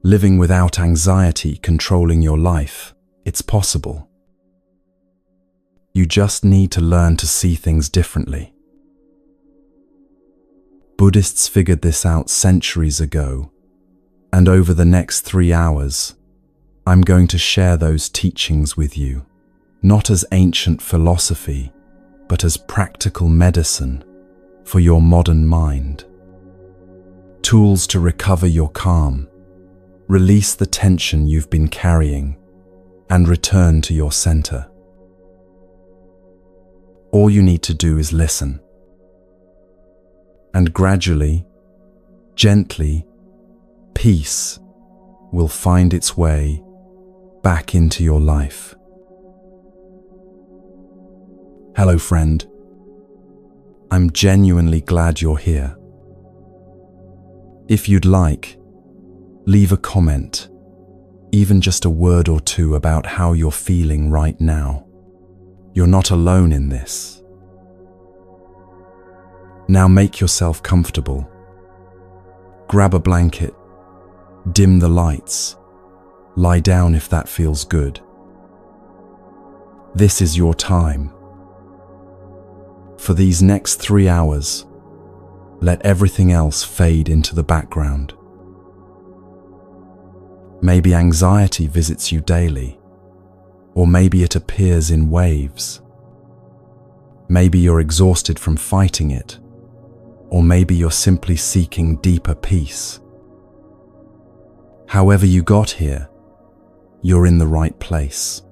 living without anxiety controlling your life. It's possible. You just need to learn to see things differently. Buddhists figured this out centuries ago, and over the next 3 hours, I'm going to share those teachings with you, not as ancient philosophy, but as practical medicine for your modern mind. Tools to recover your calm, release the tension you've been carrying, and return to your center. All you need to do is listen. And gradually, gently, peace will find its way back into your life. Hello, friend. I'm genuinely glad you're here. If you'd like, leave a comment, even just a word or two about how you're feeling right now. You're not alone in this. Now make yourself comfortable. Grab a blanket, dim the lights, lie down if that feels good. This is your time. For these next 3 hours, let everything else fade into the background. Maybe anxiety visits you daily, or maybe it appears in waves. Maybe you're exhausted from fighting it, or maybe you're simply seeking deeper peace. However you got here, you're in the right place.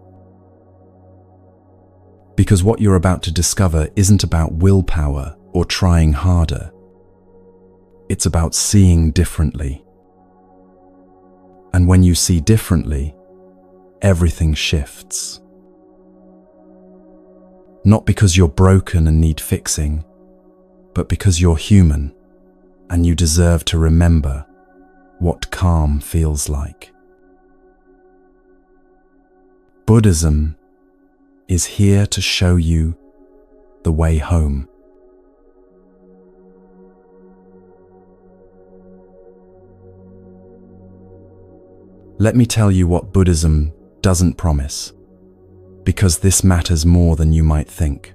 Because what you're about to discover isn't about willpower or trying harder. It's about seeing differently. And when you see differently, everything shifts. Not because you're broken and need fixing, but because you're human and you deserve to remember what calm feels like. Buddhism is here to show you the way home. Let me tell you what Buddhism doesn't promise, because this matters more than you might think.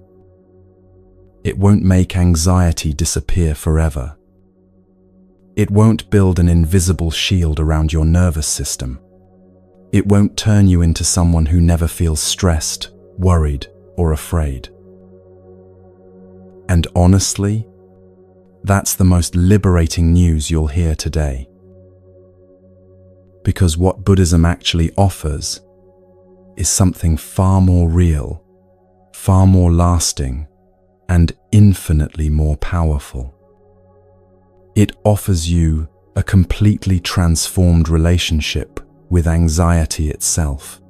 It won't make anxiety disappear forever. It won't build an invisible shield around your nervous system. It won't turn you into someone who never feels stressed, worried, or afraid. And honestly, that's the most liberating news you'll hear today. Because what Buddhism actually offers is something far more real, far more lasting, and infinitely more powerful. It offers you a completely transformed relationship with anxiety itself.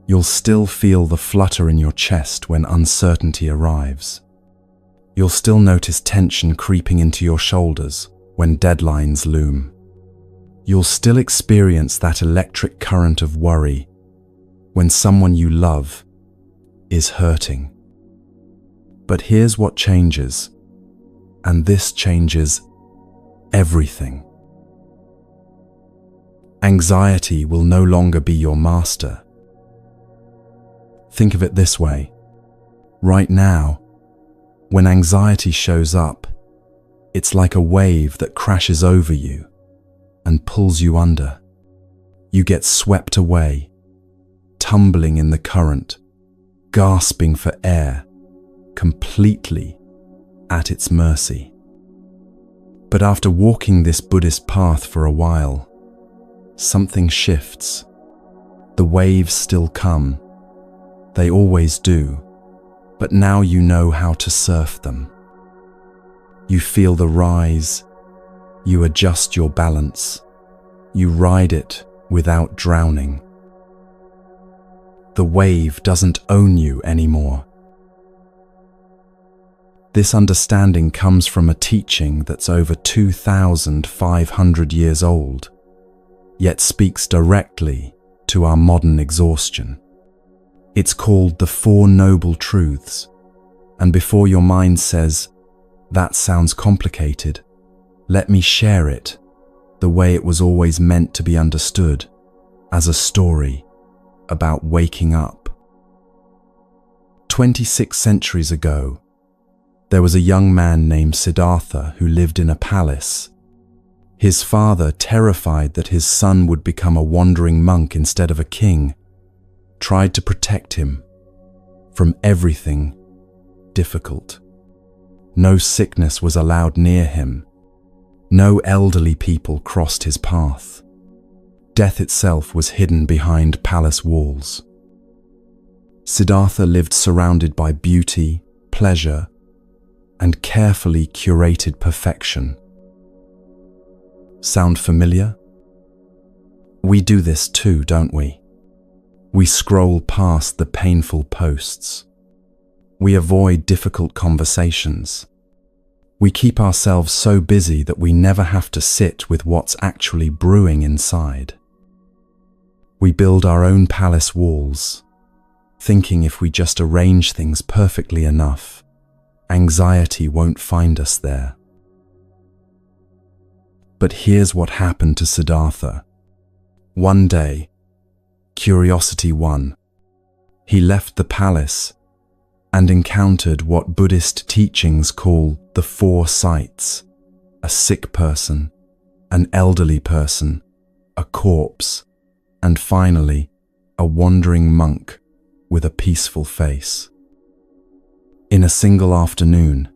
You'll still feel the flutter in your chest when uncertainty arrives. You'll still notice tension creeping into your shoulders when deadlines loom. You'll still experience that electric current of worry when someone you love is hurting. But here's what changes, and this changes everything. Anxiety will no longer be your master. Think of it this way. Right now, when anxiety shows up, it's like a wave that crashes over you and pulls you under. You get swept away, tumbling in the current, gasping for air, completely at its mercy. But after walking this Buddhist path for a while, something shifts. The waves still come. They always do, but now you know how to surf them. You feel the rise, you adjust your balance, you ride it without drowning. The wave doesn't own you anymore. This understanding comes from a teaching that's over 2,500 years old, yet speaks directly to our modern exhaustion. It's called the Four Noble Truths, and before your mind says, "That sounds complicated, let me share it," the way it was always meant to be understood, as a story about waking up. 26 centuries ago, there was a young man named Siddhartha who lived in a palace. His father, terrified that his son would become a wandering monk instead of a king, tried to protect him from everything difficult. No sickness was allowed near him. No elderly people crossed his path. Death itself was hidden behind palace walls. Siddhartha lived surrounded by beauty, pleasure, and carefully curated perfection. Sound familiar? We do this too, don't we? We scroll past the painful posts. We avoid difficult conversations. We keep ourselves so busy that we never have to sit with what's actually brewing inside. We build our own palace walls, thinking if we just arrange things perfectly enough, anxiety won't find us there. But here's what happened to Siddhartha. One day, curiosity won. He left the palace and encountered what Buddhist teachings call the four sights: a sick person, an elderly person, a corpse, and finally, a wandering monk with a peaceful face. In a single afternoon,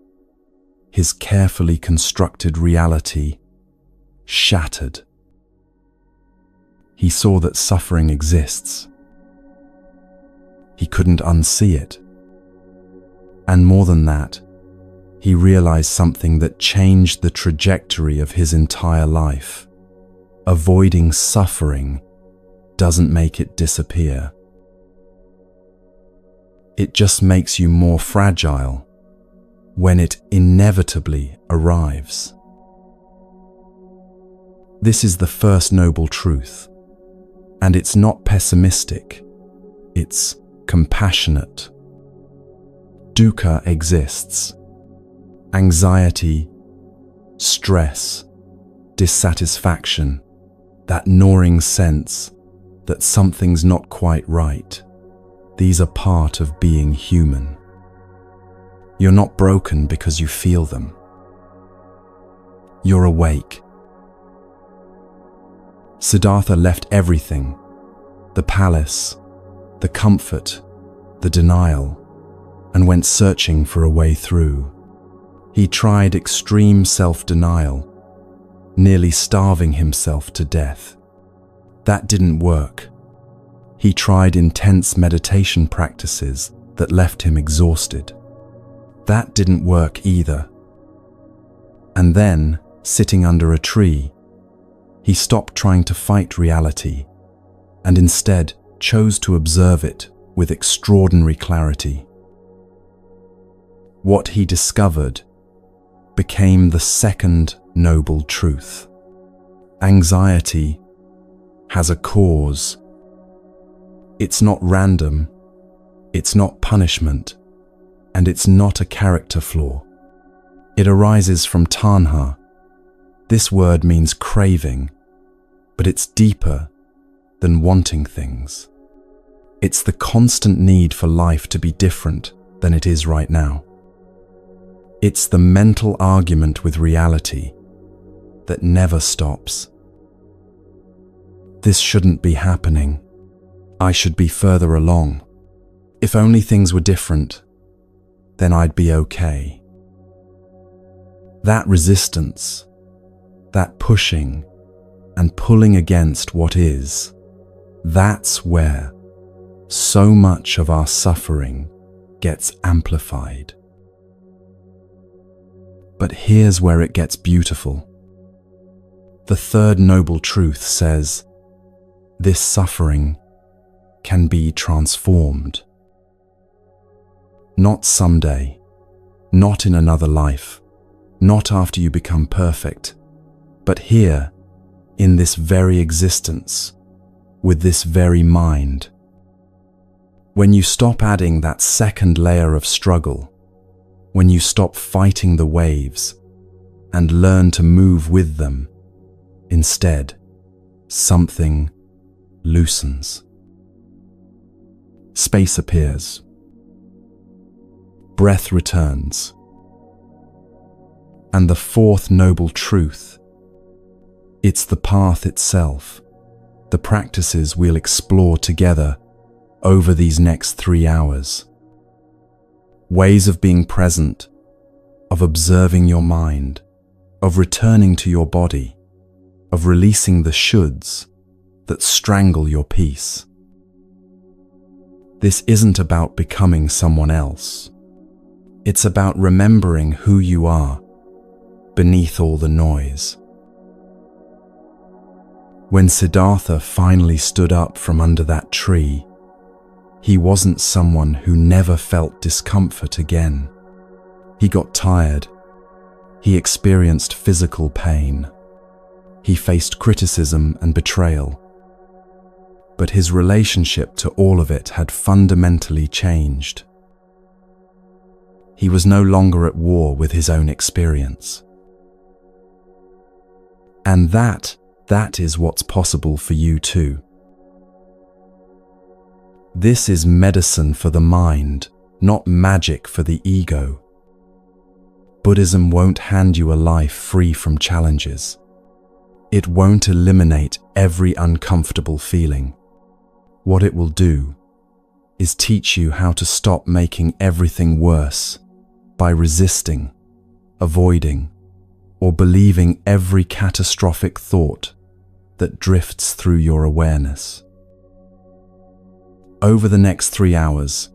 his carefully constructed reality shattered. He saw that suffering exists. He couldn't unsee it. And more than that, he realized something that changed the trajectory of his entire life. Avoiding suffering doesn't make it disappear. It just makes you more fragile when it inevitably arrives. This is the first noble truth, and it's not pessimistic, it's compassionate. Dukkha exists. Anxiety, stress, dissatisfaction, that gnawing sense that something's not quite right. These are part of being human. You're not broken because you feel them. You're awake. Siddhartha left everything: the palace, the comfort, the denial, and went searching for a way through. He tried extreme self-denial, nearly starving himself to death. That didn't work. He tried intense meditation practices that left him exhausted. That didn't work either. And then, sitting under a tree, he stopped trying to fight reality and instead chose to observe it with extraordinary clarity. What he discovered became the second noble truth. Anxiety has a cause. It's not random, it's not punishment, and it's not a character flaw. It arises from tanha. This word means craving, but it's deeper than wanting things. It's the constant need for life to be different than it is right now. It's the mental argument with reality that never stops. This shouldn't be happening. I should be further along. If only things were different, then I'd be okay. That resistance, that pushing and pulling against what is, that's where so much of our suffering gets amplified. But here's where it gets beautiful. The third noble truth says, this suffering can be transformed. Not someday, not in another life, not after you become perfect, but here, in this very existence, with this very mind. When you stop adding that second layer of struggle, when you stop fighting the waves and learn to move with them, Instead, something loosens. Space appears. Breath returns. And the fourth noble truth, it's the path itself, the practices we'll explore together over these next 3 hours. Ways of being present, of observing your mind, of returning to your body, of releasing the shoulds that strangle your peace. This isn't about becoming someone else. It's about remembering who you are beneath all the noise. When Siddhartha finally stood up from under that tree, he wasn't someone who never felt discomfort again. He got tired. He experienced physical pain. He faced criticism and betrayal. But his relationship to all of it had fundamentally changed. He was no longer at war with his own experience. And that is what's possible for you too. This is medicine for the mind, not magic for the ego. Buddhism won't hand you a life free from challenges. It won't eliminate every uncomfortable feeling. What it will do is teach you how to stop making everything worse by resisting, avoiding, or believing every catastrophic thought that drifts through your awareness. Over the next 3 hours,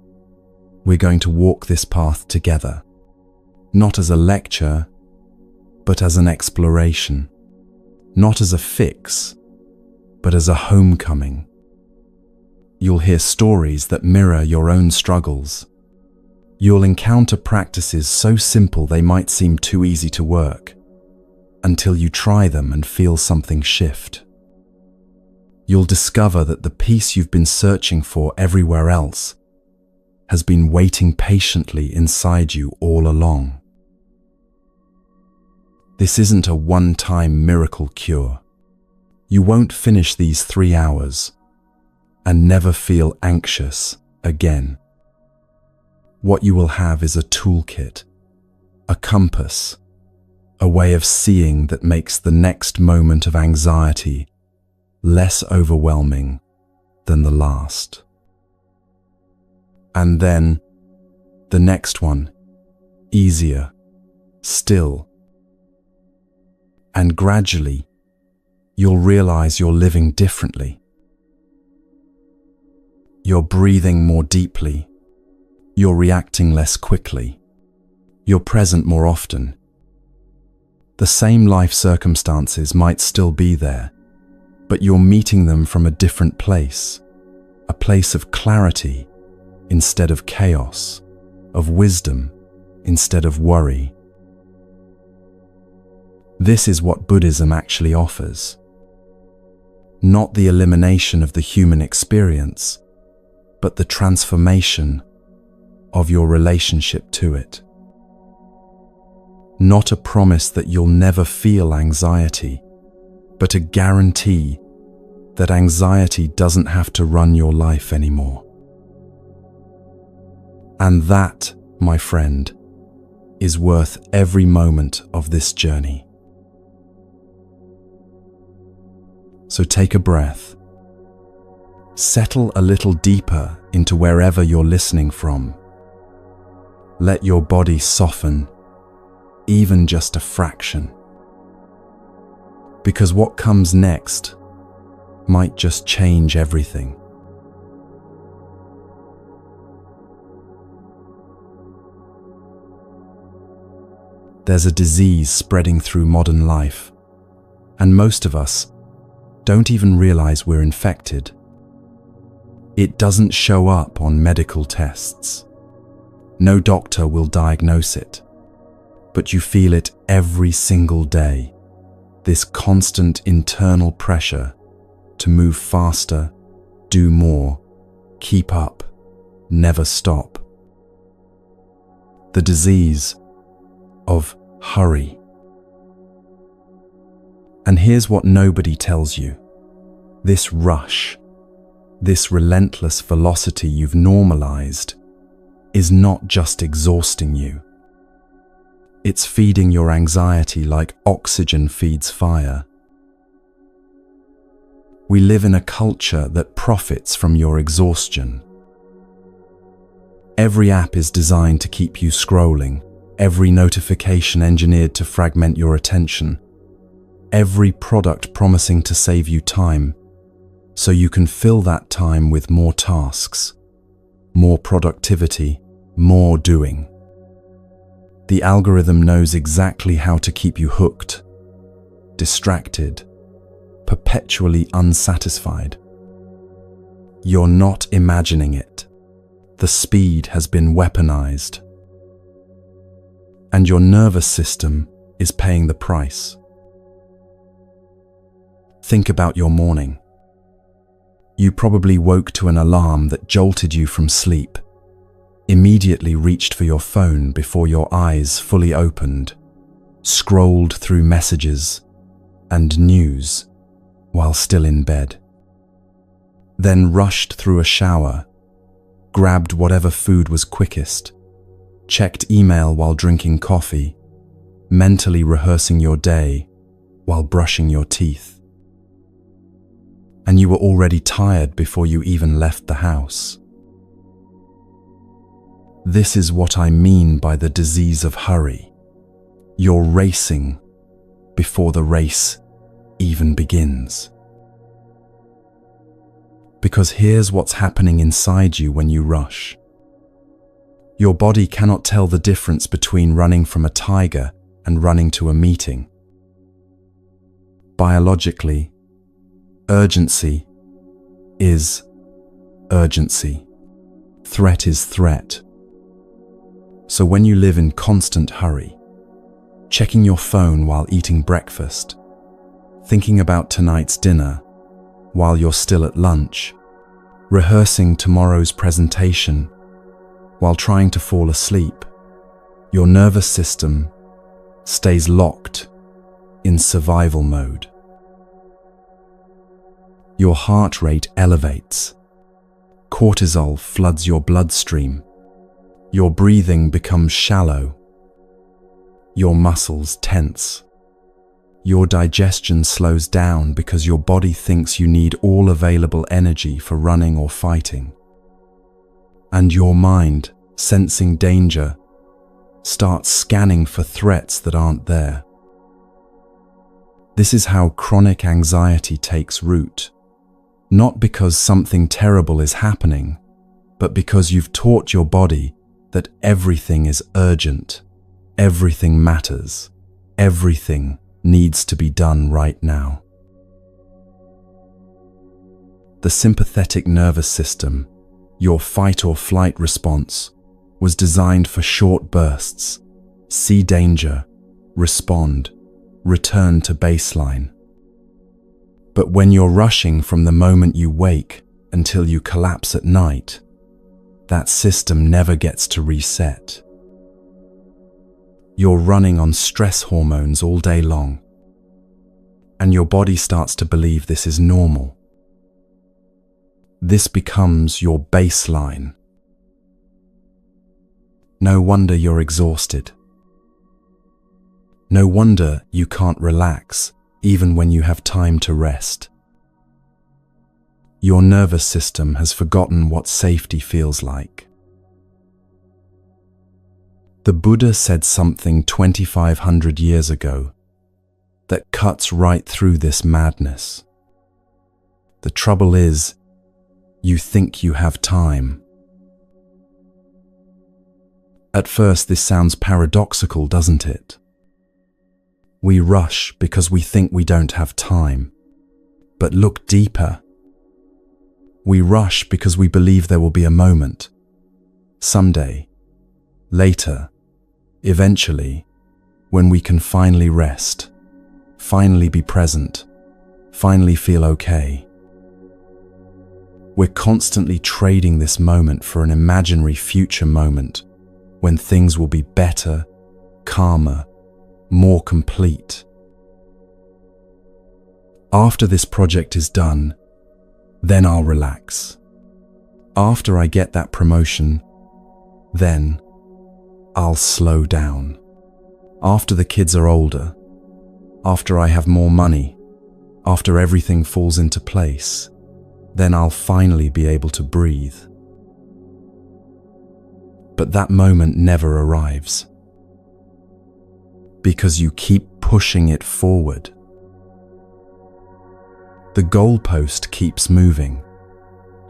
we're going to walk this path together, not as a lecture, but as an exploration, not as a fix, but as a homecoming. You'll hear stories that mirror your own struggles. You'll encounter practices so simple they might seem too easy to work, until you try them and feel something shift. You'll discover that the peace you've been searching for everywhere else has been waiting patiently inside you all along. This isn't a one-time miracle cure. You won't finish these 3 hours and never feel anxious again. What you will have is a toolkit, a compass, a way of seeing that makes the next moment of anxiety less overwhelming than the last. And then the next one, easier, still. And gradually, you'll realize you're living differently. You're breathing more deeply. You're reacting less quickly. You're present more often. The same life circumstances might still be there, but you're meeting them from a different place, a place of clarity instead of chaos, of wisdom instead of worry. This is what Buddhism actually offers. Not the elimination of the human experience, but the transformation of your relationship to it. Not a promise that you'll never feel anxiety, but a guarantee that anxiety doesn't have to run your life anymore. And that, my friend, is worth every moment of this journey. So take a breath. Settle a little deeper into wherever you're listening from. Let your body soften, even just a fraction. Because what comes next might just change everything. There's a disease spreading through modern life, and most of us don't even realize we're infected. It doesn't show up on medical tests. No doctor will diagnose it, but you feel it every single day. This constant internal pressure to move faster, do more, keep up, never stop. The disease of hurry. And here's what nobody tells you. This rush, this relentless velocity you've normalized, is not just exhausting you. It's feeding your anxiety like oxygen feeds fire. We live in a culture that profits from your exhaustion. Every app is designed to keep you scrolling, every notification engineered to fragment your attention, every product promising to save you time, so you can fill that time with more tasks, more productivity, more doing. The algorithm knows exactly how to keep you hooked, distracted, perpetually unsatisfied. You're not imagining it. The speed has been weaponized. And your nervous system is paying the price. Think about your morning. You probably woke to an alarm that jolted you from sleep, immediately reached for your phone before your eyes fully opened, scrolled through messages and news while still in bed, then rushed through a shower, grabbed whatever food was quickest, checked email while drinking coffee, mentally rehearsing your day while brushing your teeth. And you were already tired before you even left the house. This is what I mean by the disease of hurry. You're racing before the race even begins. Because here's what's happening inside you when you rush. Your body cannot tell the difference between running from a tiger and running to a meeting. Biologically, urgency is urgency. Threat is threat. So when you live in constant hurry, checking your phone while eating breakfast, thinking about tonight's dinner while you're still at lunch, rehearsing tomorrow's presentation while trying to fall asleep, your nervous system stays locked in survival mode. Your heart rate elevates. Cortisol floods your bloodstream. Your breathing becomes shallow. Your muscles tense. Your digestion slows down because your body thinks you need all available energy for running or fighting. And your mind, sensing danger, starts scanning for threats that aren't there. This is how chronic anxiety takes root, not because something terrible is happening, but because you've taught your body that everything is urgent, everything matters, everything needs to be done right now. The sympathetic nervous system, your fight or flight response, was designed for short bursts. See danger, respond, return to baseline. But when you're rushing from the moment you wake until you collapse at night, that system never gets to reset. You're running on stress hormones all day long, and your body starts to believe this is normal. This becomes your baseline. No wonder you're exhausted. No wonder you can't relax even when you have time to rest. Your nervous system has forgotten what safety feels like. The Buddha said something 2,500 years ago that cuts right through this madness. The trouble is, you think you have time. At first, this sounds paradoxical, doesn't it? We rush because we think we don't have time. But look deeper. We rush because we believe there will be a moment, someday, later, eventually, when we can finally rest, finally be present, finally feel okay. We're constantly trading this moment for an imaginary future moment when things will be better, calmer, more complete. After this project is done, then I'll relax. After I get that promotion, then I'll slow down. After the kids are older, after I have more money, after everything falls into place, then I'll finally be able to breathe. But that moment never arrives, because you keep pushing it forward. The goalpost keeps moving,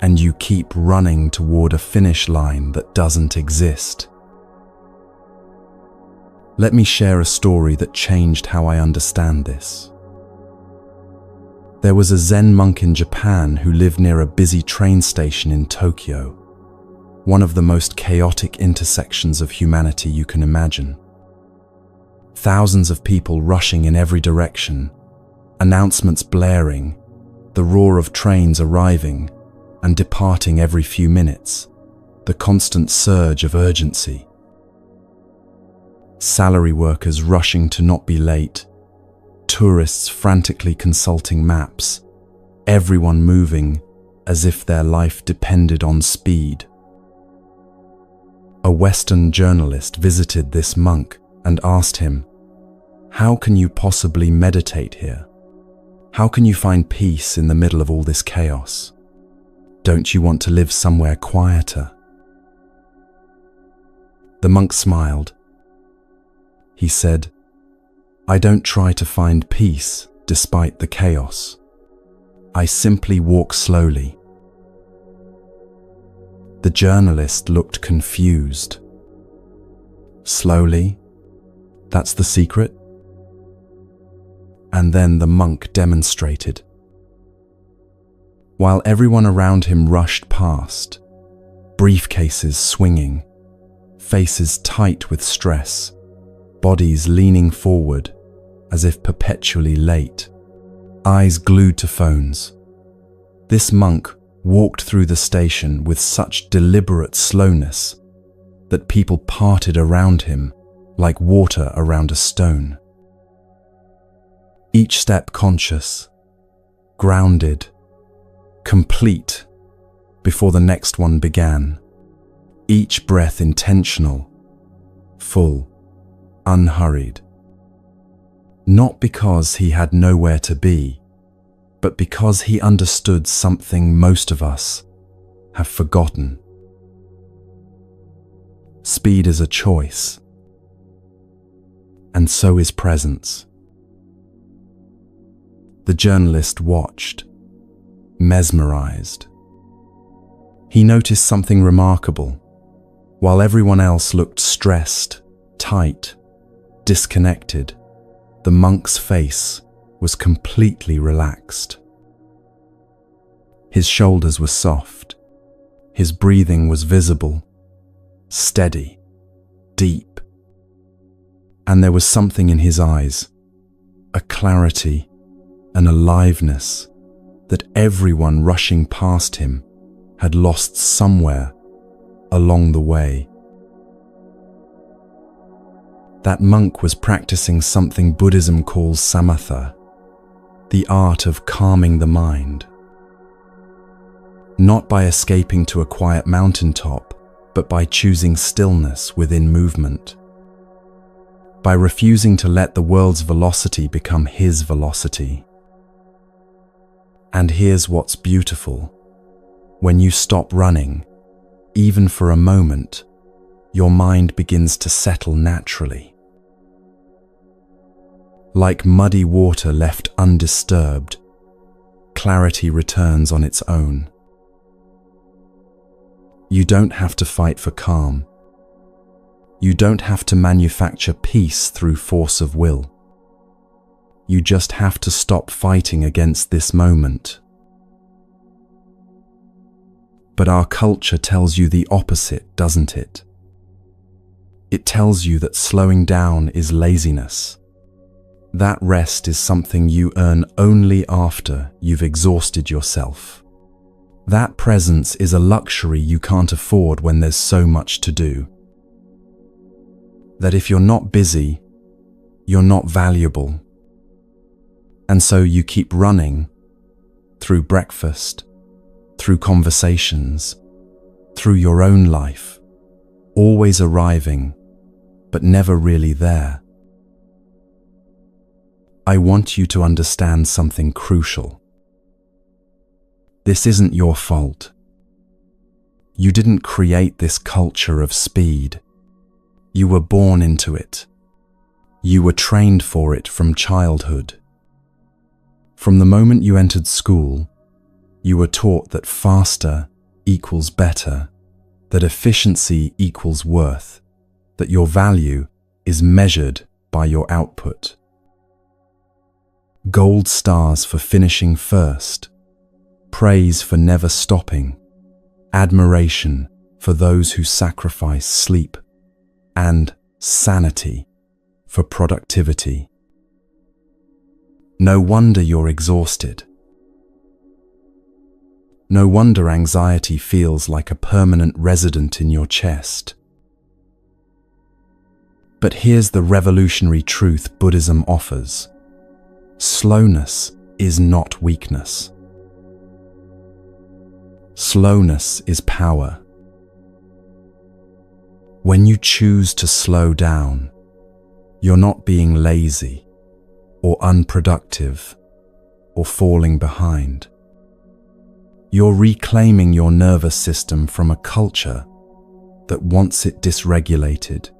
and you keep running toward a finish line that doesn't exist. Let me share a story that changed how I understand this. There was a Zen monk in Japan who lived near a busy train station in Tokyo, one of the most chaotic intersections of humanity you can imagine. Thousands of people rushing in every direction, announcements blaring, the roar of trains arriving and departing every few minutes, the constant surge of urgency. Salary workers rushing to not be late, tourists frantically consulting maps, everyone moving as if their life depended on speed. A Western journalist visited this monk and asked him, "How can you possibly meditate here? How can you find peace in the middle of all this chaos? Don't you want to live somewhere quieter?" The monk smiled. He said, "I don't try to find peace despite the chaos. I simply walk slowly." The journalist looked confused. "Slowly? That's the secret?" And then the monk demonstrated. While everyone around him rushed past, briefcases swinging, faces tight with stress, bodies leaning forward as if perpetually late, eyes glued to phones, this monk walked through the station with such deliberate slowness that people parted around him like water around a stone. Each step conscious, grounded, complete before the next one began. Each breath intentional, full, unhurried. Not because he had nowhere to be, but because he understood something most of us have forgotten. Speed is a choice, and so is presence. The journalist watched, mesmerized. He noticed something remarkable. While everyone else looked stressed, tight, disconnected, the monk's face was completely relaxed. His shoulders were soft. His breathing was visible, steady, deep. And there was something in his eyes, a clarity, an aliveness that everyone rushing past him had lost somewhere along the way. That monk was practicing something Buddhism calls samatha, the art of calming the mind. Not by escaping to a quiet mountaintop, but by choosing stillness within movement. By refusing to let the world's velocity become his velocity. And here's what's beautiful. When you stop running, even for a moment, your mind begins to settle naturally. Like muddy water left undisturbed, clarity returns on its own. You don't have to fight for calm. You don't have to manufacture peace through force of will. You just have to stop fighting against this moment. But our culture tells you the opposite, doesn't it? It tells you that slowing down is laziness. That rest is something you earn only after you've exhausted yourself. That presence is a luxury you can't afford when there's so much to do. That if you're not busy, you're not valuable. And so you keep running through breakfast, through conversations, through your own life, always arriving, but never really there. I want you to understand something crucial. This isn't your fault. You didn't create this culture of speed. You were born into it. You were trained for it from childhood. From the moment you entered school, you were taught that faster equals better, that efficiency equals worth, that your value is measured by your output. Gold stars for finishing first, praise for never stopping, admiration for those who sacrifice sleep, and sanity for productivity. No wonder you're exhausted. No wonder anxiety feels like a permanent resident in your chest. But here's the revolutionary truth Buddhism offers. Slowness is not weakness. Slowness is power. When you choose to slow down, you're not being lazy or unproductive or falling behind. You're reclaiming your nervous system from a culture that wants it dysregulated,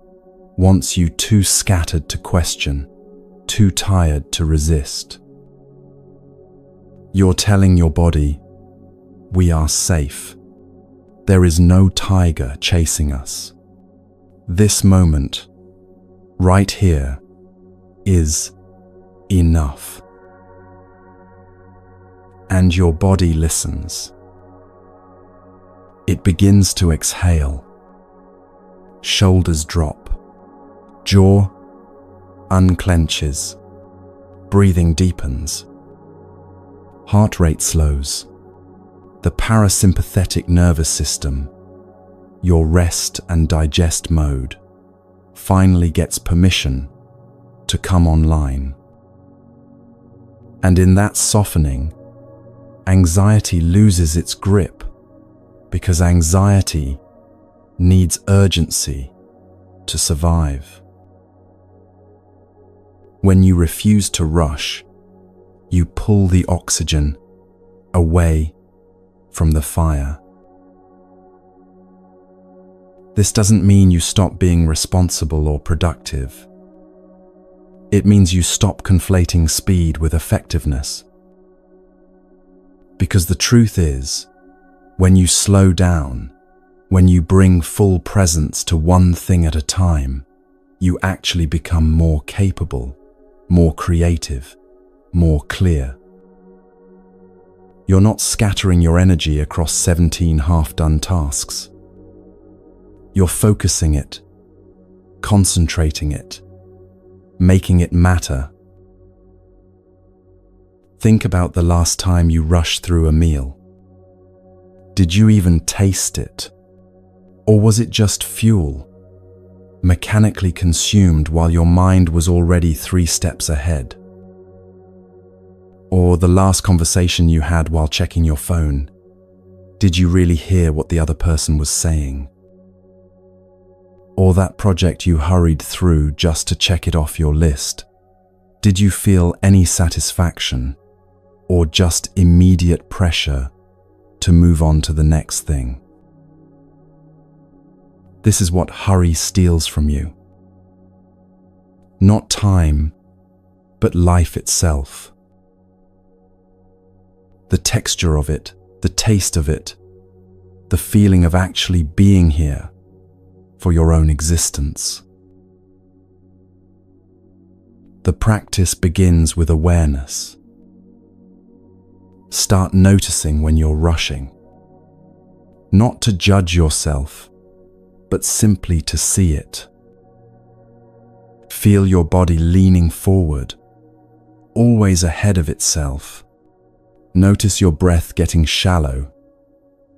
wants you too scattered to question, too tired to resist. You're telling your body, we are safe. There is no tiger chasing us. This moment, right here, is enough. And your body listens. It begins to exhale. Shoulders drop. Jaw unclenches. Breathing deepens. Heart rate slows. The parasympathetic nervous system, your rest and digest mode, finally gets permission to come online. And in that softening, anxiety loses its grip, because anxiety needs urgency to survive. When you refuse to rush, you pull the oxygen away from the fire. This doesn't mean you stop being responsible or productive. It means you stop conflating speed with effectiveness. Because the truth is, when you slow down, when you bring full presence to one thing at a time, you actually become more capable, more creative, more clear. You're not scattering your energy across 17 half-done tasks. You're focusing it, concentrating it, making it matter. Think about the last time you rushed through a meal. Did you even taste it? Or was it just fuel, mechanically consumed while your mind was already 3 steps ahead? Or the last conversation you had while checking your phone, did you really hear what the other person was saying? Or that project you hurried through just to check it off your list, did you feel any satisfaction or just immediate pressure to move on to the next thing? This is what hurry steals from you. Not time, but life itself. The texture of it, the taste of it, the feeling of actually being here for your own existence. The practice begins with awareness. Start noticing when you're rushing. Not to judge yourself, but simply to see it. Feel your body leaning forward, always ahead of itself. Notice your breath getting shallow,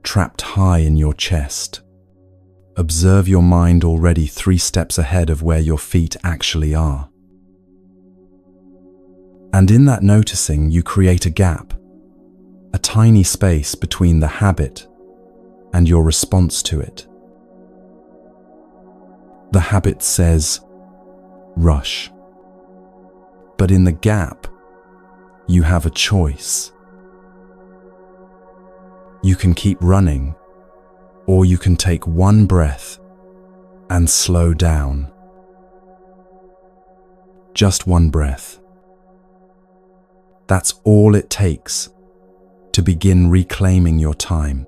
trapped high in your chest. Observe your mind already 3 steps ahead of where your feet actually are. And in that noticing, you create a gap, a tiny space between the habit and your response to it. The habit says, rush. But in the gap, you have a choice. You can keep running, or you can take one breath and slow down. Just one breath. That's all it takes to begin reclaiming your time,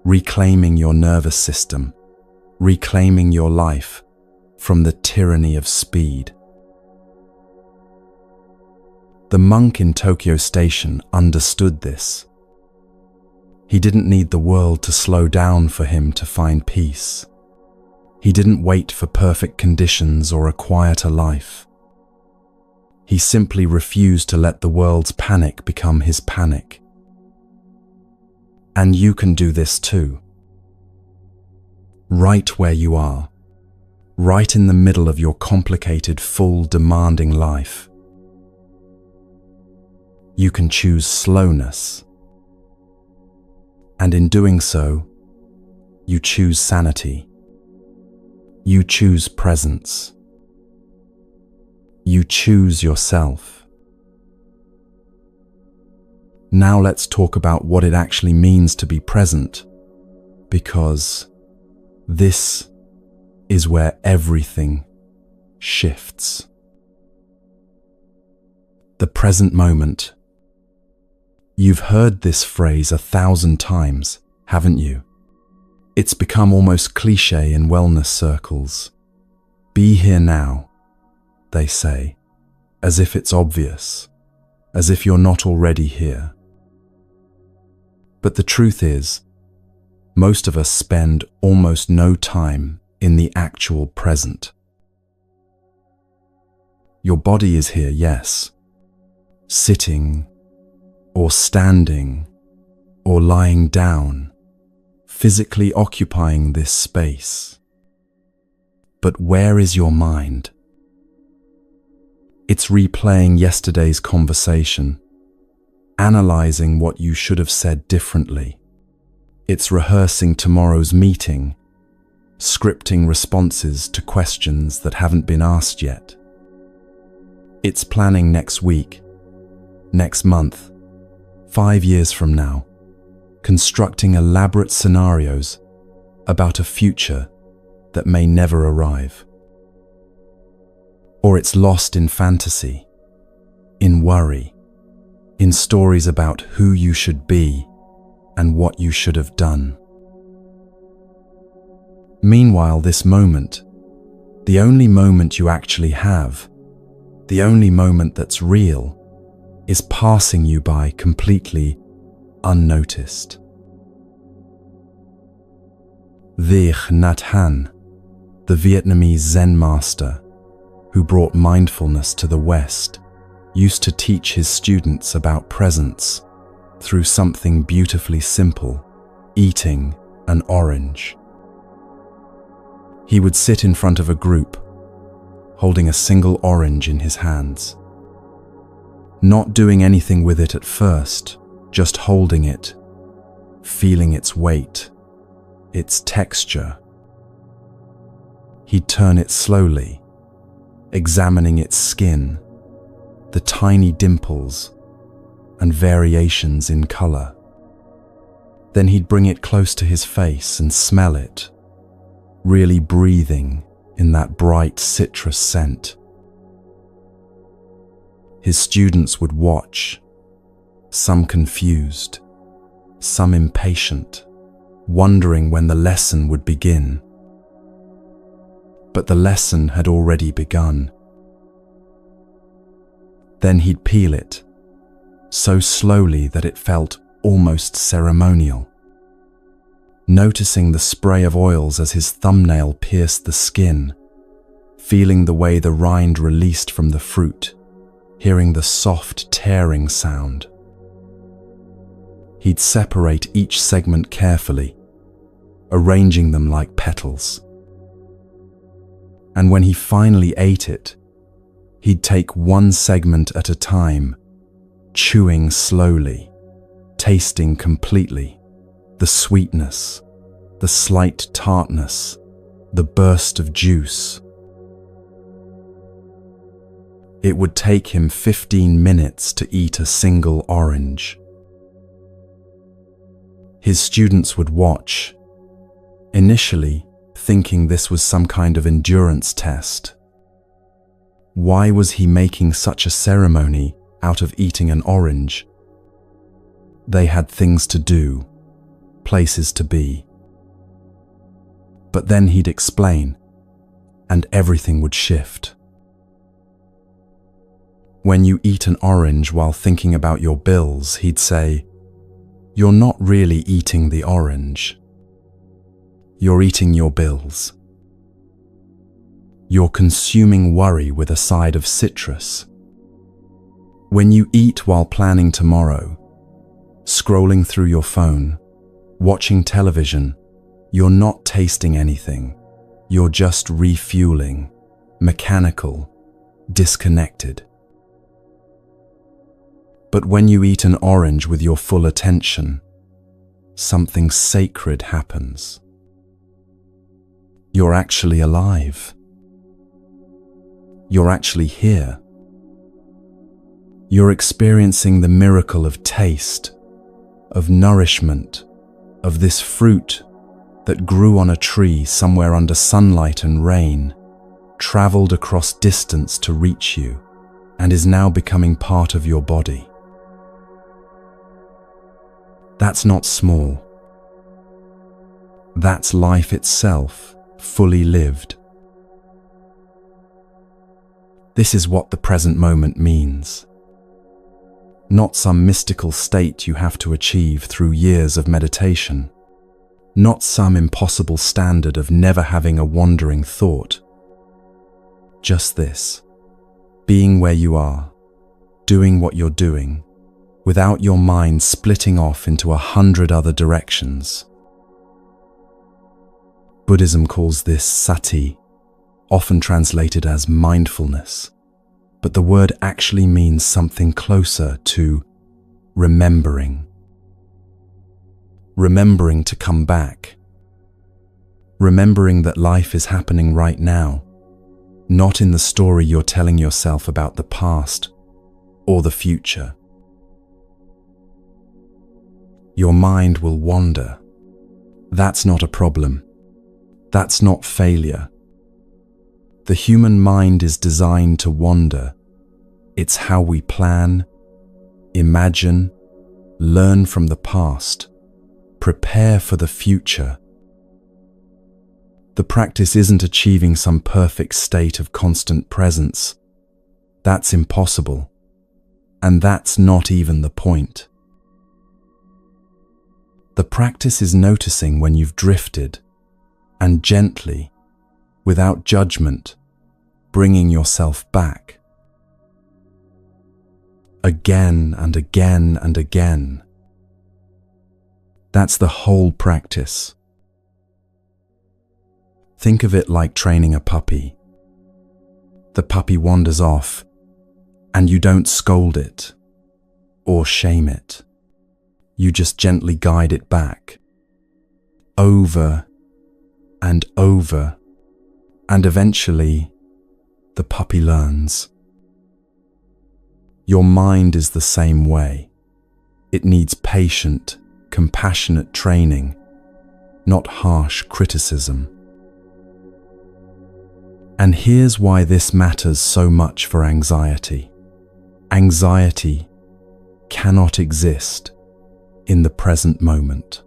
reclaiming your nervous system, reclaiming your life from the tyranny of speed. The monk in Tokyo Station understood this. He didn't need the world to slow down for him to find peace. He didn't wait for perfect conditions or a quieter life. He simply refused to let the world's panic become his panic. And you can do this too. Right where you are, right in the middle of your complicated, full, demanding life. You can choose slowness. And in doing so, you choose sanity. You choose presence. You choose yourself. Now let's talk about what it actually means to be present, because this is where everything shifts. The present moment. You've heard this phrase 1,000 times, haven't you? It's become almost cliché in wellness circles. Be here now, they say, as if it's obvious, as if you're not already here. But the truth is, most of us spend almost no time in the actual present. Your body is here, yes, sitting, or standing, or lying down, physically occupying this space. But where is your mind? It's replaying yesterday's conversation, analyzing what you should have said differently. It's rehearsing tomorrow's meeting, scripting responses to questions that haven't been asked yet. It's planning next week, next month, 5 years from now, constructing elaborate scenarios about a future that may never arrive. Or it's lost in fantasy, in worry, in stories about who you should be and what you should have done. Meanwhile, this moment, the only moment you actually have, the only moment that's real, is passing you by completely unnoticed. Thich Nhat Hanh, the Vietnamese Zen master who brought mindfulness to the West, used to teach his students about presence through something beautifully simple, eating an orange. He would sit in front of a group, holding a single orange in his hands. Not doing anything with it at first, just holding it, feeling its weight, its texture. He'd turn it slowly, examining its skin, the tiny dimples and variations in color. Then he'd bring it close to his face and smell it, really breathing in that bright citrus scent. His students would watch, some confused, some impatient, wondering when the lesson would begin. But the lesson had already begun. Then he'd peel it, so slowly that it felt almost ceremonial. Noticing the spray of oils as his thumbnail pierced the skin, feeling the way the rind released from the fruit, hearing the soft tearing sound. He'd separate each segment carefully, arranging them like petals. And when he finally ate it, he'd take one segment at a time chewing slowly, tasting completely, the sweetness, the slight tartness, the burst of juice. It would take him 15 minutes to eat a single orange. His students would watch, initially thinking this was some kind of endurance test. Why was he making such a ceremony out of eating an orange? They had things to do, places to be. But then he'd explain, and everything would shift. When you eat an orange while thinking about your bills, he'd say, "You're not really eating the orange. You're eating your bills. You're consuming worry with a side of citrus. When you eat while planning tomorrow, scrolling through your phone, watching television, you're not tasting anything. You're just refueling, mechanical, disconnected. But when you eat an orange with your full attention, something sacred happens. You're actually alive. You're actually here. You're experiencing the miracle of taste, of nourishment, of this fruit that grew on a tree somewhere under sunlight and rain, traveled across distance to reach you, and is now becoming part of your body. That's not small. That's life itself, fully lived. This is what the present moment means. Not some mystical state you have to achieve through years of meditation. Not some impossible standard of never having a wandering thought. Just this, being where you are, doing what you're doing, without your mind splitting off into 100 other directions. Buddhism calls this sati, often translated as mindfulness, but the word actually means something closer to remembering. Remembering to come back. Remembering that life is happening right now, not in the story you're telling yourself about the past or the future. Your mind will wander. That's not a problem. That's not failure. The human mind is designed to wander. It's how we plan, imagine, learn from the past, prepare for the future. The practice isn't achieving some perfect state of constant presence. That's impossible. And that's not even the point. The practice is noticing when you've drifted, and gently, without judgment, bringing yourself back. Again and again and again. That's the whole practice. Think of it like training a puppy. The puppy wanders off, and you don't scold it or shame it. You just gently guide it back, over and over, and eventually the puppy learns. Your mind is the same way. It needs patient, compassionate training, not harsh criticism. And here's why this matters so much for anxiety. Anxiety cannot exist in the present moment.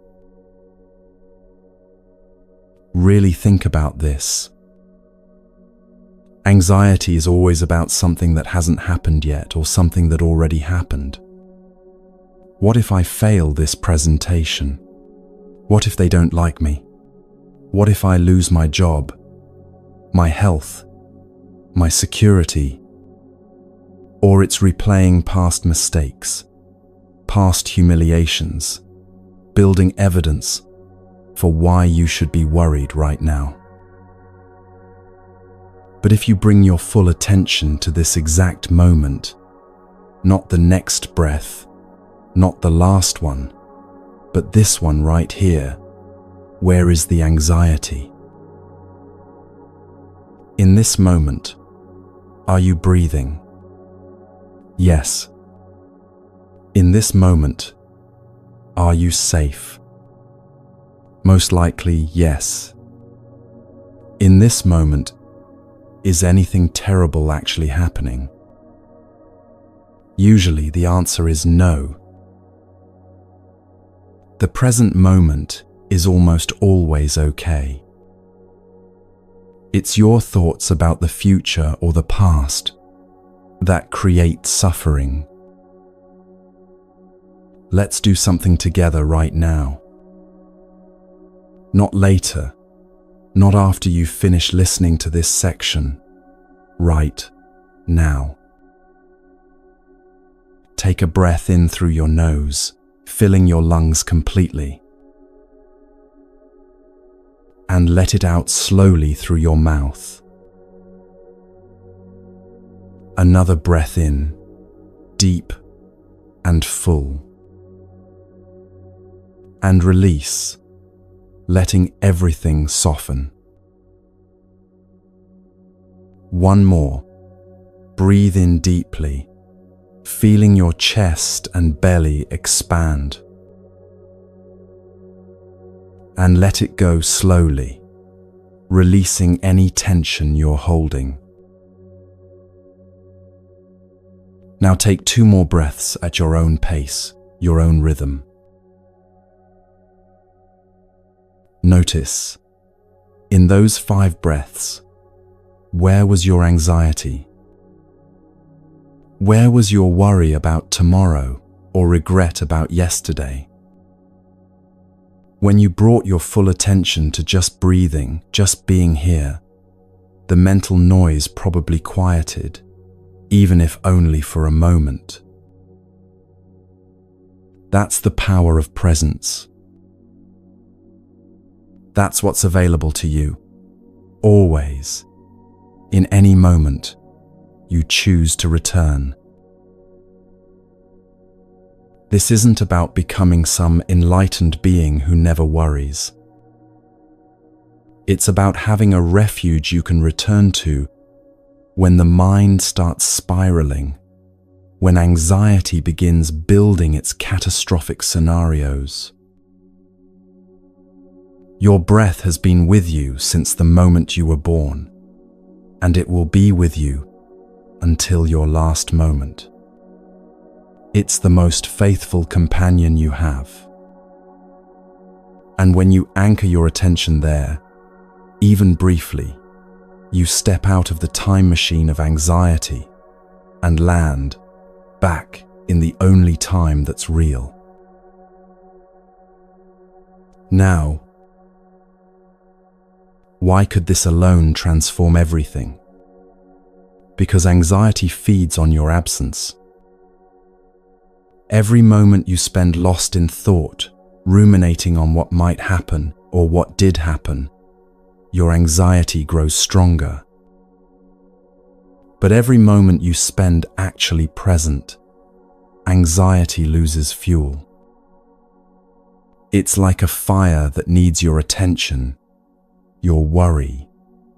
Really think about this. Anxiety is always about something that hasn't happened yet or something that already happened. What if I fail this presentation? What if they don't like me? What if I lose my job, my health, my security? Or it's replaying past mistakes, past humiliations, building evidence for why you should be worried right now. But if you bring your full attention to this exact moment, Not the next breath, not the last one, but this one right here. Where is the anxiety? In this moment, are you breathing? Yes. In this moment, are you safe? Most likely, yes. In this moment, is anything terrible actually happening? Usually the answer is no. The present moment is almost always okay. It's your thoughts about the future or the past that create suffering. Let's do something together right now. Not later, not after you finish listening to this section. Right now. Take a breath in through your nose, filling your lungs completely. And let it out slowly through your mouth. Another breath in, deep and full. And release, letting everything soften. One more. Breathe in deeply, feeling your chest and belly expand. And let it go slowly, releasing any tension you're holding. Now take 2 more breaths at your own pace, your own rhythm. Notice, in those 5 breaths, where was your anxiety? Where was your worry about tomorrow or regret about yesterday? When you brought your full attention to just breathing, just being here, the mental noise probably quieted, even if only for a moment. That's the power of presence. That's what's available to you, always, in any moment you choose to return. This isn't about becoming some enlightened being who never worries. It's about having a refuge you can return to when the mind starts spiraling, when anxiety begins building its catastrophic scenarios. Your breath has been with you since the moment you were born, and it will be with you until your last moment. It's the most faithful companion you have. And when you anchor your attention there, even briefly, you step out of the time machine of anxiety and land back in the only time that's real. Now, why could this alone transform everything? Because anxiety feeds on your absence. Every moment you spend lost in thought, ruminating on what might happen or what did happen, your anxiety grows stronger. But every moment you spend actually present, anxiety loses fuel. It's like a fire that needs your attention, your worry,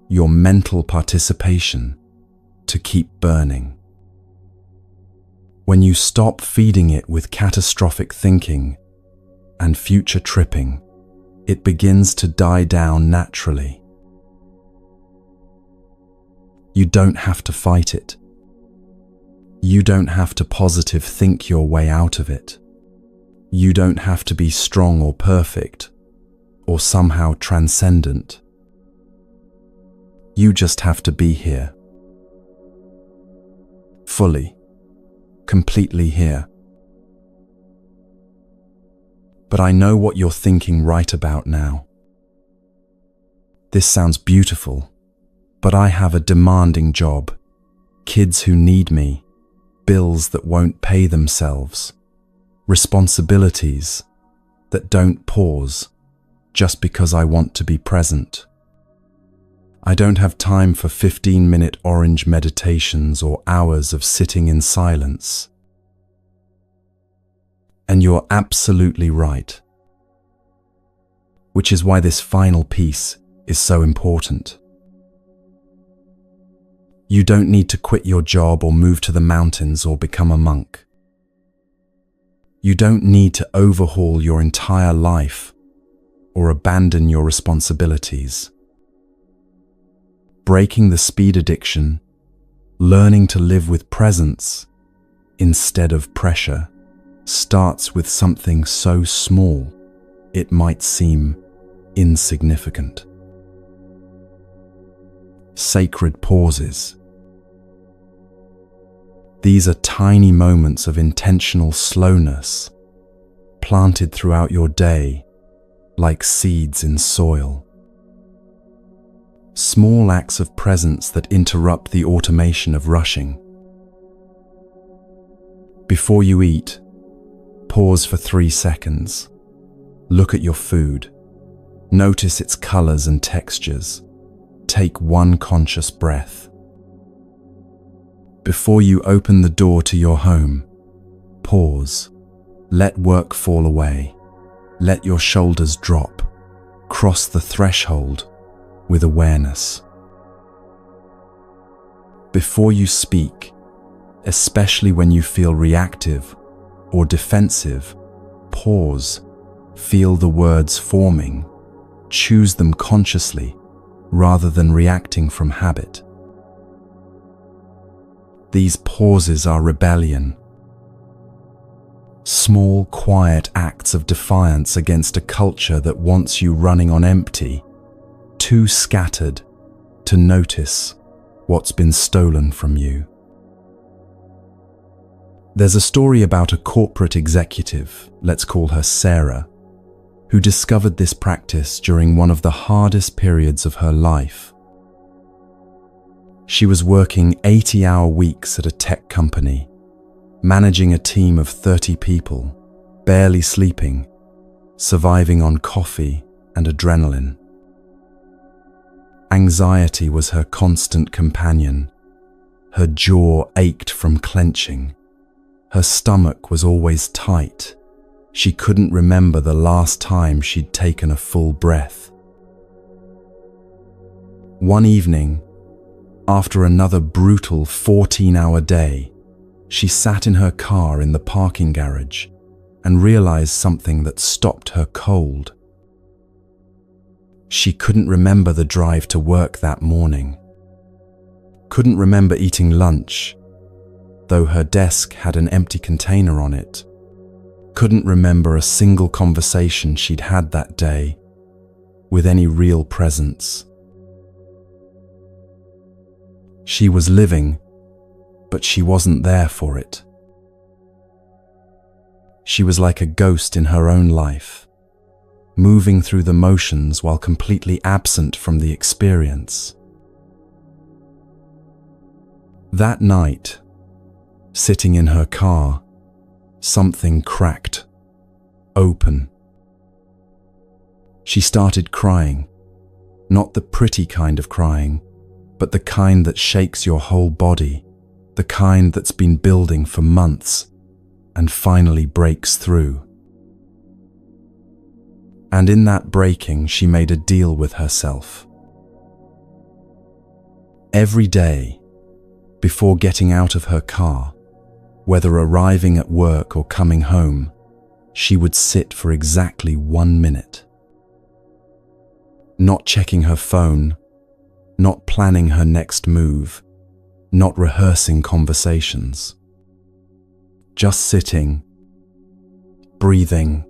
your mental participation to keep burning. When you stop feeding it with catastrophic thinking and future tripping, it begins to die down naturally. You don't have to fight it. You don't have to positive think your way out of it. You don't have to be strong or perfect or somehow transcendent. You just have to be here. Fully. Completely here. But I know what you're thinking right about now. This sounds beautiful, but I have a demanding job, kids who need me, bills that won't pay themselves, responsibilities that don't pause just because I want to be present. I don't have time for 15-minute orange meditations or hours of sitting in silence. And you're absolutely right. Which is why this final piece is so important. You don't need to quit your job or move to the mountains or become a monk. You don't need to overhaul your entire life or abandon your responsibilities. Breaking the speed addiction, learning to live with presence instead of pressure, starts with something so small it might seem insignificant. Sacred pauses. These are tiny moments of intentional slowness, planted throughout your day like seeds in soil. Small acts of presence that interrupt the automation of rushing. Before you eat, pause for 3 seconds. Look at your food. Notice its colors and textures. Take one conscious breath. Before you open the door to your home, pause. Let work fall away. Let your shoulders drop. Cross the threshold with awareness. Before you speak, especially when you feel reactive or defensive, pause. Feel the words forming. Choose them consciously rather than reacting from habit. These pauses are rebellion. Small, quiet acts of defiance against a culture that wants you running on empty, too scattered to notice what's been stolen from you. There's a story about a corporate executive, let's call her Sarah, who discovered this practice during one of the hardest periods of her life. She was working 80-hour weeks at a tech company, managing a team of 30 people, barely sleeping, surviving on coffee and adrenaline. Anxiety was her constant companion. Her jaw ached from clenching. Her stomach was always tight. She couldn't remember the last time she'd taken a full breath. One evening, after another brutal 14-hour day, she sat in her car in the parking garage and realized something that stopped her cold. She couldn't remember the drive to work that morning. Couldn't remember eating lunch, though her desk had an empty container on it. Couldn't remember a single conversation she'd had that day with any real presence. She was living, but she wasn't there for it. She was like a ghost in her own life, moving through the motions while completely absent from the experience. That night, sitting in her car, something cracked, open. She started crying, not the pretty kind of crying, but the kind that shakes your whole body, the kind that's been building for months and finally breaks through. And in that breaking, she made a deal with herself. Every day, before getting out of her car, whether arriving at work or coming home, she would sit for exactly 1 minute. Not checking her phone, not planning her next move, not rehearsing conversations. Just sitting, breathing,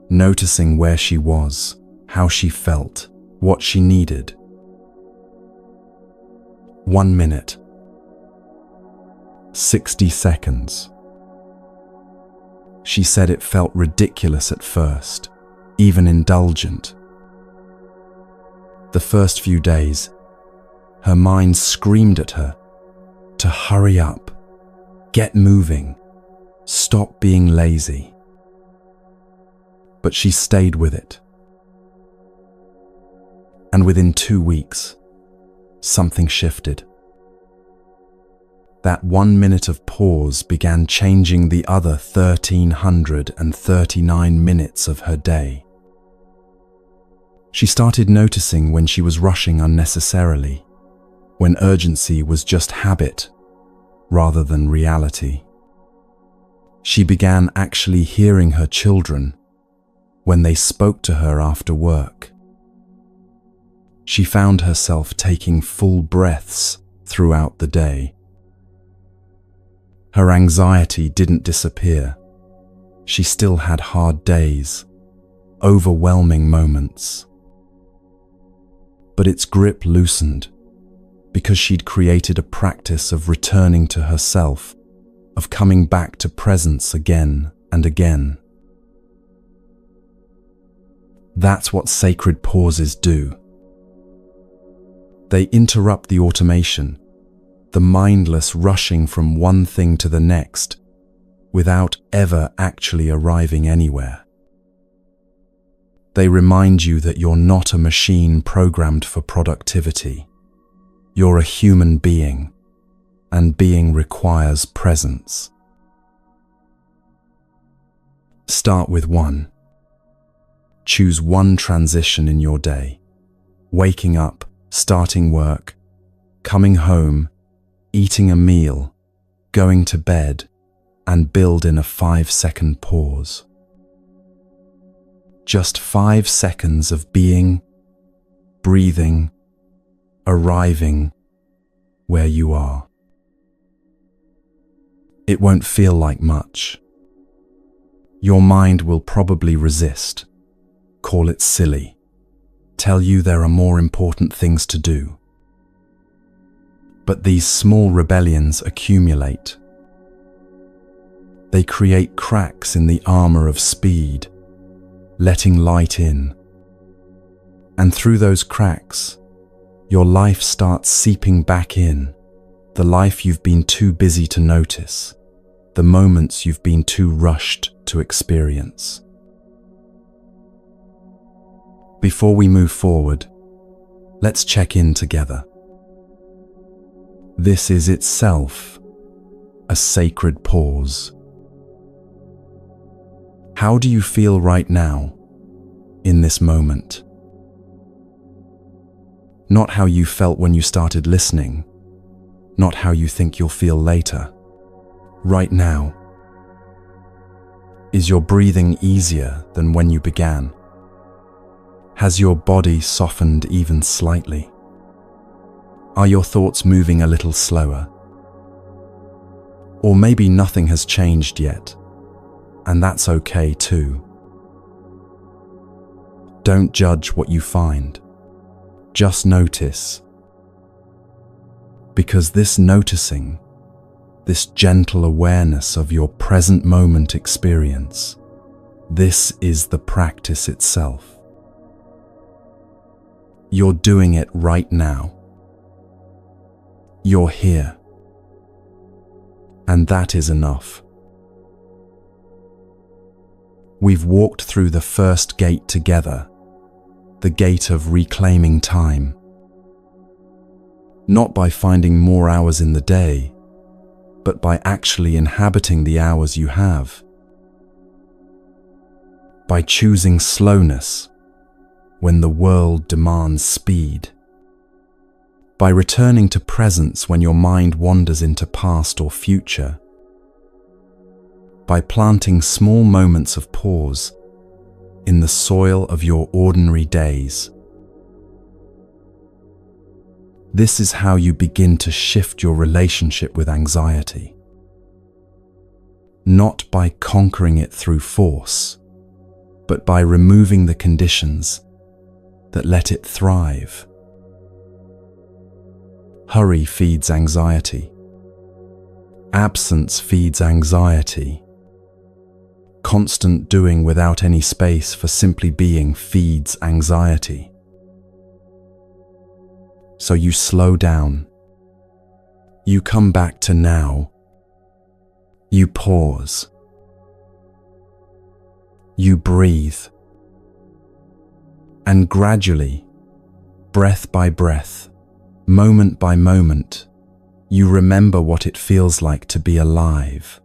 noticing where she was, how she felt, what she needed. 1 minute. 60 seconds. She said it felt ridiculous at first, even indulgent. The first few days, her mind screamed at her to hurry up, get moving, stop being lazy. But she stayed with it. And within 2 weeks, something shifted. That 1 minute of pause began changing the other 1,339 minutes of her day. She started noticing when she was rushing unnecessarily, when urgency was just habit rather than reality. She began actually hearing her children when they spoke to her after work. She found herself taking full breaths throughout the day. Her anxiety didn't disappear. She still had hard days, overwhelming moments. But its grip loosened because she'd created a practice of returning to herself, of coming back to presence again and again. That's what sacred pauses do. They interrupt the automation, the mindless rushing from one thing to the next, without ever actually arriving anywhere. They remind you that you're not a machine programmed for productivity. You're a human being, and being requires presence. Start with one. Choose one transition in your day. Waking up, starting work, coming home, eating a meal, going to bed, and build in a 5-second pause. Just 5 seconds of being, breathing, arriving where you are. It won't feel like much. Your mind will probably resist, call it silly, tell you there are more important things to do. But these small rebellions accumulate. They create cracks in the armor of speed, letting light in. And through those cracks, your life starts seeping back in, the life you've been too busy to notice, the moments you've been too rushed to experience. Before we move forward, let's check in together. This is itself a sacred pause. How do you feel right now, in this moment? Not how you felt when you started listening, not how you think you'll feel later. Right now. Is your breathing easier than when you began? Has your body softened even slightly? Are your thoughts moving a little slower? Or maybe nothing has changed yet, and that's okay too. Don't judge what you find. Just notice. Because this noticing, this gentle awareness of your present moment experience, this is the practice itself. You're doing it right now. You're here. And that is enough. We've walked through the first gate together, the gate of reclaiming time. Not by finding more hours in the day, but by actually inhabiting the hours you have. By choosing slowness when the world demands speed. By returning to presence when your mind wanders into past or future. By planting small moments of pause in the soil of your ordinary days. This is how you begin to shift your relationship with anxiety. Not by conquering it through force, but by removing the conditions that let it thrive. Hurry feeds anxiety. Absence feeds anxiety. Constant doing without any space for simply being feeds anxiety. So you slow down. You come back to now. You pause. You breathe. And gradually, breath by breath, moment by moment, You remember what it feels like to be alive,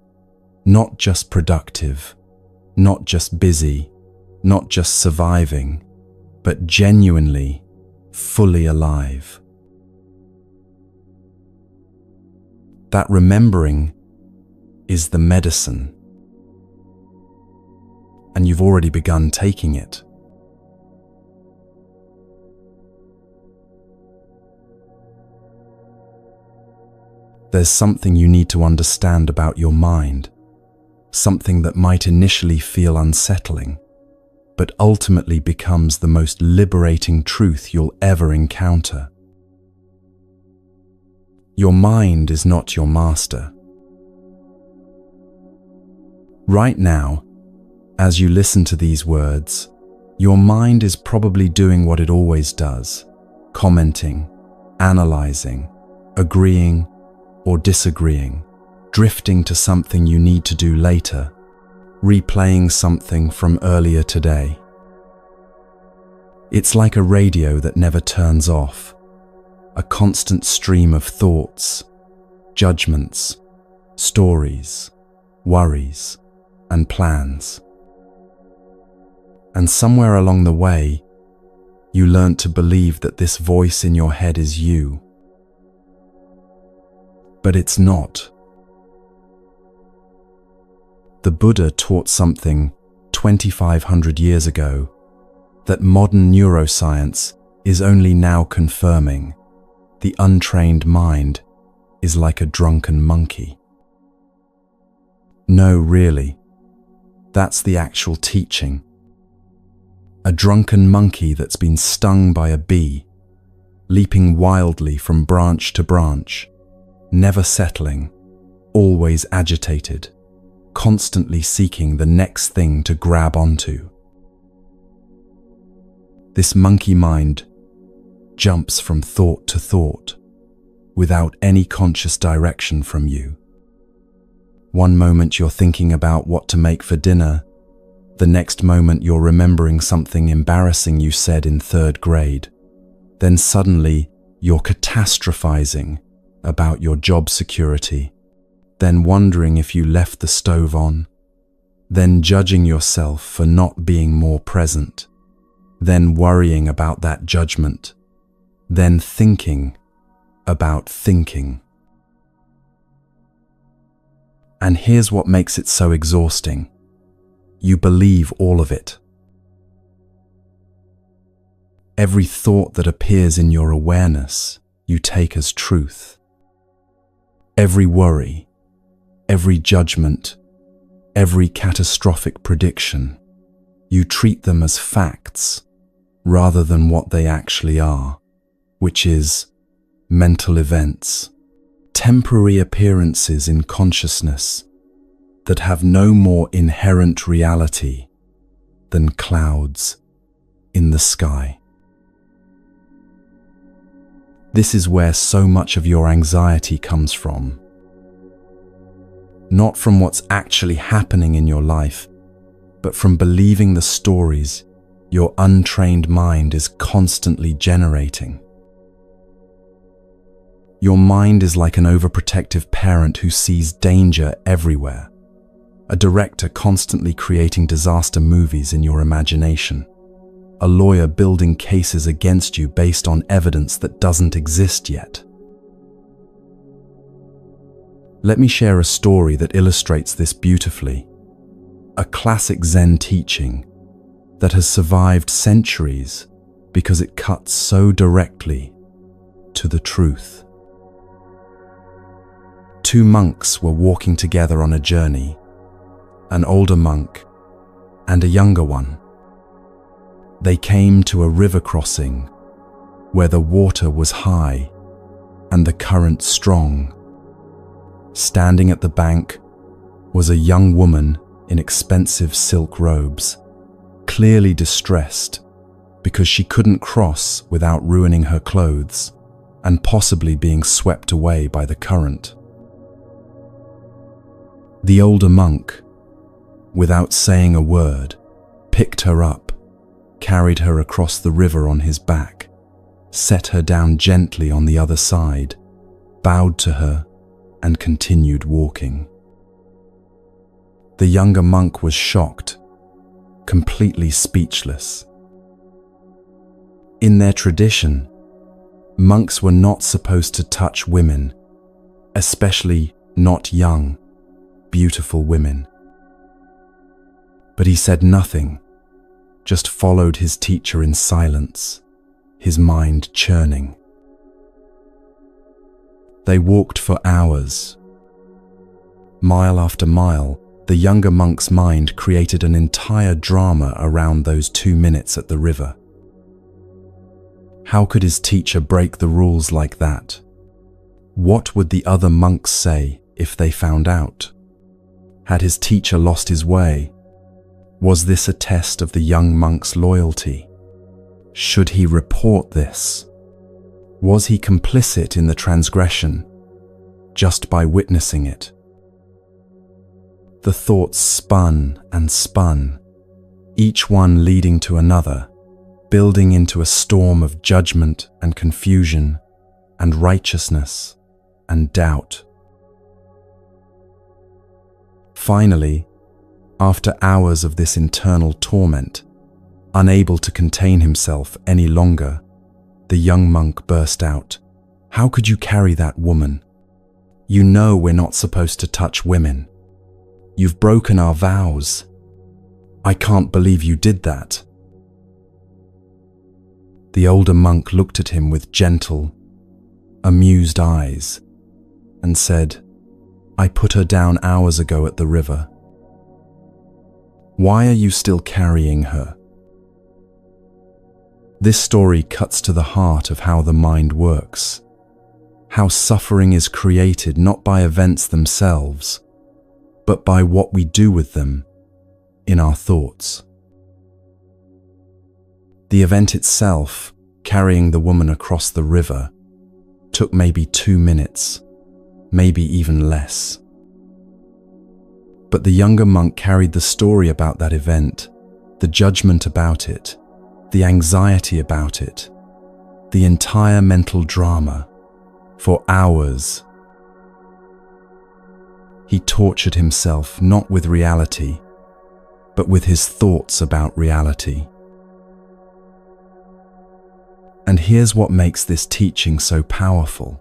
not just productive, not just busy, not just surviving, but genuinely, fully alive. That remembering is the medicine, and you've already begun taking it. There's something you need to understand about your mind, something that might initially feel unsettling, but ultimately becomes the most liberating truth you'll ever encounter. Your mind is not your master. Right now, as you listen to these words, your mind is probably doing what it always does, commenting, analyzing, agreeing, or disagreeing, drifting to something you need to do later, replaying something from earlier today. It's like a radio that never turns off, a constant stream of thoughts, judgments, stories, worries, and plans. And somewhere along the way, you learnt to believe that this voice in your head is you. But it's not. The Buddha taught something 2,500 years ago that modern neuroscience is only now confirming. The untrained mind is like a drunken monkey. No, really, that's the actual teaching. A drunken monkey that's been stung by a bee, leaping wildly from branch to branch, never settling, always agitated, constantly seeking the next thing to grab onto. This monkey mind jumps from thought to thought without any conscious direction from you. One moment you're thinking about what to make for dinner, the next moment you're remembering something embarrassing you said in 3rd grade. Then suddenly you're catastrophizing about your job security, then wondering if you left the stove on, then judging yourself for not being more present, then worrying about that judgment, then thinking about thinking. And here's what makes it so exhausting. You believe all of it. Every thought that appears in your awareness, you take as truth. Every worry, every judgment, every catastrophic prediction, you treat them as facts rather than what they actually are, which is mental events, temporary appearances in consciousness that have no more inherent reality than clouds in the sky. This is where so much of your anxiety comes from. Not from what's actually happening in your life, but from believing the stories your untrained mind is constantly generating. Your mind is like an overprotective parent who sees danger everywhere, a director constantly creating disaster movies in your imagination, a lawyer building cases against you based on evidence that doesn't exist yet. Let me share a story that illustrates this beautifully. A classic Zen teaching that has survived centuries because it cuts so directly to the truth. 2 monks were walking together on a journey, an older monk and a younger one. They came to a river crossing where the water was high and the current strong. Standing at the bank was a young woman in expensive silk robes, clearly distressed because she couldn't cross without ruining her clothes and possibly being swept away by the current. The older monk, without saying a word, picked her up, carried her across the river on his back, set her down gently on the other side, bowed to her, and continued walking. The younger monk was shocked, completely speechless. In their tradition, monks were not supposed to touch women, especially not young, beautiful women. But he said nothing, just followed his teacher in silence, his mind churning. They walked for hours. Mile after mile, the younger monk's mind created an entire drama around those 2 minutes at the river. How could his teacher break the rules like that? What would the other monks say if they found out? Had his teacher lost his way? Was this a test of the young monk's loyalty? Should he report this? Was he complicit in the transgression just by witnessing it? The thoughts spun and spun, each one leading to another, building into a storm of judgment and confusion and righteousness and doubt. Finally, after hours of this internal torment, unable to contain himself any longer, the young monk burst out, "How could you carry that woman? You know we're not supposed to touch women. You've broken our vows. I can't believe you did that." The older monk looked at him with gentle, amused eyes and said, "I put her down hours ago at the river. Why are you still carrying her?" This story cuts to the heart of how the mind works, how suffering is created not by events themselves, but by what we do with them in our thoughts. The event itself, carrying the woman across the river, took maybe 2 minutes, maybe even less. But the younger monk carried the story about that event, the judgment about it, the anxiety about it, the entire mental drama, for hours. He tortured himself not with reality, but with his thoughts about reality. And here's what makes this teaching so powerful.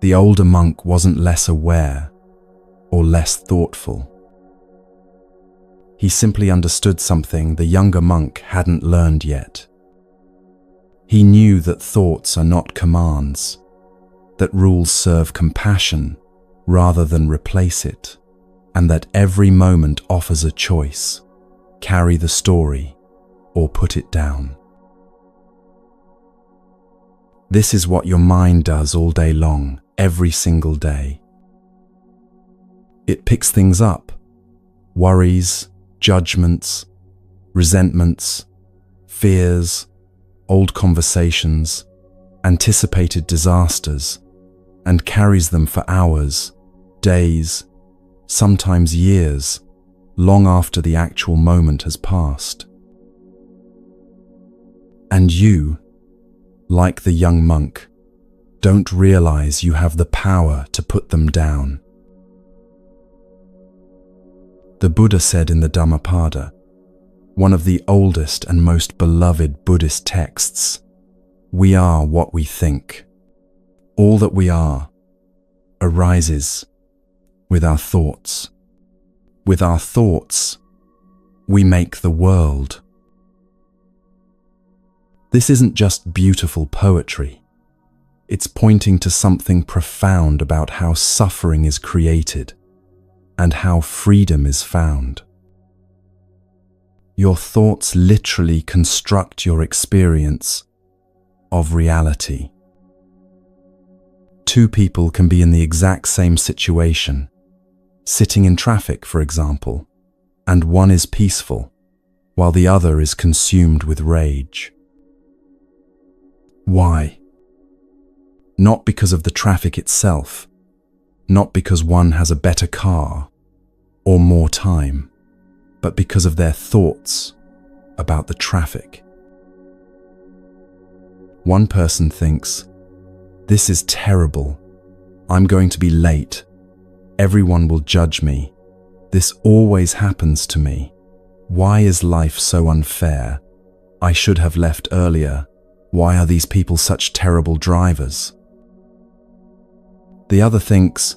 The older monk wasn't less aware or less thoughtful. He simply understood something the younger monk hadn't learned yet. He knew that thoughts are not commands, that rules serve compassion rather than replace it, and that every moment offers a choice: carry the story or put it down. This is what your mind does all day long, every single day. It picks things up: worries, judgments, resentments, fears, old conversations, anticipated disasters, and carries them for hours, days, sometimes years, long after the actual moment has passed. And you, like the young monk, don't realize you have the power to put them down. The Buddha said in the Dhammapada, one of the oldest and most beloved Buddhist texts, "We are what we think. All that we are arises with our thoughts. With our thoughts, we make the world." This isn't just beautiful poetry. It's pointing to something profound about how suffering is created and how freedom is found. Your thoughts literally construct your experience of reality. Two people can be in the exact same situation, sitting in traffic, for example, and one is peaceful, while the other is consumed with rage. Why? Not because of the traffic itself, not because one has a better car or more time, but because of their thoughts about the traffic. One person thinks, "This is terrible. I'm going to be late. Everyone will judge me. This always happens to me. Why is life so unfair? I should have left earlier. Why are these people such terrible drivers? The other thinks,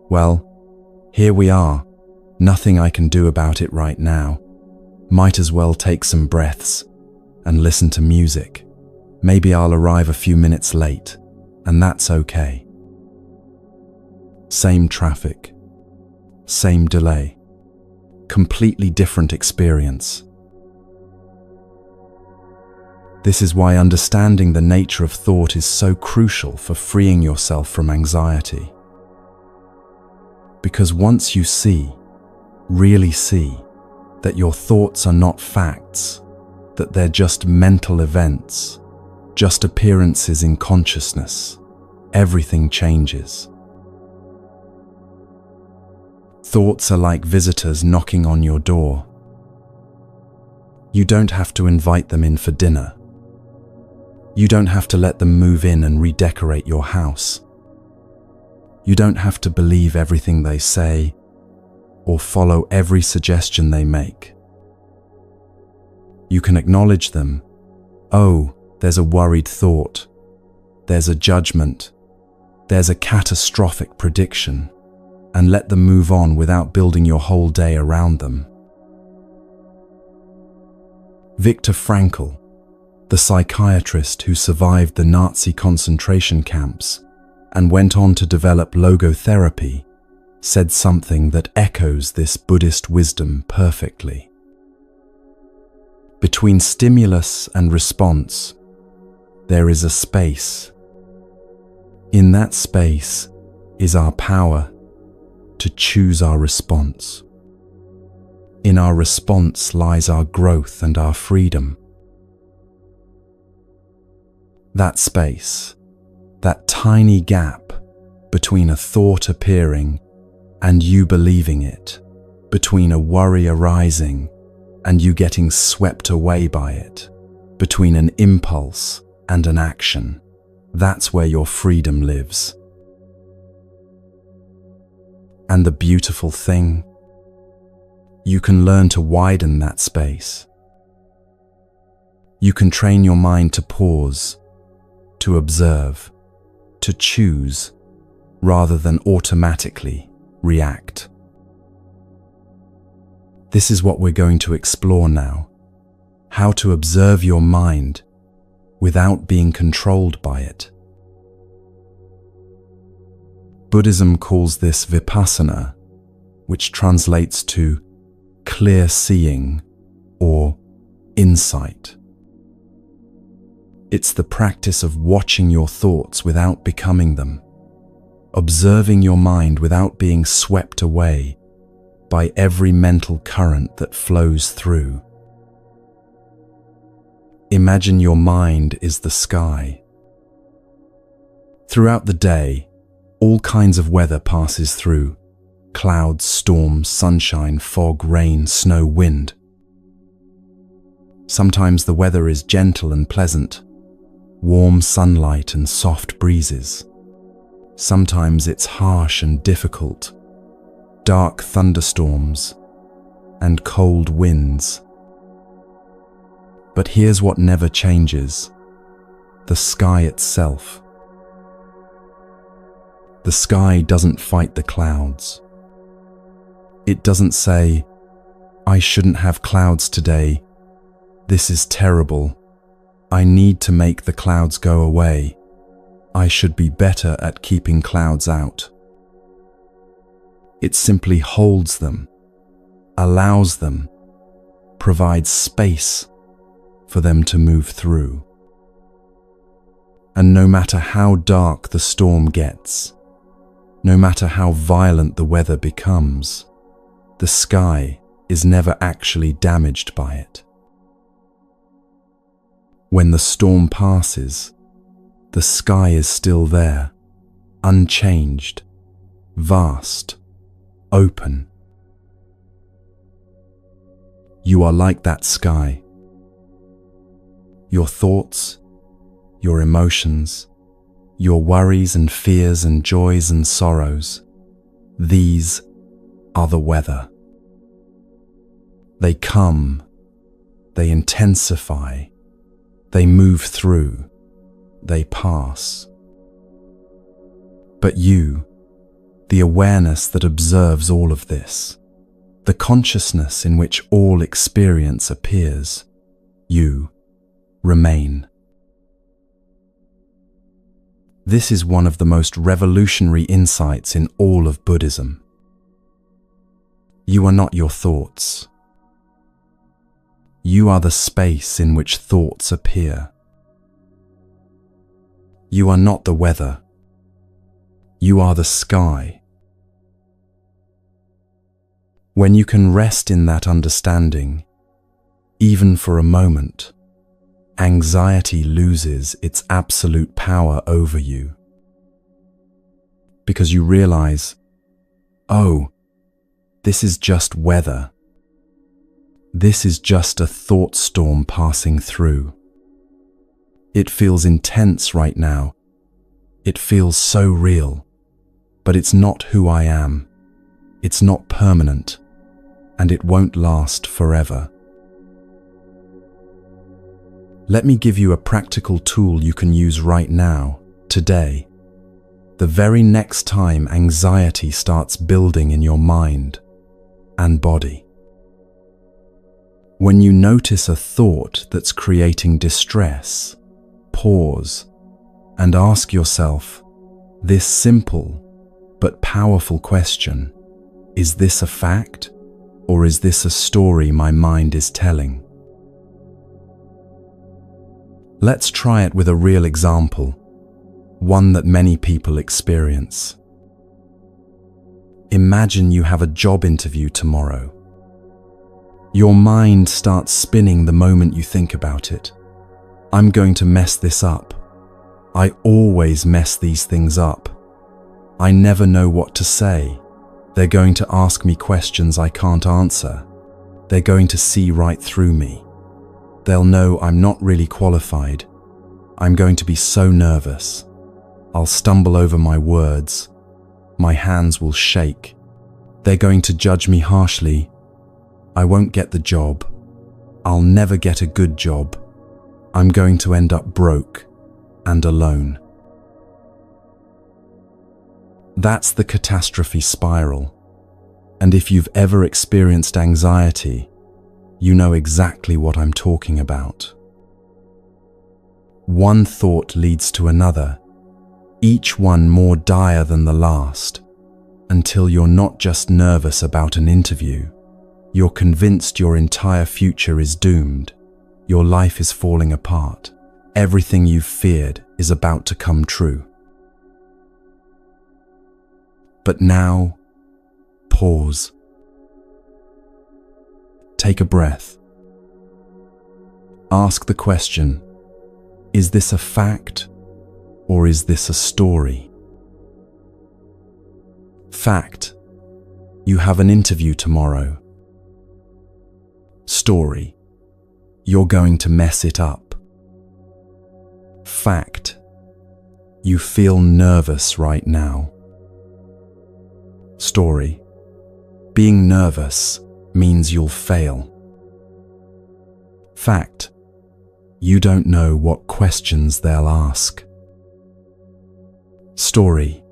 well, here we are. Nothing I can do about it right now. Might as well take some breaths and listen to music. Maybe I'll arrive a few minutes late, and that's okay. Same traffic, same delay, completely different experience. This is why understanding the nature of thought is so crucial for freeing yourself from anxiety. Because once you see, really see, that your thoughts are not facts, that they're just mental events, just appearances in consciousness, everything changes. Thoughts are like visitors knocking on your door. You don't have to invite them in for dinner. You don't have to let them move in and redecorate your house. You don't have to believe everything they say or follow every suggestion they make. You can acknowledge them. Oh, there's a worried thought. There's a judgment. There's a catastrophic prediction. And let them move on without building your whole day around them. Viktor Frankl, the psychiatrist who survived the Nazi concentration camps and went on to develop logotherapy, said something that echoes this Buddhist wisdom perfectly. Between stimulus and response, there is a space. In that space is our power to choose our response. In our response lies our growth and our freedom. That space, that tiny gap between a thought appearing and you believing it, between a worry arising and you getting swept away by it, between an impulse and an action, that's where your freedom lives. And the beautiful thing, you can learn to widen that space. You can train your mind to pause, to observe, to choose, rather than automatically react. This is what we're going to explore now, how to observe your mind without being controlled by it. Buddhism calls this vipassana, which translates to clear seeing or insight. It's the practice of watching your thoughts without becoming them, observing your mind without being swept away by every mental current that flows through. Imagine your mind is the sky. Throughout the day, all kinds of weather passes through: clouds, storms, sunshine, fog, rain, snow, wind. Sometimes the weather is gentle and pleasant, warm sunlight and soft breezes. Sometimes it's harsh and difficult, dark thunderstorms and cold winds. But here's what never changes: the sky itself. The sky doesn't fight the clouds. It doesn't say, "I shouldn't have clouds today. This is terrible. I need to make the clouds go away. I should be better at keeping clouds out." It simply holds them, allows them, provides space for them to move through. And no matter how dark the storm gets, no matter how violent the weather becomes, the sky is never actually damaged by it. When the storm passes, the sky is still there, unchanged, vast, open. You are like that sky. Your thoughts, your emotions, your worries and fears and joys and sorrows, these are the weather. They come, they intensify, they move through, they pass. But you, the awareness that observes all of this, the consciousness in which all experience appears, you remain. This is one of the most revolutionary insights in all of Buddhism. You are not your thoughts. You are the space in which thoughts appear. You are not the weather. You are the sky. When you can rest in that understanding, even for a moment, anxiety loses its absolute power over you. Because you realize, oh, this is just weather. This is just a thought storm passing through. It feels intense right now. It feels so real. But it's not who I am. It's not permanent. And it won't last forever. Let me give you a practical tool you can use right now, today, the very next time anxiety starts building in your mind and body. When you notice a thought that's creating distress, pause and ask yourself this simple but powerful question: is this a fact, or is this a story my mind is telling? Let's try it with a real example, one that many people experience. Imagine you have a job interview tomorrow. Your mind starts spinning the moment you think about it. I'm going to mess this up. I always mess these things up. I never know what to say. They're going to ask me questions I can't answer. They're going to see right through me. They'll know I'm not really qualified. I'm going to be so nervous. I'll stumble over my words. My hands will shake. They're going to judge me harshly. I won't get the job. I'll never get a good job. I'm going to end up broke and alone. That's the catastrophe spiral. And if you've ever experienced anxiety, you know exactly what I'm talking about. One thought leads to another, each one more dire than the last, until you're not just nervous about an interview, you're convinced your entire future is doomed, your life is falling apart, everything you've feared is about to come true. But now, pause. Take a breath. Ask the question, is this a fact or is this a story? Fact, you have an interview tomorrow. Story, you're going to mess it up. Fact, you feel nervous right now. Story, being nervous means you'll fail. Fact, you don't know what questions they'll ask. Story,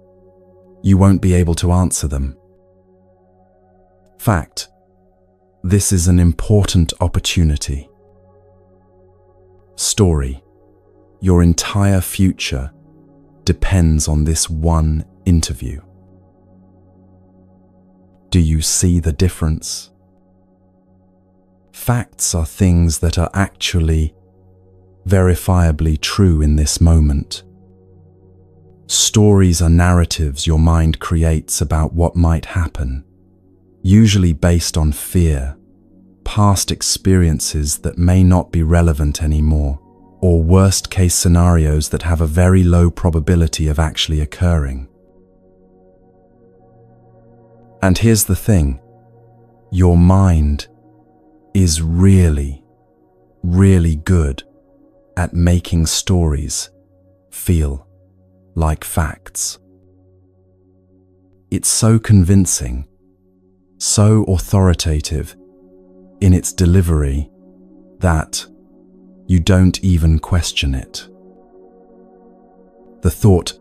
you won't be able to answer them. Fact, this is an important opportunity. Story, your entire future depends on this one interview. Do you see the difference? Facts are things that are actually verifiably true in this moment. Stories are narratives your mind creates about what might happen, usually based on fear, past experiences that may not be relevant anymore, or worst-case scenarios that have a very low probability of actually occurring. And here's the thing, your mind is really, really good at making stories feel like facts. It's so convincing, so authoritative in its delivery that you don't even question it. The thought,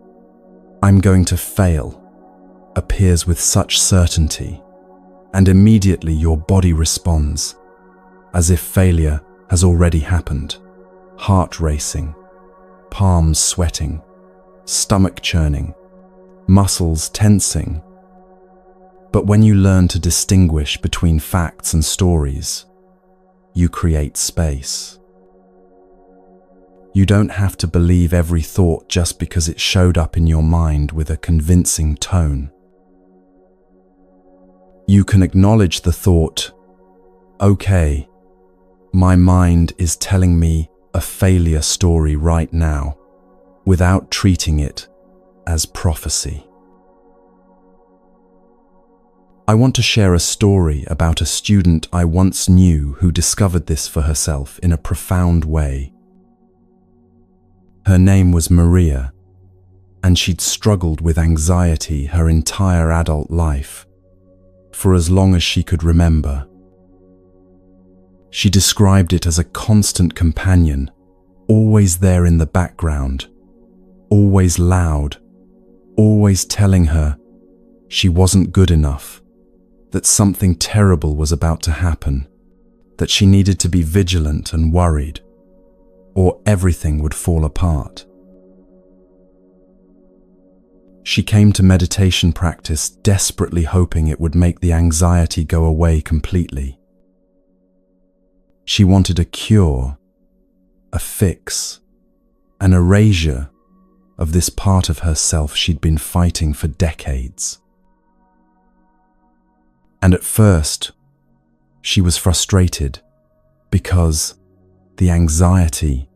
"I'm going to fail," appears with such certainty, and immediately your body responds, as if failure has already happened. Heart racing, palms sweating, stomach churning, muscles tensing. But when you learn to distinguish between facts and stories, you create space. You don't have to believe every thought just because it showed up in your mind with a convincing tone. You can acknowledge the thought, "Okay, my mind is telling me a failure story right now," without treating it as prophecy. I want to share a story about a student I once knew who discovered this for herself in a profound way. Her name was Maria, and she'd struggled with anxiety her entire adult life, for as long as she could remember. She described it as a constant companion, always there in the background, always loud, always telling her she wasn't good enough, that something terrible was about to happen, that she needed to be vigilant and worried, or everything would fall apart. She came to meditation practice desperately hoping it would make the anxiety go away completely. She wanted a cure, a fix, an erasure of this part of herself she'd been fighting for decades. And at first, she was frustrated because the anxiety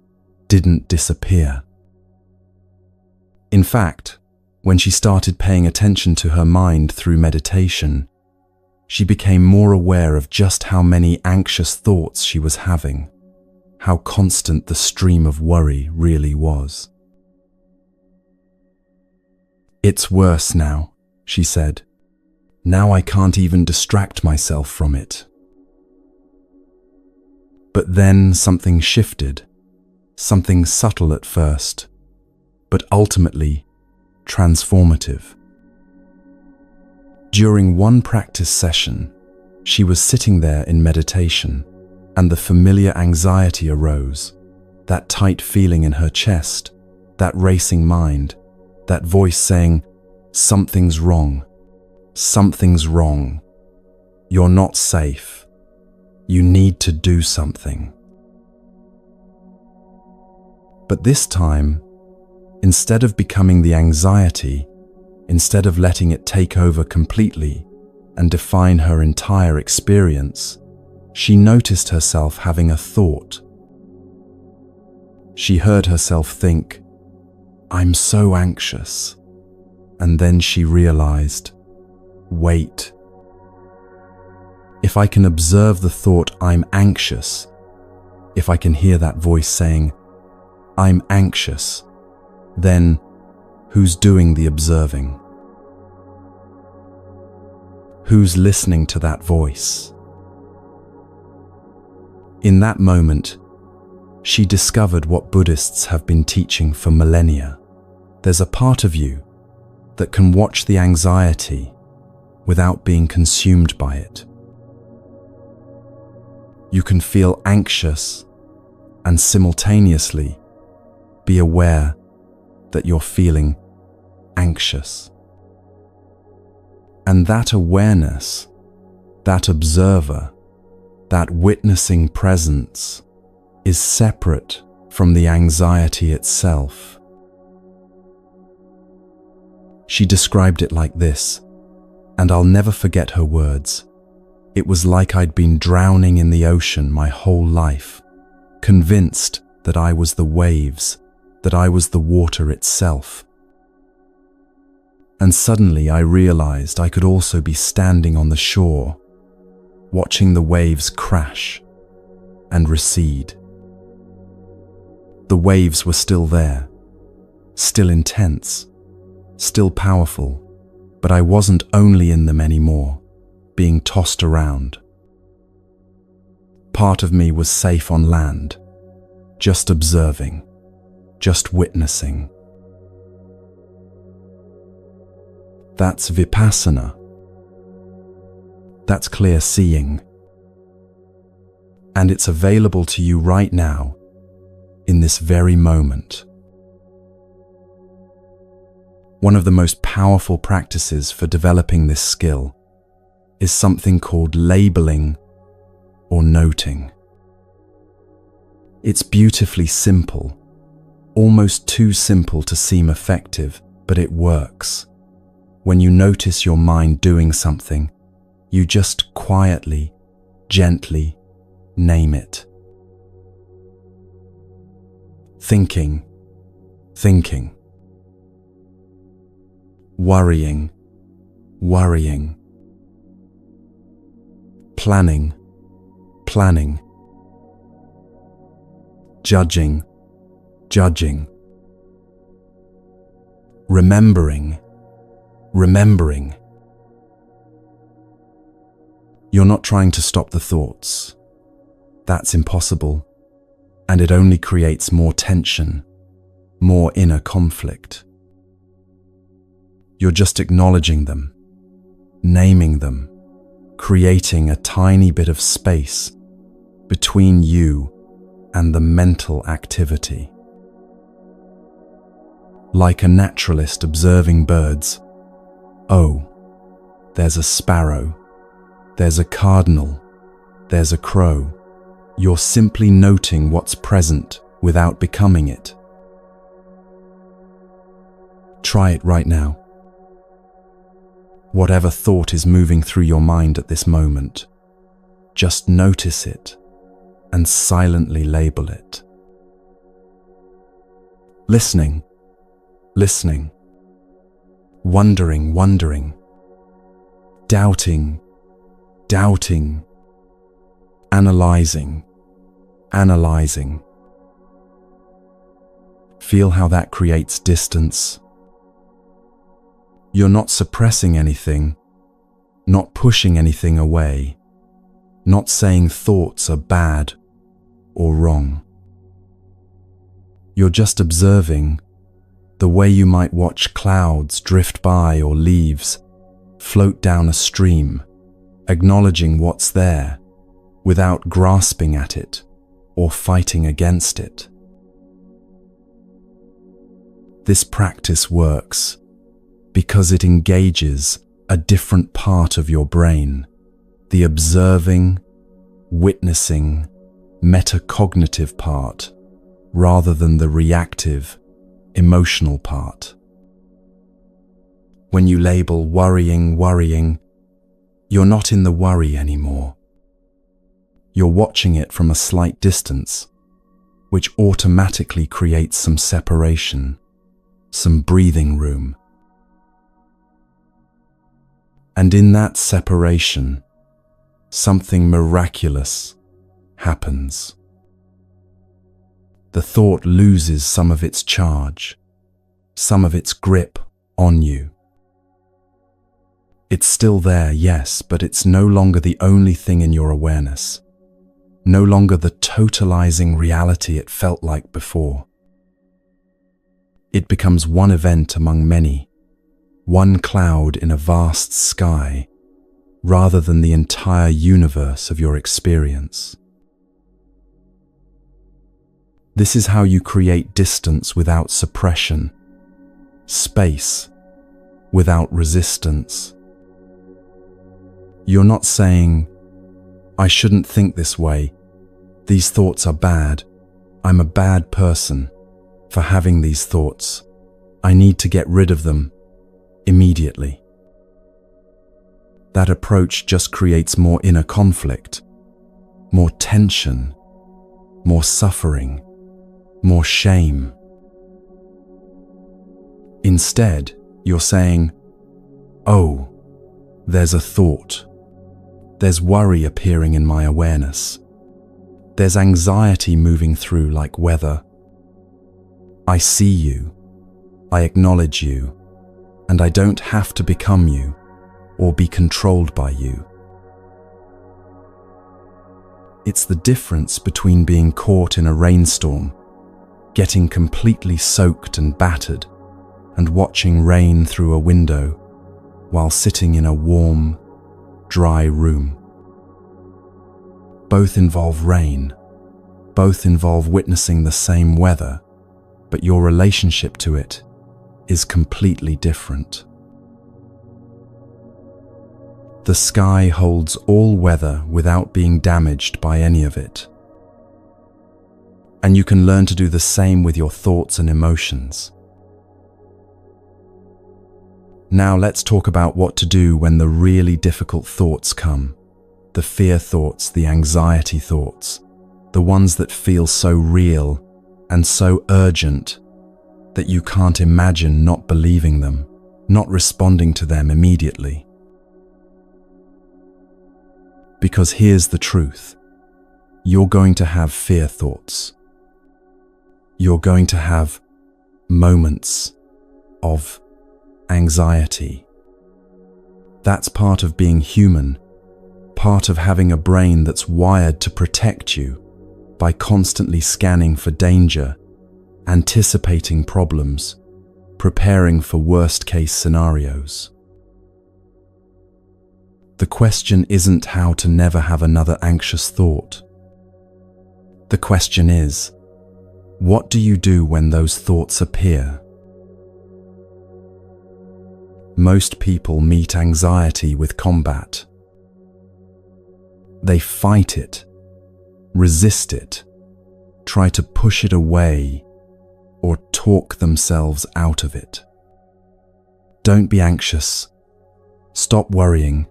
didn't disappear. In fact, when she started paying attention to her mind through meditation, she became more aware of just how many anxious thoughts she was having, how constant the stream of worry really was. "It's worse now," she said. "Now I can't even distract myself from it." But then something shifted, something subtle at first, but ultimately transformative. During one practice session, she was sitting there in meditation, and the familiar anxiety arose, that tight feeling in her chest, that racing mind, that voice saying, "Something's wrong. Something's wrong. You're not safe. You need to do something." But this time, instead of becoming the anxiety, instead of letting it take over completely and define her entire experience, she noticed herself having a thought. She heard herself think, "I'm so anxious." And then she realized, wait. If I can observe the thought, "I'm anxious," if I can hear that voice saying, "I'm anxious," then who's doing the observing? Who's listening to that voice? In that moment, she discovered what Buddhists have been teaching for millennia. There's a part of you that can watch the anxiety without being consumed by it. You can feel anxious and simultaneously be aware that you're feeling anxious. And that awareness, that observer, that witnessing presence is separate from the anxiety itself. She described it like this, and I'll never forget her words. It was like I'd been drowning in the ocean my whole life, convinced that I was the waves, that I was the water itself. And suddenly I realized I could also be standing on the shore, watching the waves crash and recede. The waves were still there, still intense, still powerful, but I wasn't only in them anymore, being tossed around. Part of me was safe on land, just observing, just witnessing. That's vipassana. That's clear seeing. And it's available to you right now, in this very moment. One of the most powerful practices for developing this skill is something called labeling or noting. It's beautifully simple, almost too simple to seem effective, but it works. When you notice your mind doing something, you just quietly, gently name it. Thinking. Worrying. Planning. Judging. Remembering. You're not trying to stop the thoughts. That's impossible, and it only creates more tension, more inner conflict. You're just acknowledging them, naming them, creating a tiny bit of space between you and the mental activity. Like a naturalist observing birds. Oh, there's a sparrow, there's a cardinal, there's a crow. You're simply noting what's present without becoming it. Try it right now. Whatever thought is moving through your mind at this moment, just notice it and silently label it. Listening. Wondering. Doubting. Analyzing. Feel how that creates distance. You're not suppressing anything, not pushing anything away, not saying thoughts are bad or wrong. You're just observing, the way you might watch clouds drift by or leaves float down a stream, acknowledging what's there without grasping at it or fighting against it. This practice works because it engages a different part of your brain, the observing, witnessing, metacognitive part, rather than the reactive, emotional part. When you label worrying, you're not in the worry anymore. You're watching it from a slight distance, which automatically creates some separation, some breathing room. And in that separation, something miraculous happens. The thought loses some of its charge, some of its grip on you. It's still there, yes, but it's no longer the only thing in your awareness, no longer the totalizing reality it felt like before. It becomes one event among many, one cloud in a vast sky, rather than the entire universe of your experience. This is how you create distance without suppression, space without resistance. You're not saying, I shouldn't think this way, these thoughts are bad, I'm a bad person for having these thoughts, I need to get rid of them immediately. That approach just creates more inner conflict, more tension, more suffering, more shame. Instead, you're saying, oh, there's a thought. There's worry appearing in my awareness. There's anxiety moving through like weather. I see you. I acknowledge you, and I don't have to become you or be controlled by you. It's the difference between being caught in a rainstorm, getting completely soaked and battered, and watching rain through a window while sitting in a warm, dry room. Both involve rain, both involve witnessing the same weather, but your relationship to it is completely different. The sky holds all weather without being damaged by any of it. And you can learn to do the same with your thoughts and emotions. Now let's talk about what to do when the really difficult thoughts come. The fear thoughts, the anxiety thoughts, the ones that feel so real and so urgent that you can't imagine not believing them, not responding to them immediately. Because here's the truth. You're going to have fear thoughts. You're going to have moments of anxiety. That's part of being human, part of having a brain that's wired to protect you by constantly scanning for danger, anticipating problems, preparing for worst-case scenarios. The question isn't how to never have another anxious thought. The question is, what do you do when those thoughts appear? Most people meet anxiety with combat. They fight it, resist it, try to push it away, or talk themselves out of it. Don't be anxious. Stop worrying.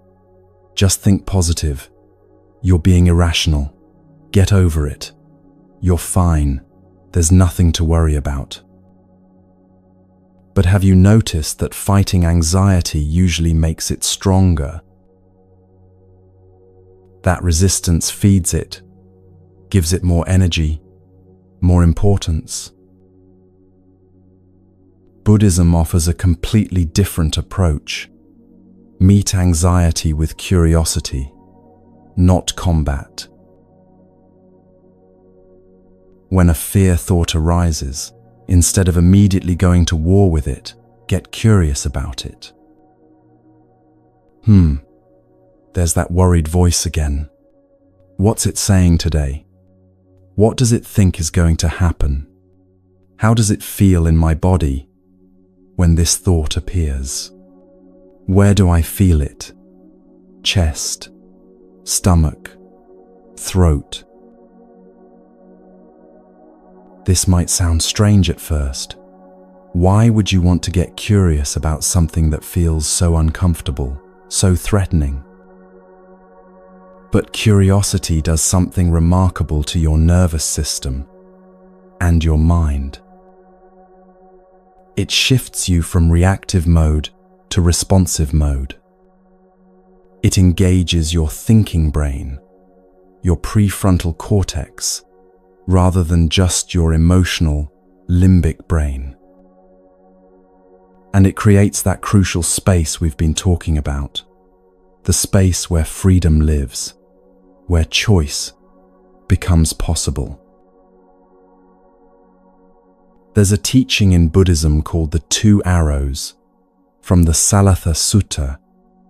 Just think positive. You're being irrational. Get over it. You're fine. There's nothing to worry about. But have you noticed that fighting anxiety usually makes it stronger? That resistance feeds it, gives it more energy, more importance. Buddhism offers a completely different approach. Meet anxiety with curiosity, not combat. When a fear thought arises, instead of immediately going to war with it, get curious about it. There's that worried voice again. What's it saying today? What does it think is going to happen? How does it feel in my body when this thought appears? Where do I feel it? Chest, stomach, throat. This might sound strange at first. Why would you want to get curious about something that feels so uncomfortable, so threatening? But curiosity does something remarkable to your nervous system and your mind. It shifts you from reactive mode to responsive mode. It engages your thinking brain, your prefrontal cortex, rather than just your emotional, limbic brain. And it creates that crucial space we've been talking about, the space where freedom lives, where choice becomes possible. There's a teaching in Buddhism called the 2 arrows from the Salatha Sutta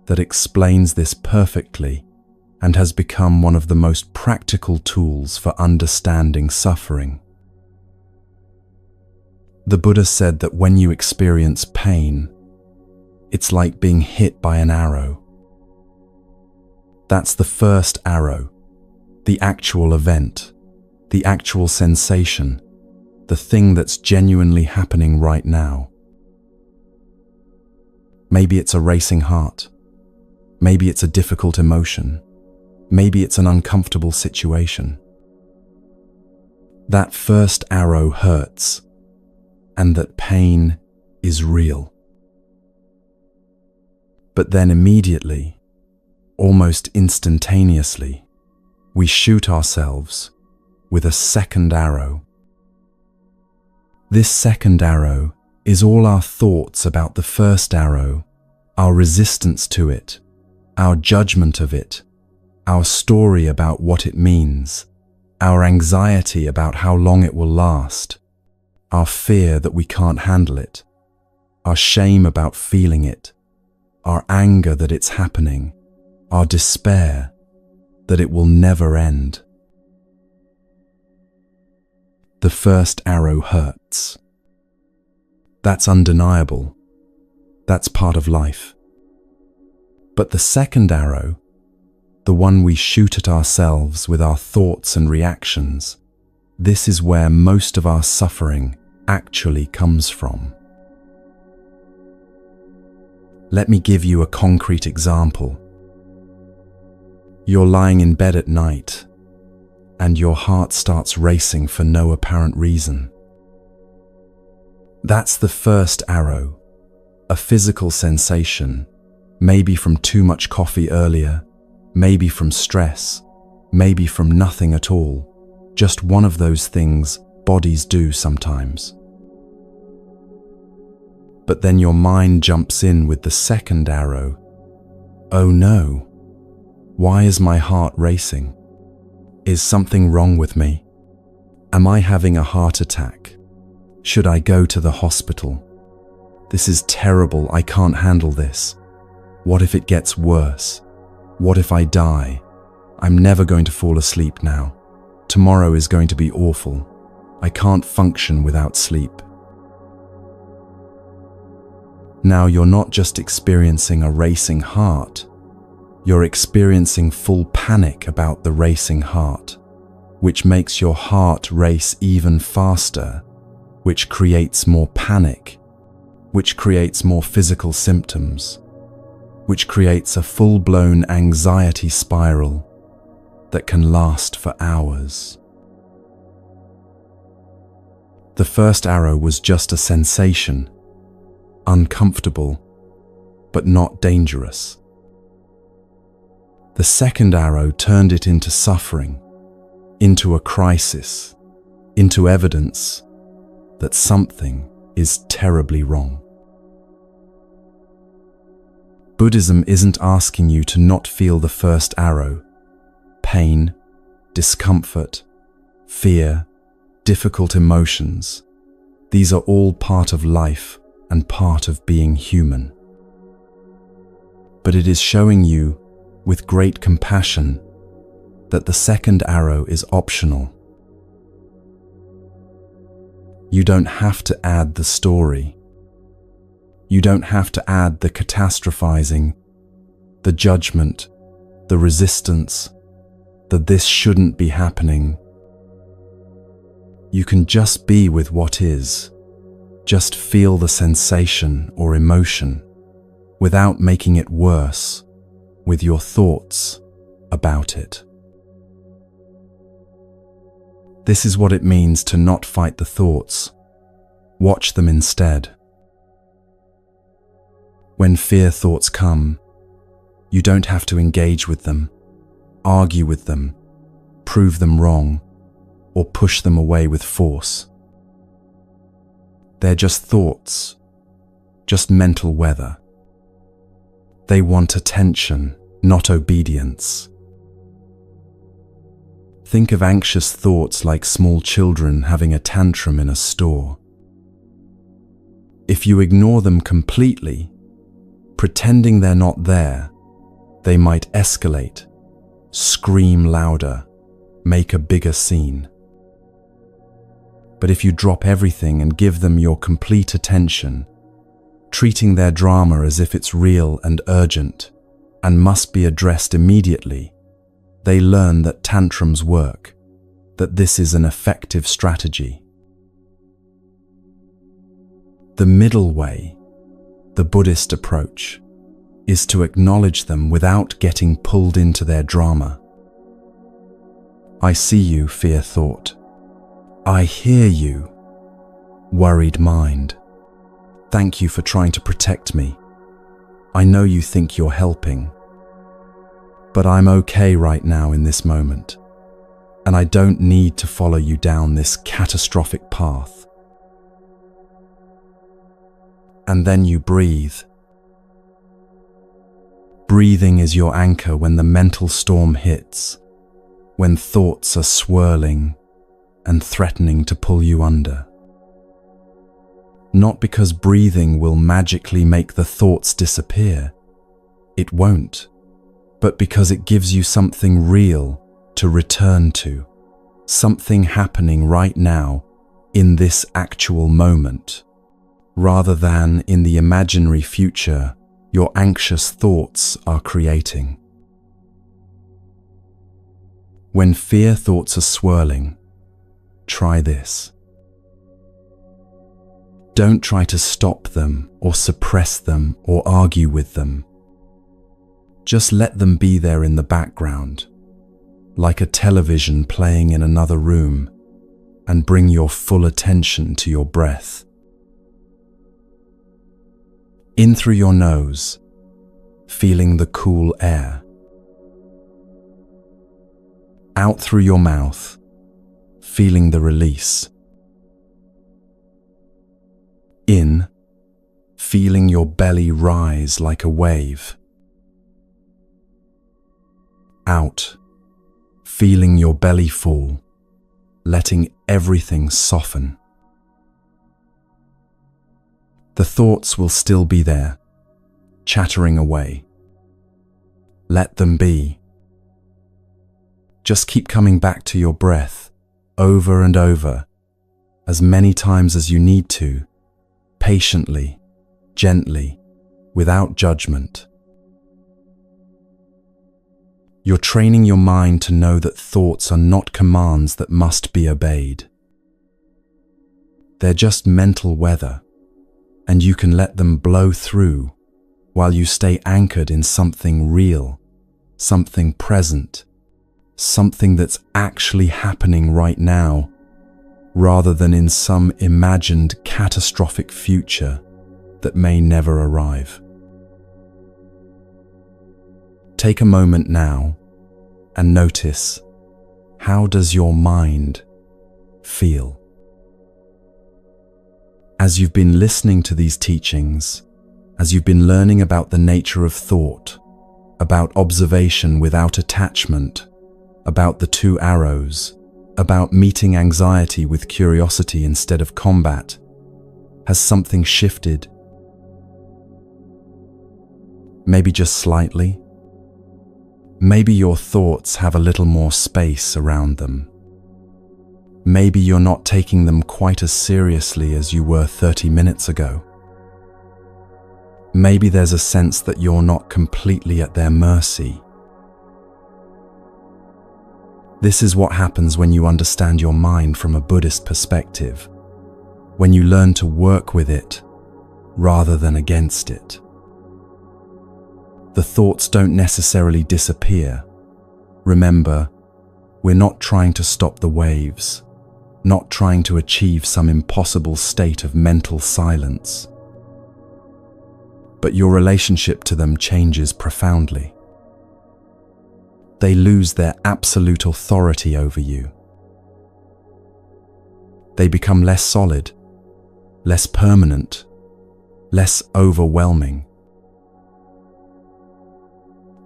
that explains this perfectly and has become one of the most practical tools for understanding suffering. The Buddha said that when you experience pain, it's like being hit by an arrow. That's the first arrow, the actual event, the actual sensation, the thing that's genuinely happening right now. Maybe it's a racing heart. Maybe it's a difficult emotion. Maybe it's an uncomfortable situation. That first arrow hurts, and that pain is real. But then immediately, almost instantaneously, we shoot ourselves with a second arrow. This second arrow is all our thoughts about the first arrow, our resistance to it, our judgment of it, our story about what it means, our anxiety about how long it will last, our fear that we can't handle it, our shame about feeling it, our anger that it's happening, our despair that it will never end. The first arrow hurts. That's undeniable. That's part of life. But the second arrow, the one we shoot at ourselves with our thoughts and reactions, this is where most of our suffering actually comes from. Let me give you a concrete example. You're lying in bed at night, and your heart starts racing for no apparent reason. That's the first arrow, a physical sensation, maybe from too much coffee earlier, maybe from stress, maybe from nothing at all, just one of those things bodies do sometimes. But then your mind jumps in with the second arrow. Oh no, why is my heart racing? Is something wrong with me? Am I having a heart attack? Should I go to the hospital? This is terrible, I can't handle this. What if it gets worse? What if I die? I'm never going to fall asleep now. Tomorrow is going to be awful. I can't function without sleep. Now you're not just experiencing a racing heart, you're experiencing full panic about the racing heart, which makes your heart race even faster, which creates more panic, which creates more physical symptoms, which creates a full-blown anxiety spiral that can last for hours. The first arrow was just a sensation, uncomfortable, but not dangerous. The second arrow turned it into suffering, into a crisis, into evidence that something is terribly wrong. Buddhism isn't asking you to not feel the first arrow. Pain, discomfort, fear, difficult emotions, these are all part of life and part of being human. But it is showing you, with great compassion, that the second arrow is optional. You don't have to add the story. You don't have to add the catastrophizing, the judgment, the resistance, the this shouldn't be happening. You can just be with what is, just feel the sensation or emotion, without making it worse with your thoughts about it. This is what it means to not fight the thoughts. Watch them instead. When fear thoughts come, you don't have to engage with them, argue with them, prove them wrong, or push them away with force. They're just thoughts, just mental weather. They want attention, not obedience. Think of anxious thoughts like small children having a tantrum in a store. If you ignore them completely, pretending they're not there, they might escalate, scream louder, make a bigger scene. But if you drop everything and give them your complete attention, treating their drama as if it's real and urgent and must be addressed immediately, they learn that tantrums work, that this is an effective strategy. The middle way, the Buddhist approach, is to acknowledge them without getting pulled into their drama. I see you, fear thought. I hear you, worried mind. Thank you for trying to protect me. I know you think you're helping, but I'm okay right now in this moment, and I don't need to follow you down this catastrophic path. and then you breathe. Breathing is your anchor when the mental storm hits, when thoughts are swirling and threatening to pull you under. Not because breathing will magically make the thoughts disappear. It won't. But because it gives you something real to return to, something happening right now in this actual moment, rather than in the imaginary future your anxious thoughts are creating. When fear thoughts are swirling, try this. Don't try to stop them or suppress them or argue with them. Just let them be there in the background, like a television playing in another room, and bring your full attention to your breath. In through your nose, feeling the cool air. Out through your mouth, feeling the release. In, feeling your belly rise like a wave. Out, feeling your belly fall, letting everything soften. The thoughts will still be there, chattering away. Let them be. Just keep coming back to your breath, over and over, as many times as you need to, patiently, gently, without judgment. You're training your mind to know that thoughts are not commands that must be obeyed. They're just mental weather, and you can let them blow through while you stay anchored in something real, something present, something that's actually happening right now, rather than in some imagined catastrophic future that may never arrive. Take a moment now and notice, how does your mind feel? As you've been listening to these teachings, as you've been learning about the nature of thought, about observation without attachment, about the two arrows, about meeting anxiety with curiosity instead of combat, has something shifted? Maybe just slightly? Maybe your thoughts have a little more space around them. Maybe you're not taking them quite as seriously as you were 30 minutes ago. Maybe there's a sense that you're not completely at their mercy. This is what happens when you understand your mind from a Buddhist perspective, when you learn to work with it rather than against it. The thoughts don't necessarily disappear. Remember, we're not trying to stop the waves, not trying to achieve some impossible state of mental silence. But your relationship to them changes profoundly. They lose their absolute authority over you. They become less solid, less permanent, less overwhelming.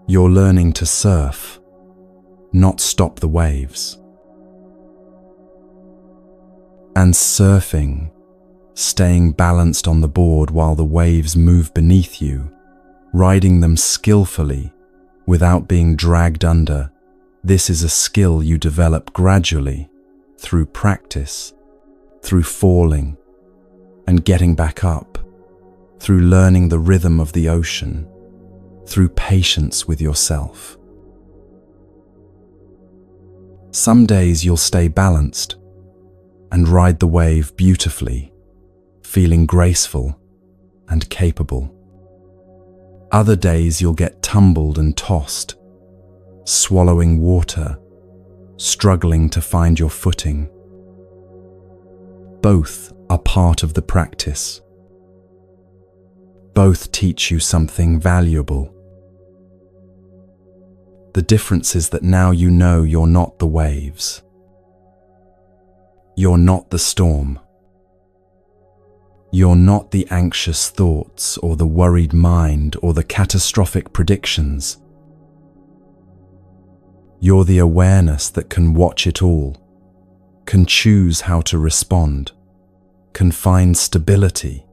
You're learning to surf, not stop the waves. And surfing, staying balanced on the board while the waves move beneath you, riding them skillfully without being dragged under, this is a skill you develop gradually through practice, through falling and getting back up, through learning the rhythm of the ocean, through patience with yourself. Some days you'll stay balanced and ride the wave beautifully, feeling graceful and capable. Other days you'll get tumbled and tossed, swallowing water, struggling to find your footing. Both are part of the practice. Both teach you something valuable. The difference is that now you know you're not the waves. You're not the storm. You're not the anxious thoughts or the worried mind or the catastrophic predictions. You're the awareness that can watch it all, can choose how to respond, can find stability,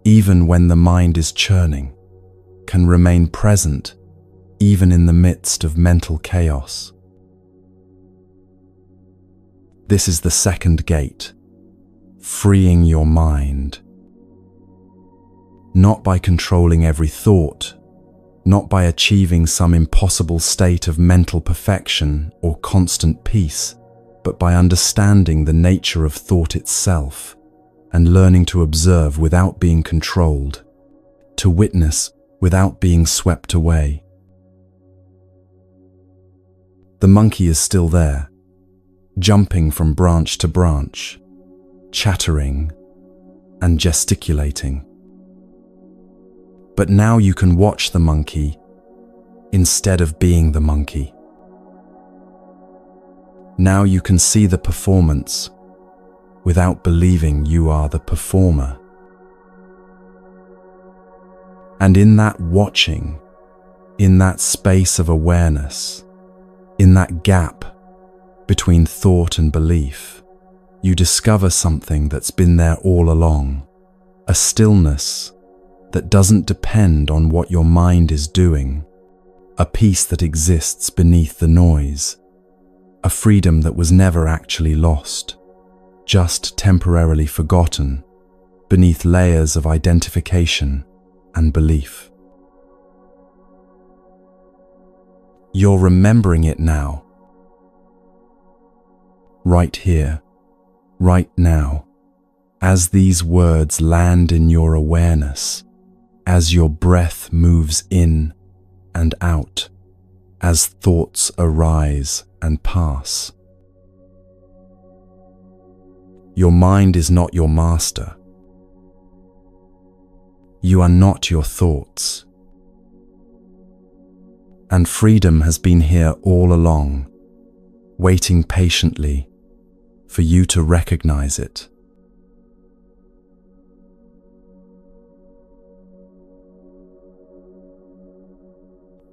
even when the mind is churning, can remain present, even in the midst of mental chaos. This is the second gate, freeing your mind. Not by controlling every thought, not by achieving some impossible state of mental perfection or constant peace, but by understanding the nature of thought itself and learning to observe without being controlled, to witness without being swept away. The monkey is still there, jumping from branch to branch, chattering and gesticulating. But now you can watch the monkey instead of being the monkey. Now you can see the performance without believing you are the performer. And in that watching, in that space of awareness, in that gap between thought and belief, you discover something that's been there all along, a stillness that doesn't depend on what your mind is doing, a peace that exists beneath the noise, a freedom that was never actually lost, just temporarily forgotten beneath layers of identification and belief. You're remembering it now, right here, right now, as these words land in your awareness, as your breath moves in and out, as thoughts arise and pass. Your mind is not your master. You are not your thoughts. And freedom has been here all along, waiting patiently for you to recognize it.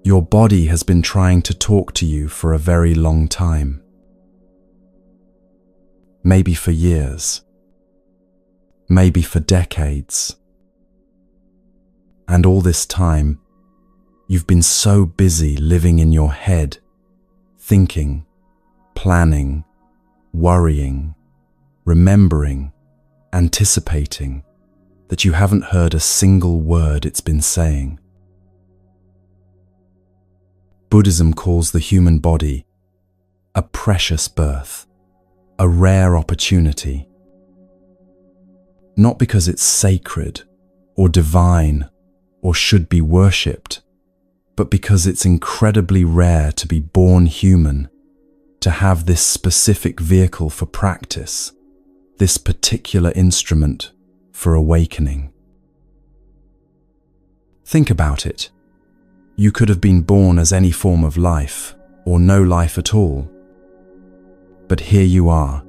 Your body has been trying to talk to you for a very long time. Maybe for years. Maybe for decades. And all this time, you've been so busy living in your head, thinking, planning, worrying, remembering, anticipating, that you haven't heard a single word it's been saying. Buddhism calls the human body a precious birth, a rare opportunity. Not because it's sacred or divine or should be worshipped, but because it's incredibly rare to be born human, to have this specific vehicle for practice, this particular instrument for awakening. Think about it. You could have been born as any form of life, or no life at all. But here you are,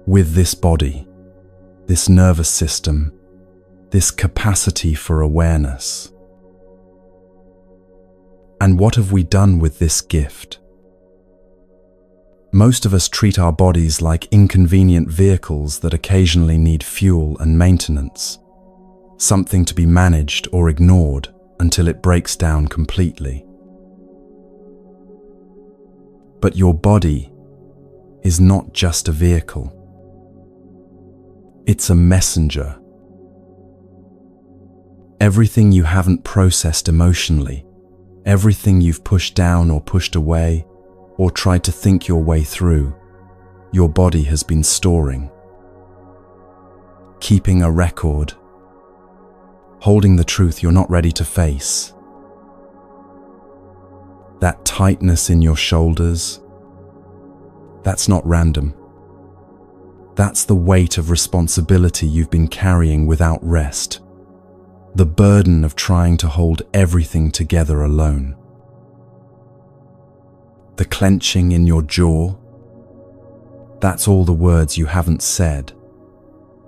with this body, this nervous system, this capacity for awareness. And what have we done with this gift? Most of us treat our bodies like inconvenient vehicles that occasionally need fuel and maintenance, something to be managed or ignored until it breaks down completely. But your body is not just a vehicle. It's a messenger. Everything you haven't processed emotionally, everything you've pushed down or pushed away, or tried to think your way through, your body has been storing. Keeping a record, holding the truth you're not ready to face. That tightness in your shoulders, that's not random. That's the weight of responsibility you've been carrying without rest. The burden of trying to hold everything together alone. The clenching in your jaw, that's all the words you haven't said.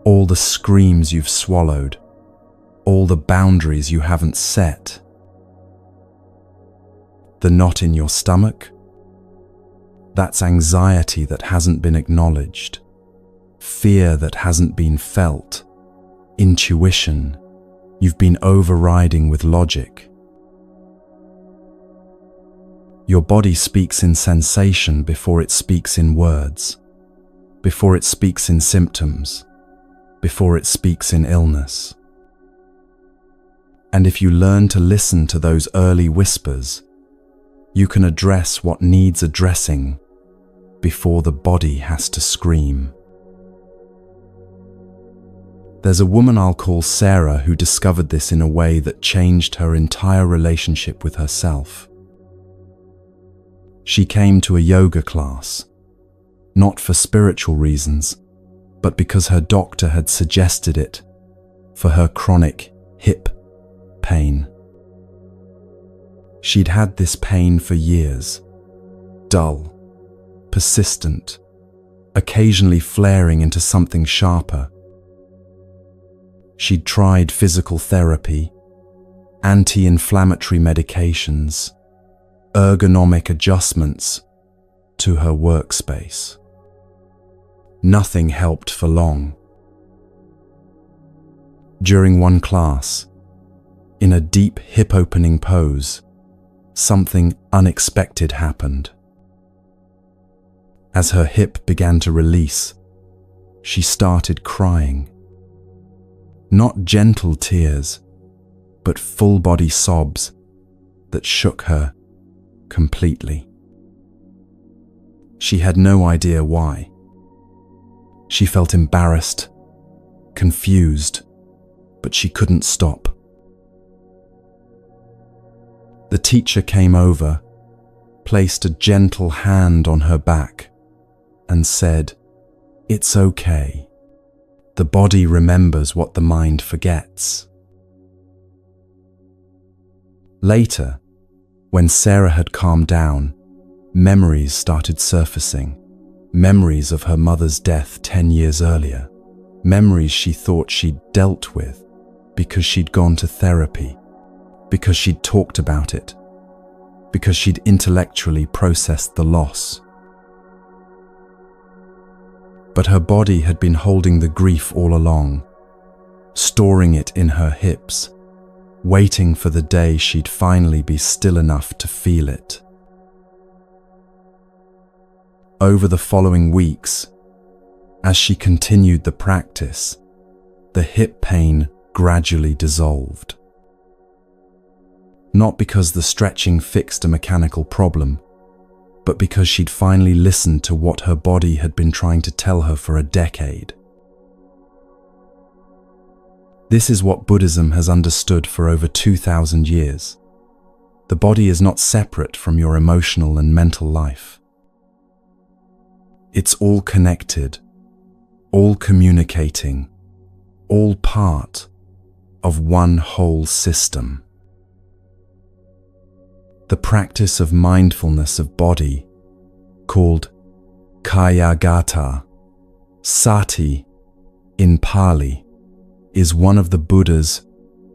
all the screams you've swallowed, all the boundaries you haven't set. The knot in your stomach? That's anxiety that hasn't been acknowledged, fear that hasn't been felt, intuition you've been overriding with logic. Your body speaks in sensation before it speaks in words, before it speaks in symptoms, before it speaks in illness. And if you learn to listen to those early whispers, you can address what needs addressing before the body has to scream. There's a woman I'll call Sarah who discovered this in a way that changed her entire relationship with herself. She came to a yoga class, not for spiritual reasons, but because her doctor had suggested it for her chronic hip pain. She'd had this pain for years, dull, persistent, occasionally flaring into something sharper. She'd tried physical therapy, anti-inflammatory medications, ergonomic adjustments to her workspace. Nothing helped for long. During one class, in a deep hip-opening pose, something unexpected happened. As her hip began to release, she started crying. Not gentle tears, but full-body sobs that shook her completely. She had no idea why. She felt embarrassed, confused, but she couldn't stop. The teacher came over, placed a gentle hand on her back, and said, "It's okay. The body remembers what the mind forgets." Later, when Sarah had calmed down, memories started surfacing. Memories of her mother's death 10 years earlier. Memories she thought she'd dealt with because she'd gone to therapy, because she'd talked about it, because she'd intellectually processed the loss. But her body had been holding the grief all along, storing it in her hips, waiting for the day she'd finally be still enough to feel it. Over the following weeks, as she continued the practice, the hip pain gradually dissolved. Not because the stretching fixed a mechanical problem, but because she'd finally listened to what her body had been trying to tell her for a decade. This is what Buddhism has understood for over 2,000 years. The body is not separate from your emotional and mental life. It's all connected, all communicating, all part of one whole system. The practice of mindfulness of body, called Kayagata, Sati in Pali, is one of the Buddha's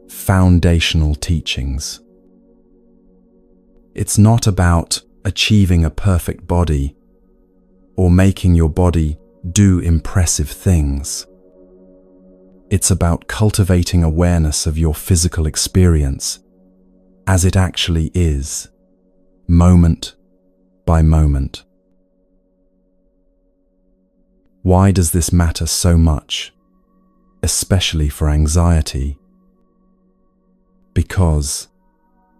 foundational teachings. It's not about achieving a perfect body or making your body do impressive things. It's about cultivating awareness of your physical experience as it actually is, moment by moment. Why does this matter so much, especially for anxiety? Because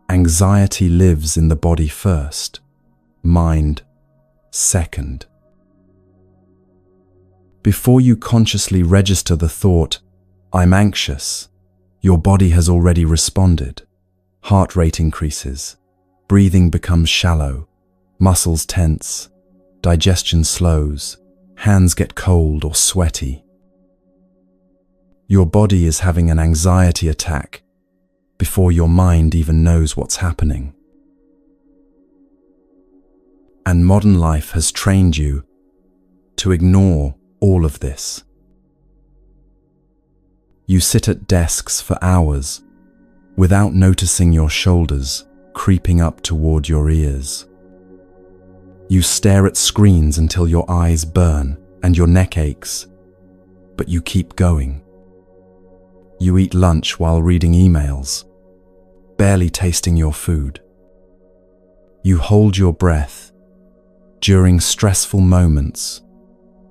anxiety lives in the body first, mind second. Before you consciously register the thought, "I'm anxious," your body has already responded. Heart rate increases, breathing becomes shallow, muscles tense, digestion slows, hands get cold or sweaty. Your body is having an anxiety attack before your mind even knows what's happening. And modern life has trained you to ignore all of this. You sit at desks for hours without noticing your shoulders creeping up toward your ears. You stare at screens until your eyes burn and your neck aches, but you keep going. You eat lunch while reading emails, barely tasting your food. You hold your breath during stressful moments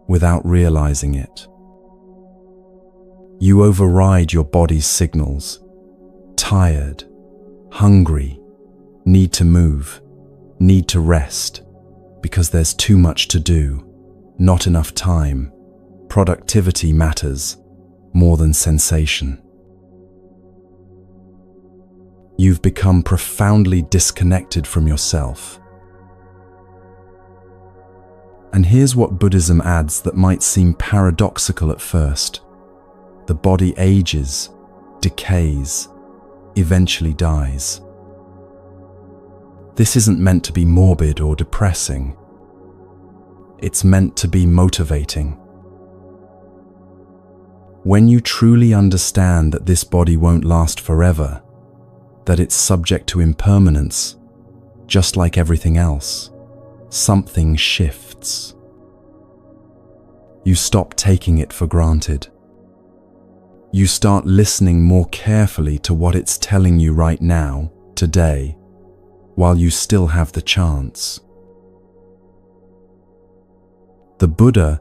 without realizing it. You override your body's signals: tired, hungry, need to move, need to rest, because there's too much to do, not enough time. Productivity matters more than sensation. You've become profoundly disconnected from yourself. And here's what Buddhism adds that might seem paradoxical at first. The body ages, decays, eventually dies. This isn't meant to be morbid or depressing. It's meant to be motivating. When you truly understand that this body won't last forever, that it's subject to impermanence, just like everything else, something shifts. You stop taking it for granted. You start listening more carefully to what it's telling you right now, today, while you still have the chance. The Buddha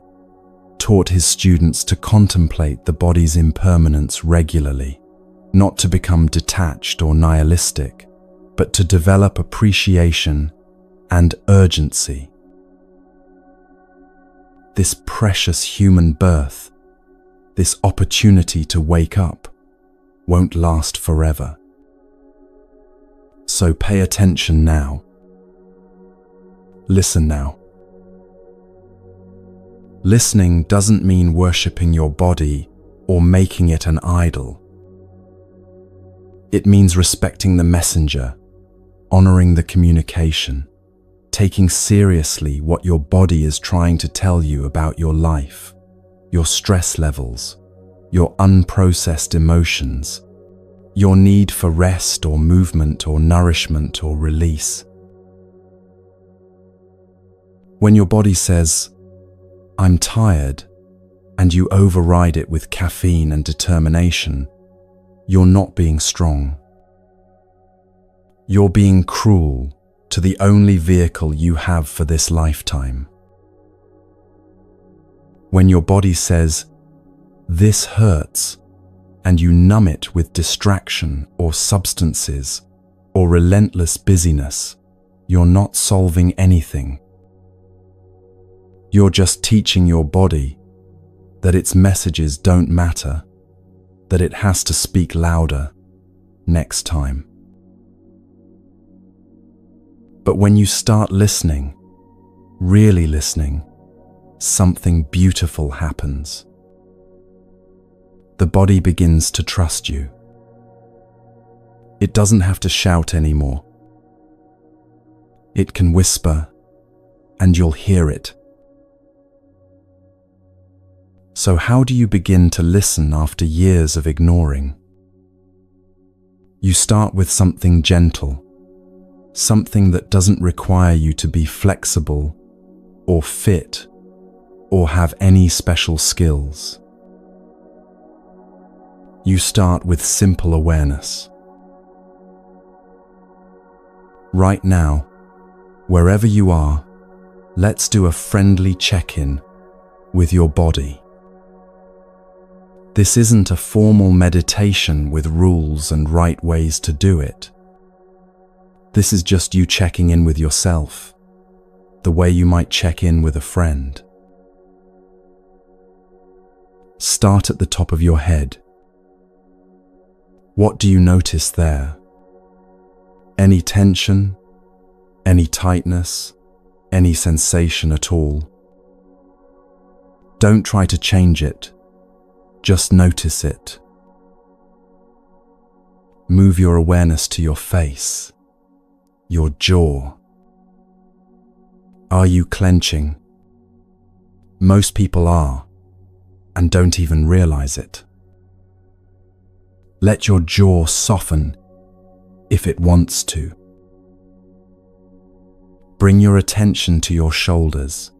taught his students to contemplate the body's impermanence regularly, not to become detached or nihilistic, but to develop appreciation and urgency. This precious human birth, this opportunity to wake up, won't last forever. So pay attention now. Listen now. Listening doesn't mean worshipping your body or making it an idol. It means respecting the messenger, honoring the communication, taking seriously what your body is trying to tell you about your life, your stress levels, your unprocessed emotions, your need for rest or movement or nourishment or release. When your body says, "I'm tired," and you override it with caffeine and determination, you're not being strong. You're being cruel to the only vehicle you have for this lifetime. When your body says, "This hurts," and you numb it with distraction or substances or relentless busyness, you're not solving anything. You're just teaching your body that its messages don't matter, that it has to speak louder next time. But when you start listening, really listening, something beautiful happens. The body begins to trust you. It doesn't have to shout anymore. It can whisper, and you'll hear it. So how do you begin to listen after years of ignoring? You start with something gentle, something that doesn't require you to be flexible or fit or have any special skills. You start with simple awareness. Right now, wherever you are, let's do a friendly check-in with your body. This isn't a formal meditation with rules and right ways to do it. This is just you checking in with yourself, the way you might check in with a friend. Start at the top of your head. What do you notice there? Any tension? Any tightness? Any sensation at all? Don't try to change it. Just notice it. Move your awareness to your face, your jaw. Are you clenching? Most people are, and don't even realize it. Let your jaw soften if it wants to. Bring your attention to your shoulders.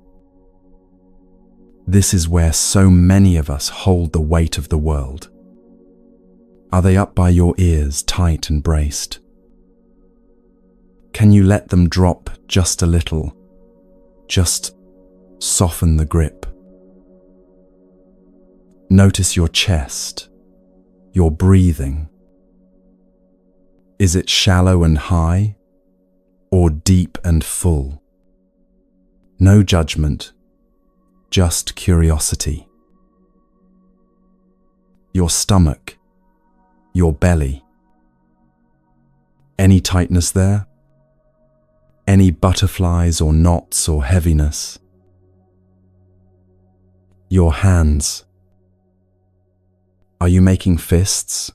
This is where so many of us hold the weight of the world. Are they up by your ears, tight and braced? Can you let them drop just a little? Just soften the grip. Notice your chest, your breathing. Is it shallow and high, or deep and full? No judgment, just curiosity. Your stomach, your belly. Any tightness there? Any butterflies or knots or heaviness? Your hands. Are you making fists?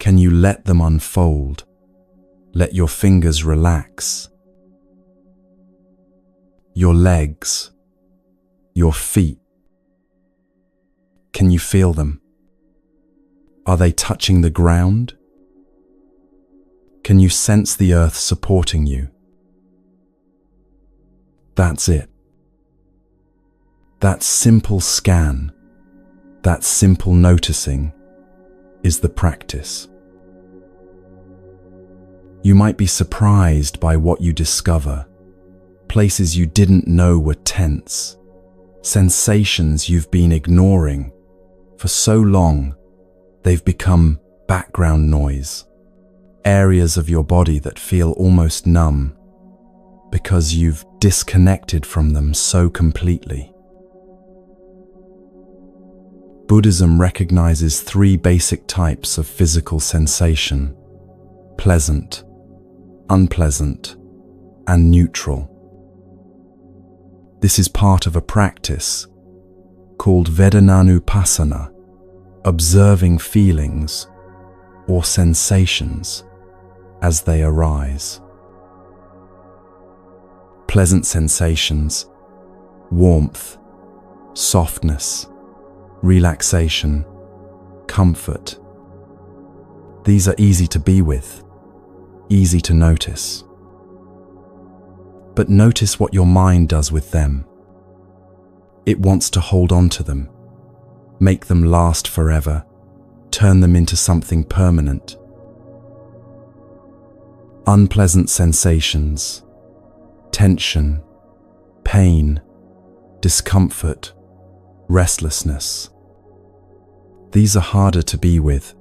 Can you let them unfold? Let your fingers relax. Your legs, your feet. Can you feel them? Are they touching the ground? Can you sense the earth supporting you? That's it. That simple scan, that simple noticing is the practice. You might be surprised by what you discover. Places you didn't know were tense. Sensations you've been ignoring. For so long, they've become background noise. Areas of your body that feel almost numb because you've disconnected from them so completely. Buddhism recognizes 3 basic types of physical sensation: pleasant, unpleasant, and neutral. This is part of a practice called Vedananupasana, observing feelings or sensations as they arise. Pleasant sensations, warmth, softness, relaxation, comfort. These are easy to be with, easy to notice. But notice what your mind does with them. It wants to hold on to them, make them last forever, turn them into something permanent. Unpleasant sensations, tension, pain, discomfort, restlessness. These are harder to be with.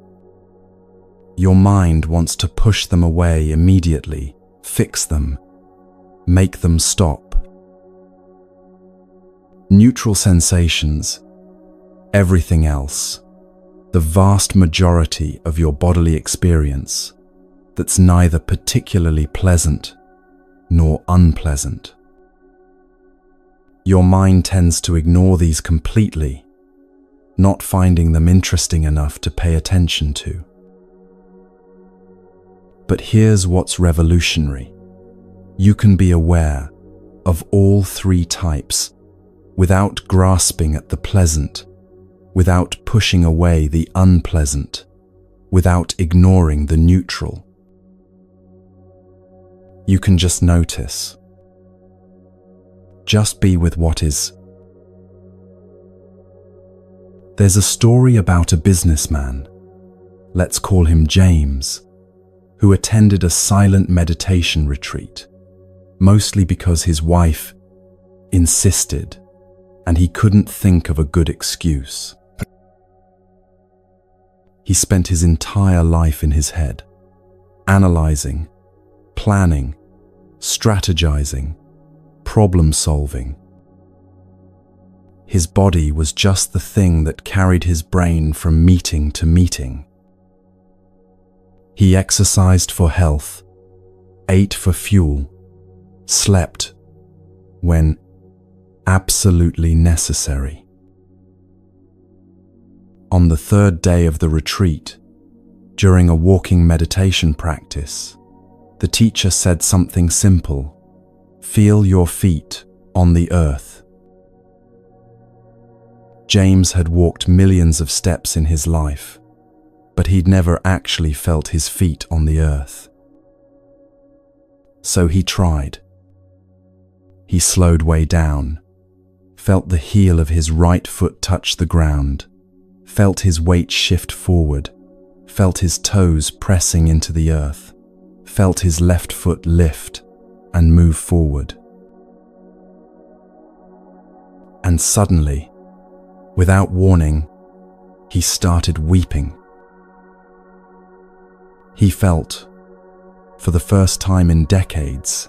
Your mind wants to push them away immediately, fix them, make them stop. Neutral sensations, everything else, the vast majority of your bodily experience that's neither particularly pleasant nor unpleasant. Your mind tends to ignore these completely, not finding them interesting enough to pay attention to. But here's what's revolutionary. You can be aware of all 3 types without grasping at the pleasant, without pushing away the unpleasant, without ignoring the neutral. You can just notice. Just be with what is. There's a story about a businessman, let's call him James, who attended a silent meditation retreat, mostly because his wife insisted and he couldn't think of a good excuse. He spent his entire life in his head, analyzing, planning, strategizing, problem-solving. His body was just the thing that carried his brain from meeting to meeting. He exercised for health, ate for fuel, slept when absolutely necessary. On the 3rd day of the retreat, during a walking meditation practice, the teacher said something simple: feel your feet on the earth. James had walked millions of steps in his life, but he'd never actually felt his feet on the earth. So he tried. He slowed way down, felt the heel of his right foot touch the ground, felt his weight shift forward, felt his toes pressing into the earth, felt his left foot lift and move forward. And suddenly, without warning, he started weeping. He felt, for the first time in decades,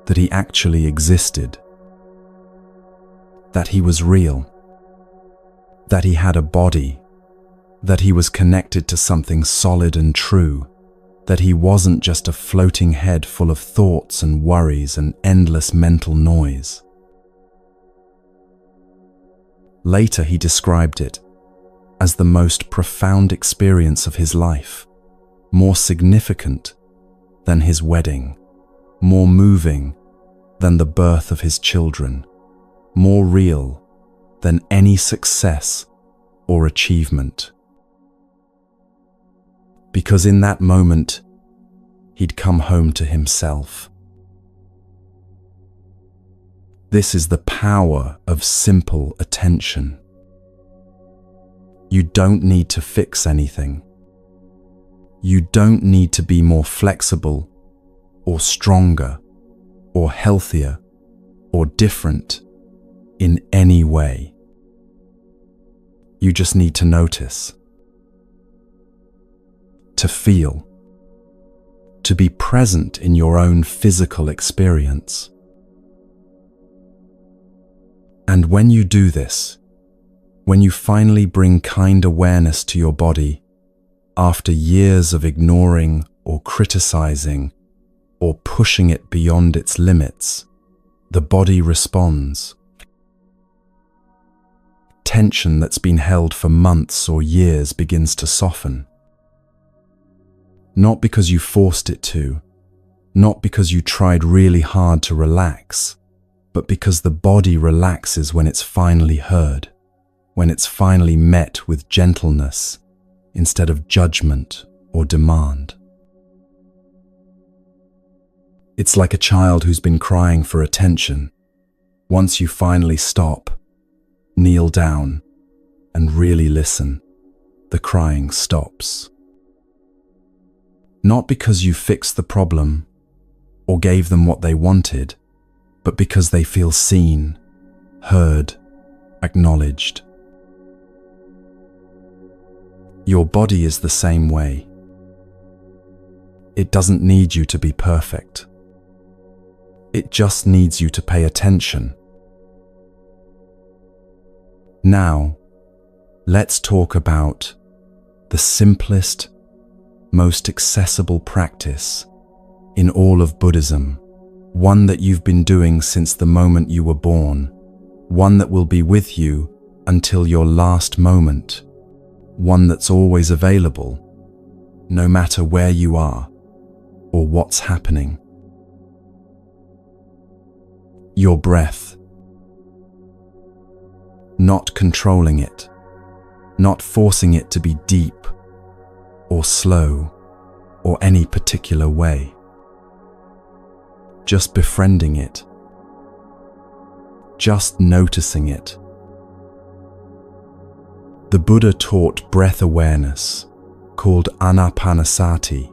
that he actually existed, that he was real, that he had a body, that he was connected to something solid and true, that he wasn't just a floating head full of thoughts and worries and endless mental noise. Later he described it as the most profound experience of his life, more significant than his wedding, more moving than the birth of his children, more real than any success or achievement. Because in that moment, he'd come home to himself. This is the power of simple attention. You don't need to fix anything. You don't need to be more flexible, or stronger, or healthier, or different in any way. You just need to notice, to feel, to be present in your own physical experience. And when you do this, when you finally bring kind awareness to your body, after years of ignoring or criticizing or pushing it beyond its limits, the body responds. Tension that's been held for months or years begins to soften. Not because you forced it to, not because you tried really hard to relax, but because the body relaxes when it's finally heard, when it's finally met with gentleness instead of judgment or demand. It's like a child who's been crying for attention. Once you finally stop, kneel down, and really listen, the crying stops. Not because you fixed the problem or gave them what they wanted, but because they feel seen, heard, acknowledged. Your body is the same way. It doesn't need you to be perfect. It just needs you to pay attention. Now, let's talk about the simplest, most accessible practice in all of Buddhism, one that you've been doing since the moment you were born, one that will be with you until your last moment, one that's always available, no matter where you are or what's happening. Your breath. Not controlling it, not forcing it to be deep or slow or any particular way. Just befriending it, just noticing it. The Buddha taught breath awareness, called anapanasati,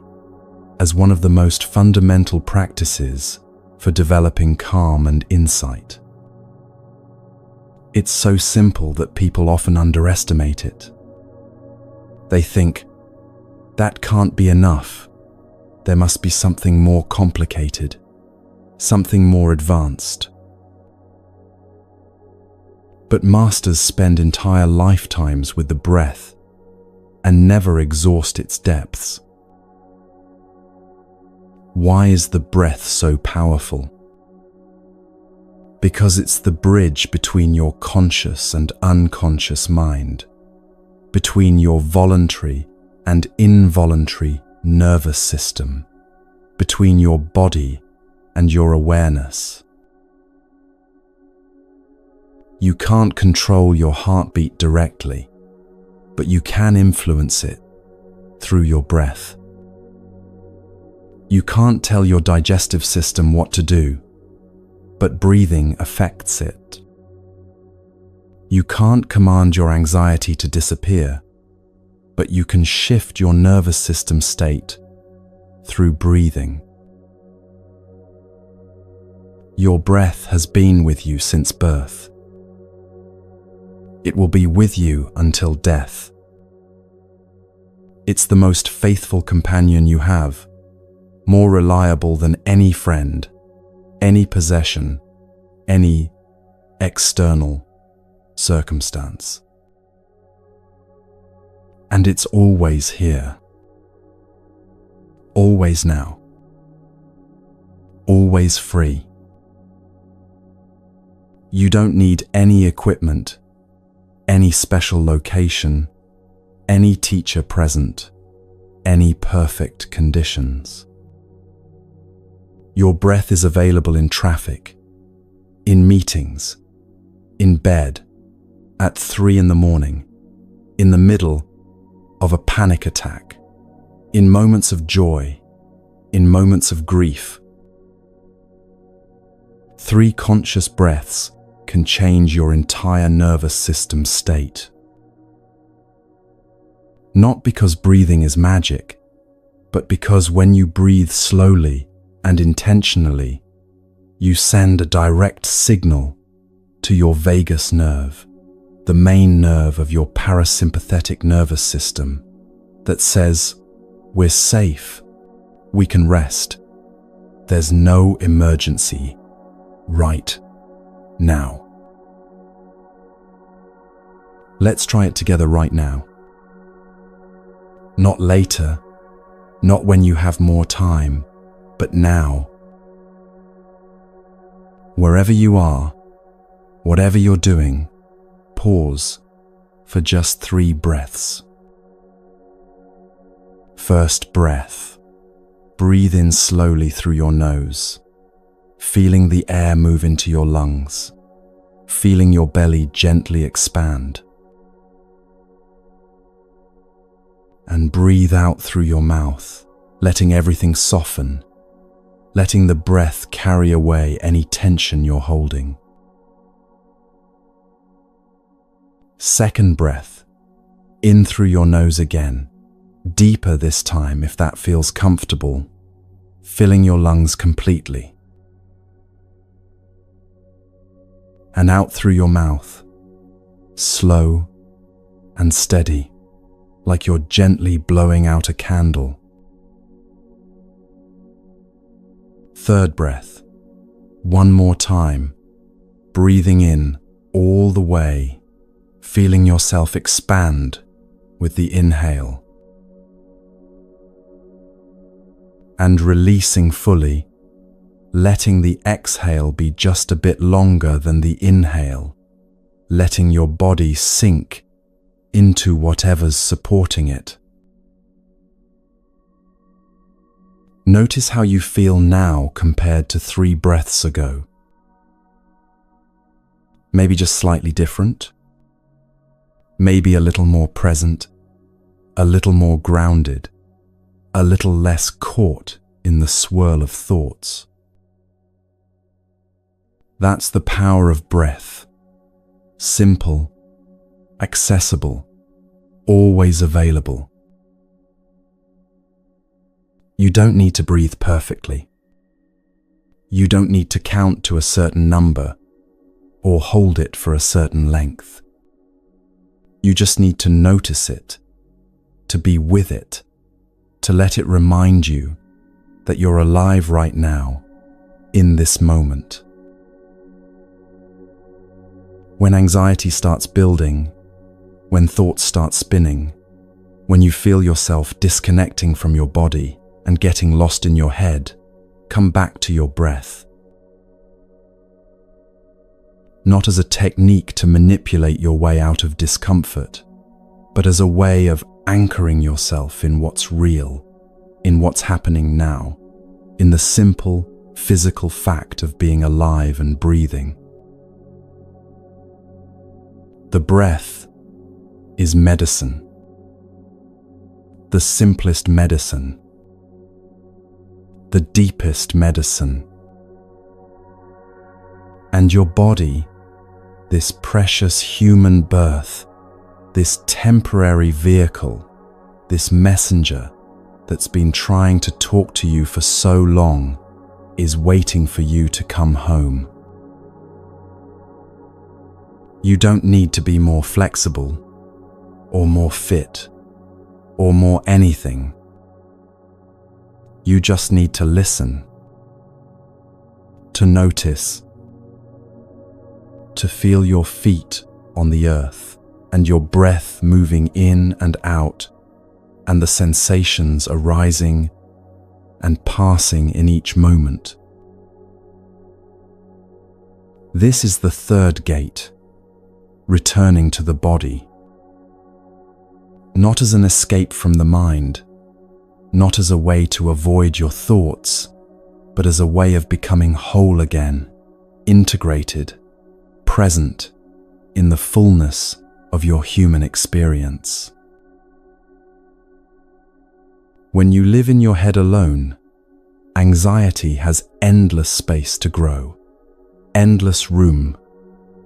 as one of the most fundamental practices for developing calm and insight. It's so simple that people often underestimate it. They think, that can't be enough. There must be something more complicated, something more advanced. But masters spend entire lifetimes with the breath and never exhaust its depths. Why is the breath so powerful? Because it's the bridge between your conscious and unconscious mind, between your voluntary and involuntary nervous system, between your body and your awareness. You can't control your heartbeat directly, but you can influence it through your breath. You can't tell your digestive system what to do, but breathing affects it. You can't command your anxiety to disappear, but you can shift your nervous system state through breathing. Your breath has been with you since birth. It will be with you until death. It's the most faithful companion you have, more reliable than any friend, any possession, any external circumstance. And it's always here, always now, always free. You don't need any equipment, any special location, any teacher present, any perfect conditions. Your breath is available in traffic, in meetings, in bed, at 3 a.m, in the middle of a panic attack, in moments of joy, in moments of grief. 3 conscious breaths can change your entire nervous system state. Not because breathing is magic, but because when you breathe slowly and intentionally, you send a direct signal to your vagus nerve, the main nerve of your parasympathetic nervous system, that says, "We're safe, we can rest, there's no emergency right now." Let's try it together right now. Not later, not when you have more time, but now. Wherever you are, whatever you're doing, pause for just 3 breaths. First breath. Breathe in slowly through your nose, feeling the air move into your lungs, feeling your belly gently expand. And breathe out through your mouth, letting everything soften, letting the breath carry away any tension you're holding. Second breath, in through your nose again, deeper this time if that feels comfortable, filling your lungs completely. And out through your mouth, slow and steady, like you're gently blowing out a candle. Third breath, one more time, breathing in all the way, feeling yourself expand with the inhale. And releasing fully, letting the exhale be just a bit longer than the inhale, letting your body sink into whatever's supporting it. Notice how you feel now compared to 3 breaths ago. Maybe just slightly different. Maybe a little more present, a little more grounded, a little less caught in the swirl of thoughts. That's the power of breath. Simple, accessible, always available. You don't need to breathe perfectly. You don't need to count to a certain number or hold it for a certain length. You just need to notice it, to be with it, to let it remind you that you're alive right now, in this moment. When anxiety starts building, when thoughts start spinning, when you feel yourself disconnecting from your body and getting lost in your head, come back to your breath. Not as a technique to manipulate your way out of discomfort, but as a way of anchoring yourself in what's real, in what's happening now, in the simple, physical fact of being alive and breathing. The breath is medicine. the simplest medicine, the deepest medicine. And your body, this precious human birth, this temporary vehicle, this messenger that's been trying to talk to you for so long, is waiting for you to come home. You don't need to be more flexible, or more fit, or more anything. You just need to listen, to notice, to feel your feet on the earth and your breath moving in and out, and the sensations arising and passing in each moment. This is the third gate, returning to the body. Not as an escape from the mind, not as a way to avoid your thoughts, but as a way of becoming whole again, integrated, present in the fullness of your human experience. When you live in your head alone, anxiety has endless space to grow, endless room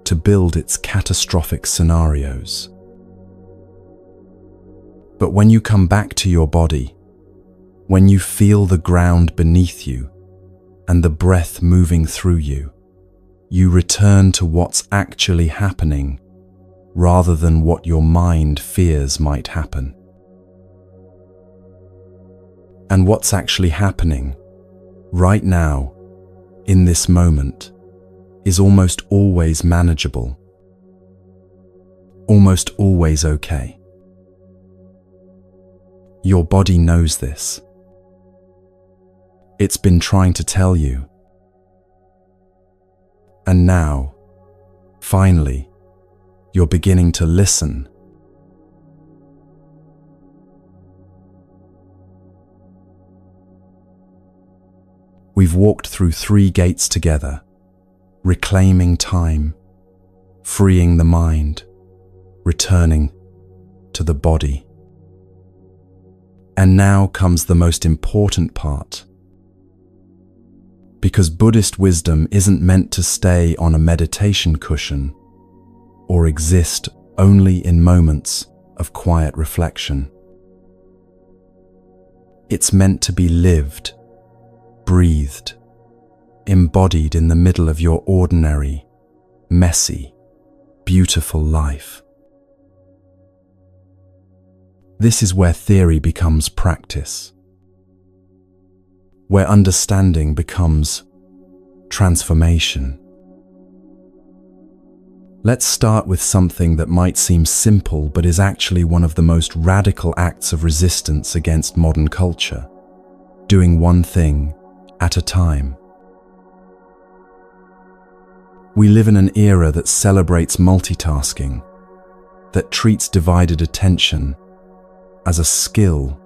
to build its catastrophic scenarios. But when you come back to your body, when you feel the ground beneath you and the breath moving through you, you return to what's actually happening rather than what your mind fears might happen. And what's actually happening right now, in this moment, is almost always manageable, almost always okay. Your body knows this. It's been trying to tell you. And now, finally, you're beginning to listen. We've walked through 3 gates together, reclaiming time, freeing the mind, returning to the body. And now comes the most important part. Because Buddhist wisdom isn't meant to stay on a meditation cushion or exist only in moments of quiet reflection. It's meant to be lived, breathed, embodied in the middle of your ordinary, messy, beautiful life. This is where theory becomes practice, where understanding becomes transformation. Let's start with something that might seem simple but is actually one of the most radical acts of resistance against modern culture: doing one thing at a time. We live in an era that celebrates multitasking, that treats divided attention as a skill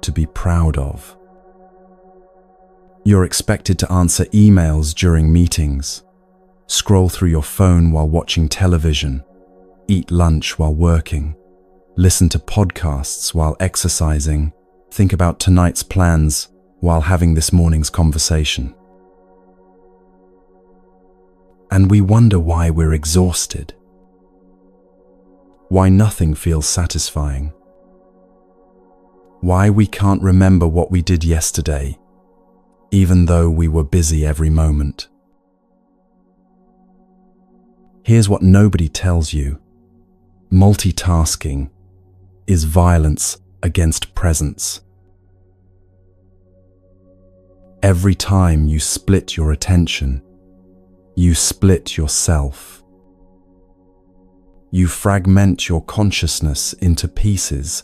to be proud of. You're expected to answer emails during meetings, scroll through your phone while watching television, eat lunch while working, listen to podcasts while exercising, think about tonight's plans while having this morning's conversation. And we wonder why we're exhausted, why nothing feels satisfying, why we can't remember what we did yesterday, even though we were busy every moment. Here's what nobody tells you: multitasking is violence against presence. Every time you split your attention, you split yourself. You fragment your consciousness into pieces,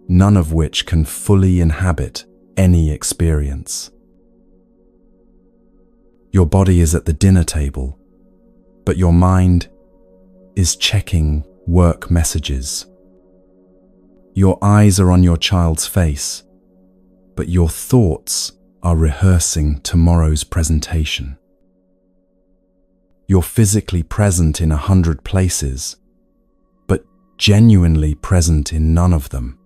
none of which can fully inhabit any experience. Your body is at the dinner table, but your mind is checking work messages. Your eyes are on your child's face, but your thoughts are rehearsing tomorrow's presentation. You're physically present in 100 places, but genuinely present in none of them.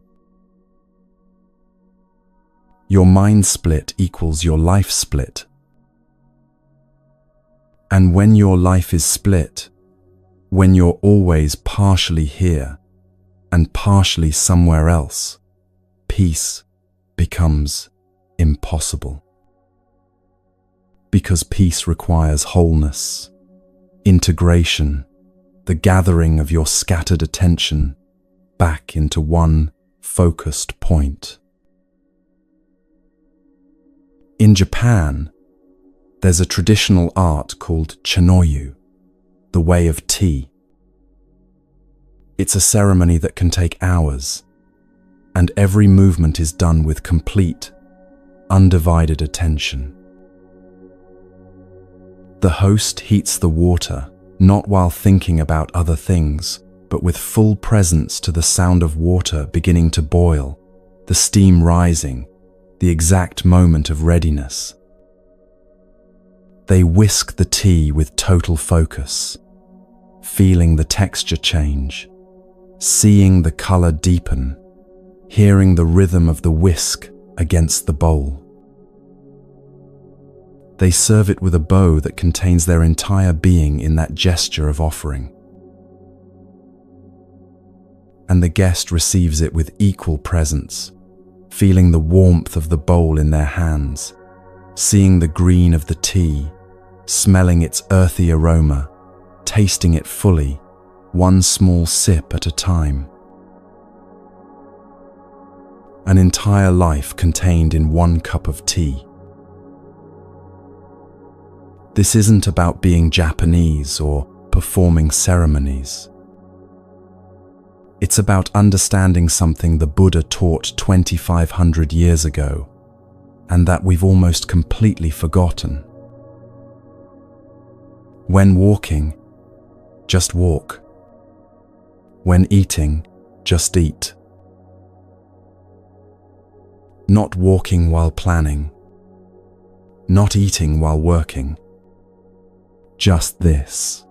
Your mind split equals your life split. And when your life is split, when you're always partially here and partially somewhere else, peace becomes impossible. Because peace requires wholeness, integration, the gathering of your scattered attention back into one focused point. In Japan, there's a traditional art called chanoyu, the way of tea. It's a ceremony that can take hours, and every movement is done with complete, undivided attention. The host heats the water, not while thinking about other things, but with full presence to the sound of water beginning to boil, the steam rising, the exact moment of readiness. They whisk the tea with total focus, feeling the texture change, seeing the color deepen, hearing the rhythm of the whisk against the bowl. They serve it with a bow that contains their entire being in that gesture of offering. And the guest receives it with equal presence, feeling the warmth of the bowl in their hands, seeing the green of the tea, smelling its earthy aroma, tasting it fully, one small sip at a time. An entire life contained in one cup of tea. This isn't about being Japanese or performing ceremonies. It's about understanding something the Buddha taught 2,500 years ago, and that we've almost completely forgotten. When walking, just walk. When eating, just eat. Not walking while planning. Not eating while working. Just this.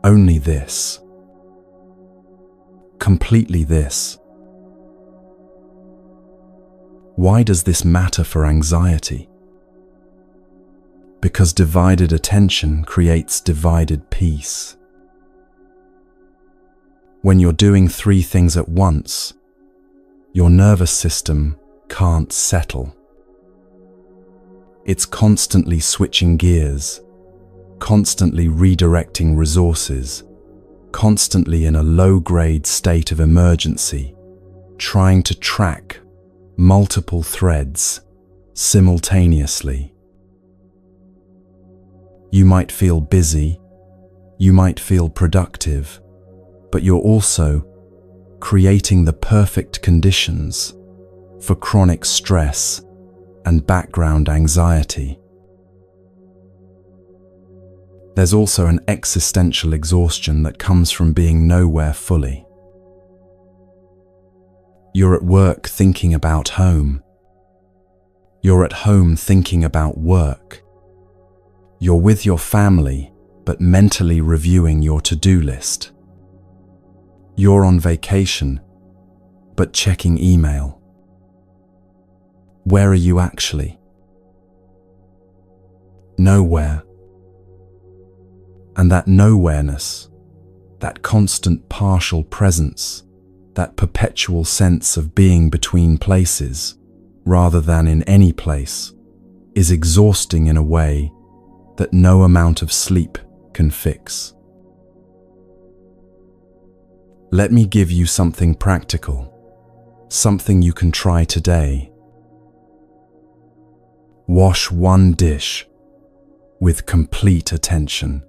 Only this. Completely this. Why does this matter for anxiety? Because divided attention creates divided peace. When you're doing 3 things at once, your nervous system can't settle. It's constantly switching gears, constantly redirecting resources, constantly in a low-grade state of emergency, trying to track multiple threads simultaneously. You might feel busy, you might feel productive, but you're also creating the perfect conditions for chronic stress and background anxiety. There's also an existential exhaustion that comes from being nowhere fully. You're at work thinking about home. You're at home thinking about work. You're with your family, but mentally reviewing your to-do list. You're on vacation, but checking email. Where are you actually? Nowhere. And that nowhereness, that constant partial presence, that perpetual sense of being between places, rather than in any place, is exhausting in a way that no amount of sleep can fix. Let me give you something practical, something you can try today. Wash one dish with complete attention.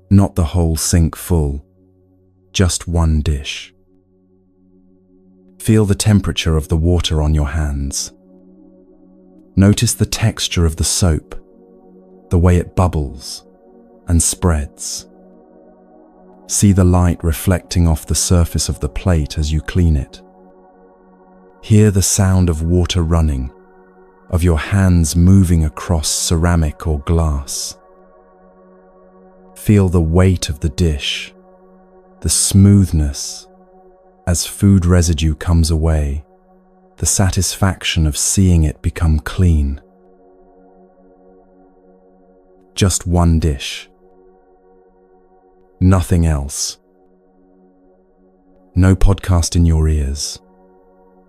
Not the whole sink full, just one dish. Feel the temperature of the water on your hands. Notice the texture of the soap, the way it bubbles and spreads. See the light reflecting off the surface of the plate as you clean it. Hear the sound of water running, of your hands moving across ceramic or glass. Feel the weight of the dish, the smoothness, As food residue comes away, the satisfaction of seeing it become clean. Just one dish. Nothing else. No podcast in your ears.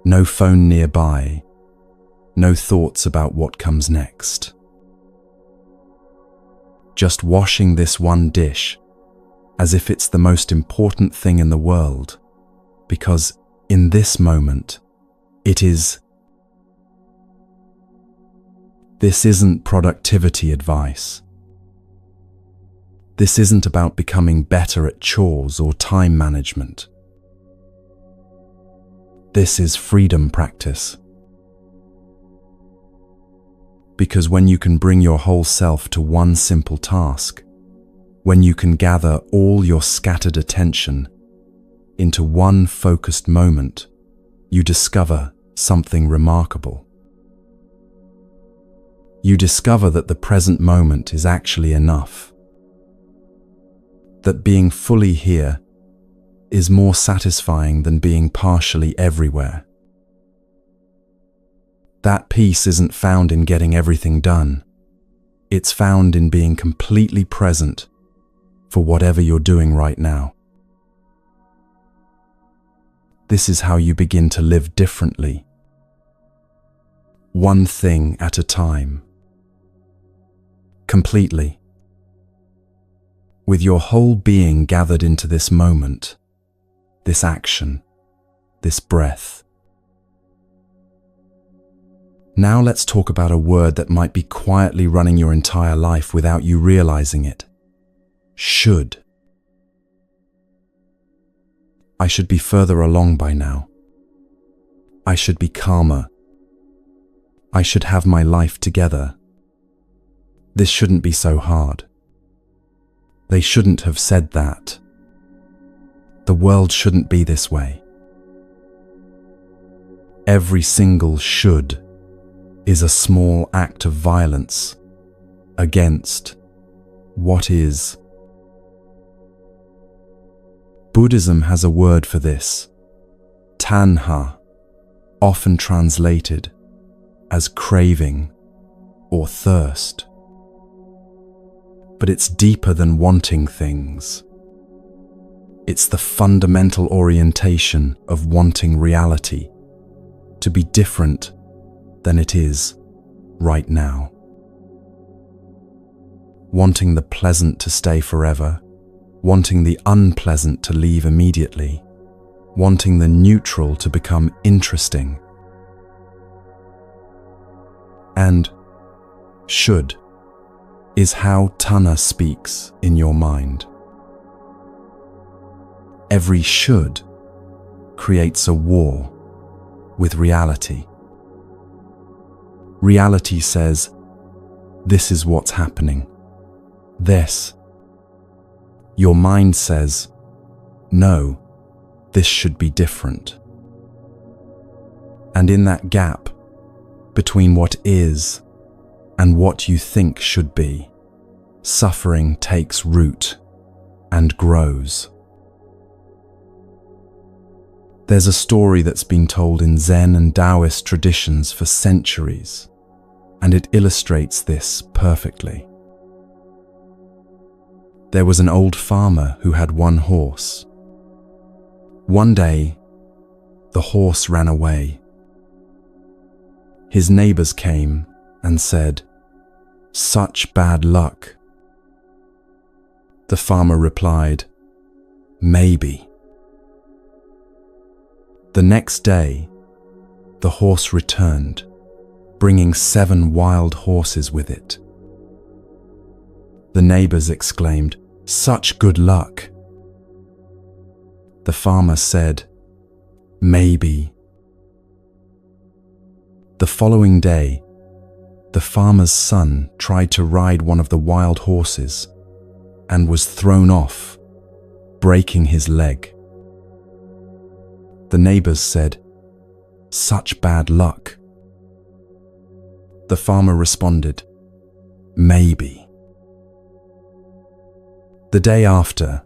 No phone nearby. No thoughts about what comes next. Just washing this one dish as if it's the most important thing in the world, because in this moment, it is. This isn't productivity advice. This isn't about becoming better at chores or time management. This is freedom practice. Because when you can bring your whole self to one simple task, when you can gather all your scattered attention into one focused moment, you discover something remarkable. You discover that the present moment is actually enough. That being fully here is more satisfying than being partially everywhere. That peace isn't found in getting everything done. It's found in being completely present for whatever you're doing right now. This is how you begin to live differently. One thing at a time. Completely. With your whole being gathered into this moment, this action, this breath. Now let's talk about a word that might be quietly running your entire life without you realizing it. Should. I should be further along by now. I should be calmer. I should have my life together. This shouldn't be so hard. They shouldn't have said that. The world shouldn't be this way. Every single should is a small act of violence against what is. Buddhism has a word for this, tanha, often translated as craving or thirst. But it's deeper than wanting things. It's the fundamental orientation of wanting reality to be different than it is right now. Wanting the pleasant to stay forever, wanting the unpleasant to leave immediately, wanting the neutral to become interesting. And should is how Tanha speaks in your mind. Every should creates a war with reality. Reality says, this is what's happening. This. Your mind says, no, this should be different. And in that gap between what is and what you think should be, suffering takes root and grows. There's a story that's been told in Zen and Taoist traditions for centuries, and it illustrates this perfectly. There was an old farmer who had one horse. One day, the horse ran away. His neighbors came and said, "Such bad luck." The farmer replied, "Maybe." The next day, the horse returned, bringing 7 wild horses with it. The neighbors exclaimed, "Such good luck." The farmer said, "Maybe." The following day, the farmer's son tried to ride one of the wild horses and was thrown off, breaking his leg. The neighbors said, "Such bad luck." The farmer responded, "Maybe." The day after,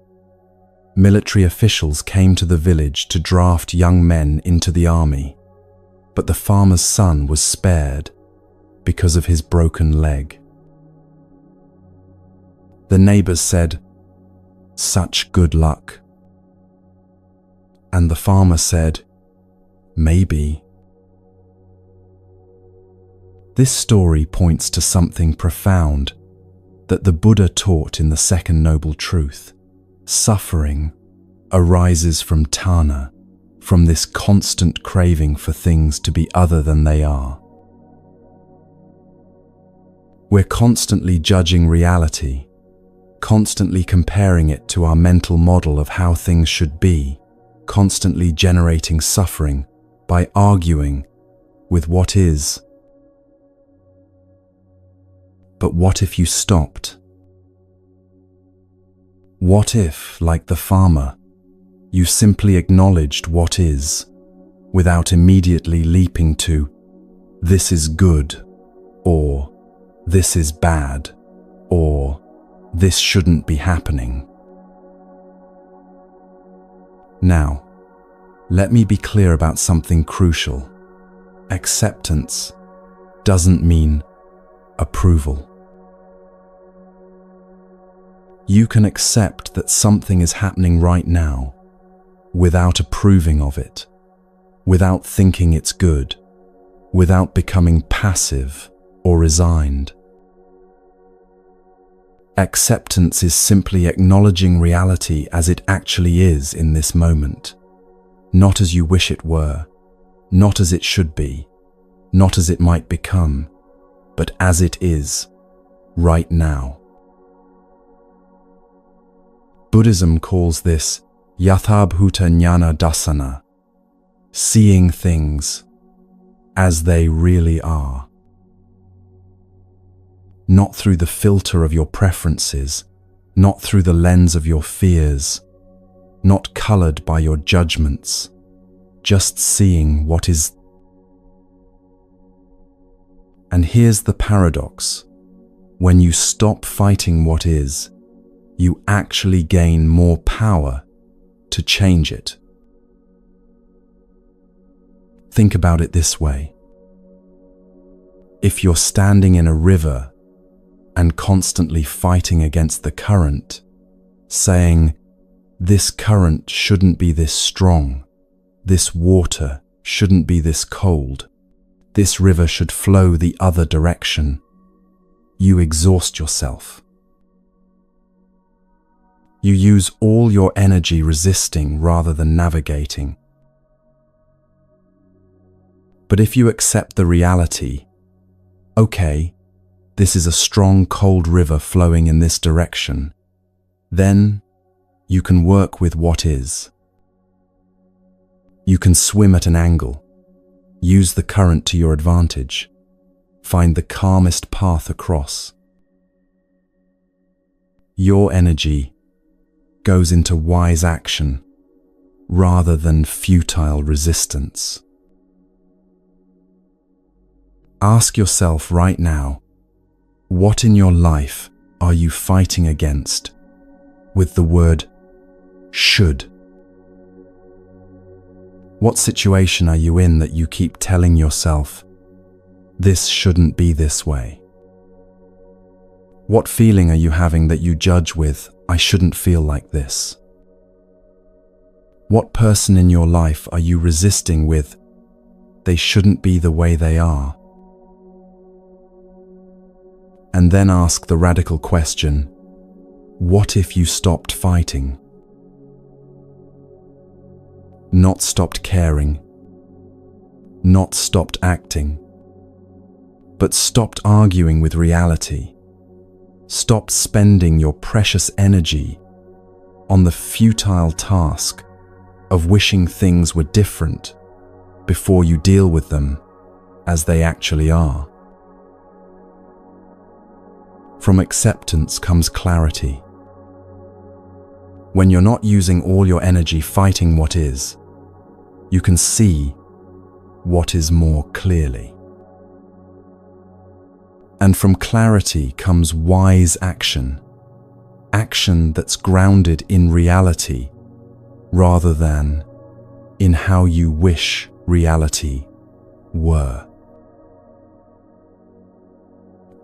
Military officials came to the village to draft young men into the army, but the farmer's son was spared because of his broken leg. The neighbors said, "Such good luck." And the farmer said, "Maybe." This story points to something profound that the Buddha taught in the second noble truth. Suffering arises from tanha, from this constant craving for things to be other than they are. We're constantly judging reality, constantly comparing it to our mental model of how things should be, constantly generating suffering by arguing with what is. But what if you stopped? What if, like the farmer, you simply acknowledged what is, without immediately leaping to, "This is good," or "This is bad," or "This shouldn't be happening"? Now, let me be clear about something crucial. Acceptance doesn't mean approval. You can accept that something is happening right now without approving of it, without thinking it's good, without becoming passive or resigned. Acceptance is simply acknowledging reality as it actually is in this moment, not as you wish it were, not as it should be, not as it might become, but as it is, right now. Buddhism calls this yathabhuta jnana dassana, seeing things as they really are. Not through the filter of your preferences, not through the lens of your fears, not colored by your judgments, just seeing what is. And here's the paradox. When you stop fighting what is, you actually gain more power to change it. Think about it this way. If you're standing in a river and constantly fighting against the current, saying, "This current shouldn't be this strong, this water shouldn't be this cold, this river should flow the other direction," you exhaust yourself. You use all your energy resisting rather than navigating. But if you accept the reality, okay, this is a strong cold river flowing in this direction, then you can work with what is. You can swim at an angle, use the current to your advantage, find the calmest path across. Your energy goes into wise action rather than futile resistance. Ask yourself right now, what in your life are you fighting against with the word should? What situation are you in that you keep telling yourself, this shouldn't be this way? What feeling are you having that you judge with, I shouldn't feel like this? What person in your life are you resisting with, they shouldn't be the way they are? And then ask the radical question, what if you stopped fighting? Not stopped caring, not stopped acting, but stopped arguing with reality. Stop spending your precious energy on the futile task of wishing things were different before you deal with them as they actually are. From acceptance comes clarity. When you're not using all your energy fighting what is, you can see what is more clearly. And from clarity comes wise action, action that's grounded in reality rather than in how you wish reality were.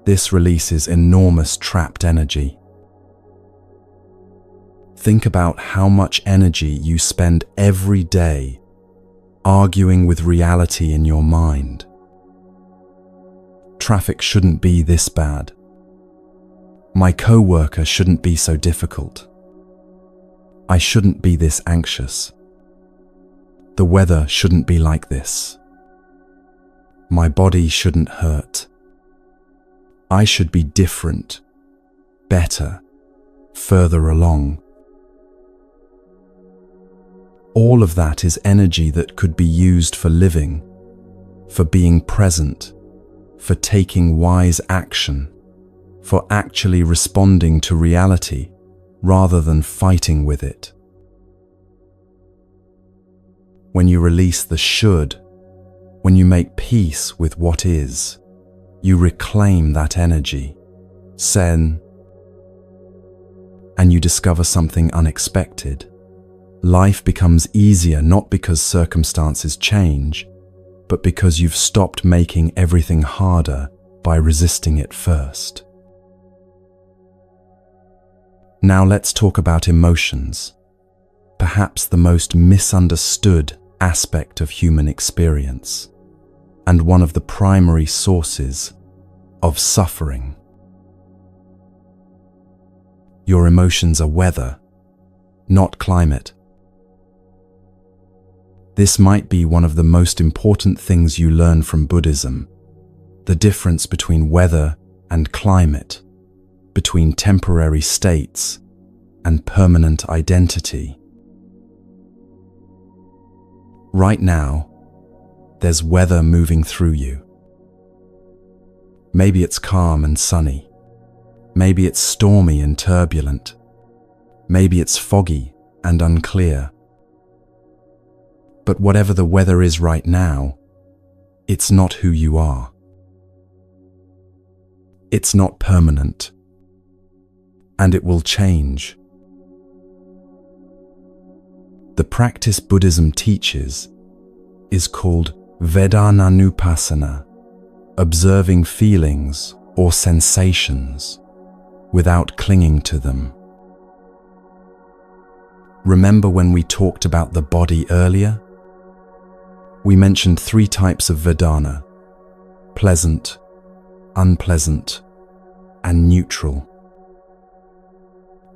This releases enormous trapped energy. Think about how much energy you spend every day arguing with reality in your mind. Traffic shouldn't be this bad. My coworker shouldn't be so difficult. I shouldn't be this anxious. The weather shouldn't be like this. My body shouldn't hurt. I should be different, better, further along. All of that is energy that could be used for living, for being present, for taking wise action, for actually responding to reality rather than fighting with it. When you release the should, when you make peace with what is, you reclaim that energy, sen, and you discover something unexpected. Life becomes easier not because circumstances change, but because you've stopped making everything harder by resisting it first. Now let's talk about emotions, perhaps the most misunderstood aspect of human experience, and one of the primary sources of suffering. Your emotions are weather, not climate. This might be one of the most important things you learn from Buddhism, the difference between weather and climate, between temporary states and permanent identity. Right now, there's weather moving through you. Maybe it's calm and sunny. Maybe it's stormy and turbulent. Maybe it's foggy and unclear. But whatever the weather is right now, it's not who you are. It's not permanent. And it will change. The practice Buddhism teaches is called Vedananupassana, observing feelings or sensations without clinging to them. Remember when we talked about the body earlier? We mentioned 3 types of Vedana: pleasant, unpleasant, and neutral.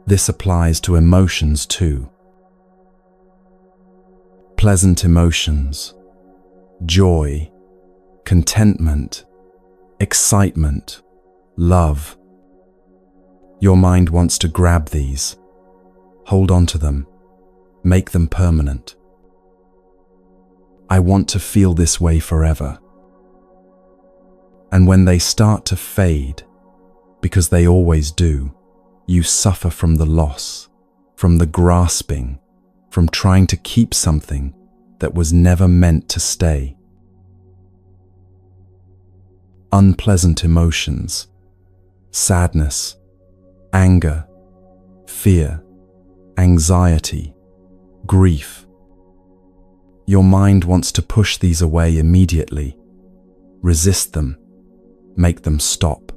This applies to emotions too. Pleasant emotions, joy, contentment, excitement, love. Your mind wants to grab these, hold on to them, make them permanent. I want to feel this way forever. And when they start to fade, because they always do, you suffer from the loss, from the grasping, from trying to keep something that was never meant to stay. Unpleasant emotions, sadness, anger, fear, anxiety, grief. Your mind wants to push these away immediately, resist them, make them stop.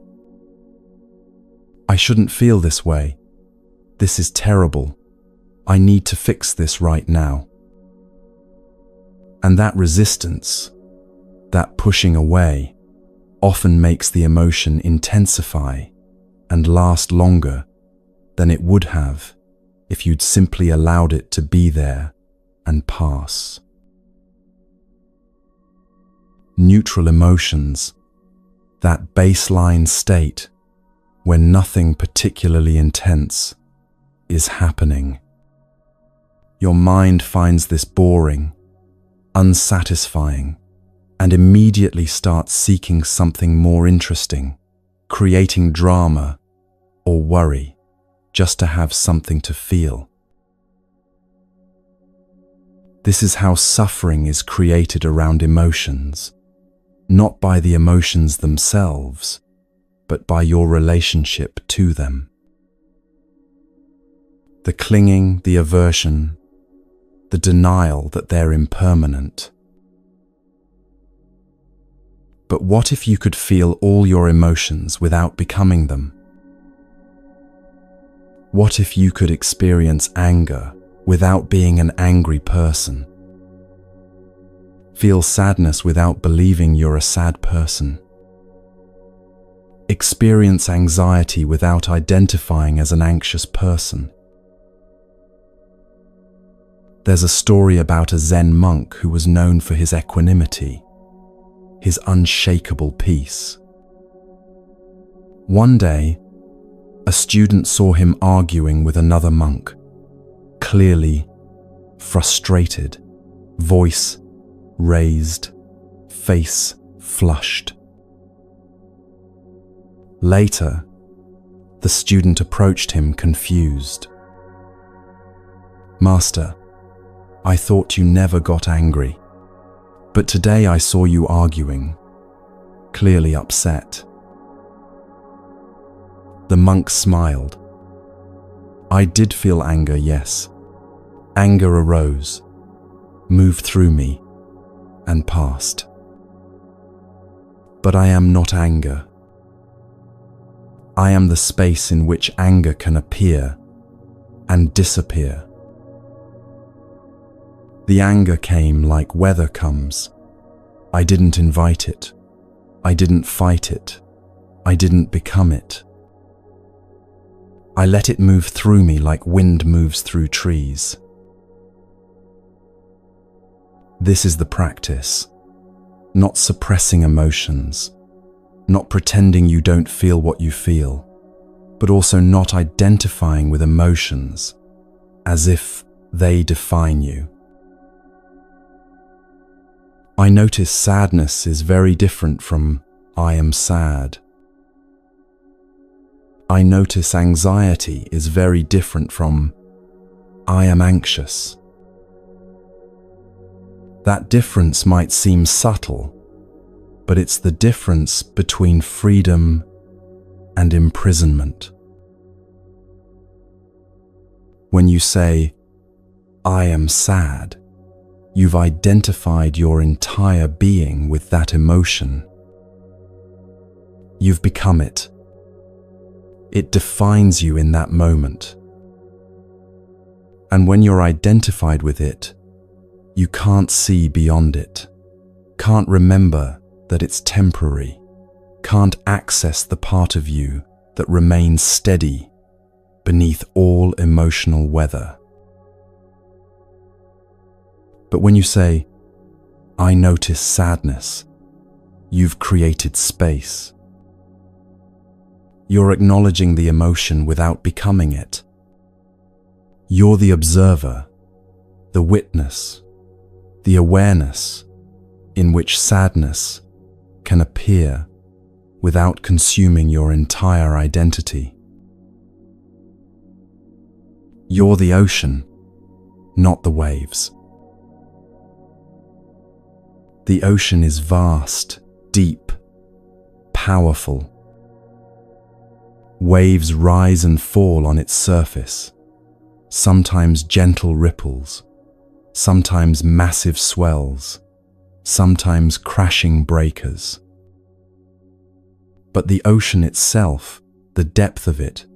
I shouldn't feel this way. This is terrible. I need to fix this right now. And that resistance, that pushing away, often makes the emotion intensify and last longer than it would have if you'd simply allowed it to be there and pass. Neutral emotions, that baseline state when nothing particularly intense is happening. Your mind finds this boring, unsatisfying, and immediately starts seeking something more interesting, creating drama or worry just to have something to feel. This is how suffering is created around emotions, not by the emotions themselves, but by your relationship to them. The clinging, the aversion, the denial that they're impermanent. But what if you could feel all your emotions without becoming them? What if you could experience anger without being an angry person? Feel sadness without believing you're a sad person? Experience anxiety without identifying as an anxious person? There's a story about a Zen monk who was known for his equanimity, his unshakable peace. One day, a student saw him arguing with another monk, clearly frustrated, voice raised, face flushed. Later, the student approached him confused. "Master, I thought you never got angry, but today I saw you arguing, clearly upset." The monk smiled. "I did feel anger, yes. Anger arose, moved through me, and passed. But I am not anger. I am the space in which anger can appear and disappear. The anger came like weather comes. I didn't invite it. I didn't fight it. I didn't become it. I let it move through me like wind moves through trees." This is the practice, not suppressing emotions, not pretending you don't feel what you feel, but also not identifying with emotions as if they define you. I notice sadness is very different from "I am sad." I notice anxiety is very different from "I am anxious." That difference might seem subtle, but it's the difference between freedom and imprisonment. When you say, "I am sad," you've identified your entire being with that emotion. You've become it. It defines you in that moment. And when you're identified with it, you can't see beyond it, can't remember that it's temporary, can't access the part of you that remains steady beneath all emotional weather. But when you say, "I notice sadness," you've created space. You're acknowledging the emotion without becoming it. You're the observer, the witness, the awareness in which sadness can appear without consuming your entire identity. You're the ocean, not the waves. The ocean is vast, deep, powerful. Waves rise and fall on its surface, sometimes gentle ripples, sometimes massive swells, sometimes crashing breakers. But the ocean itself, the depth of it,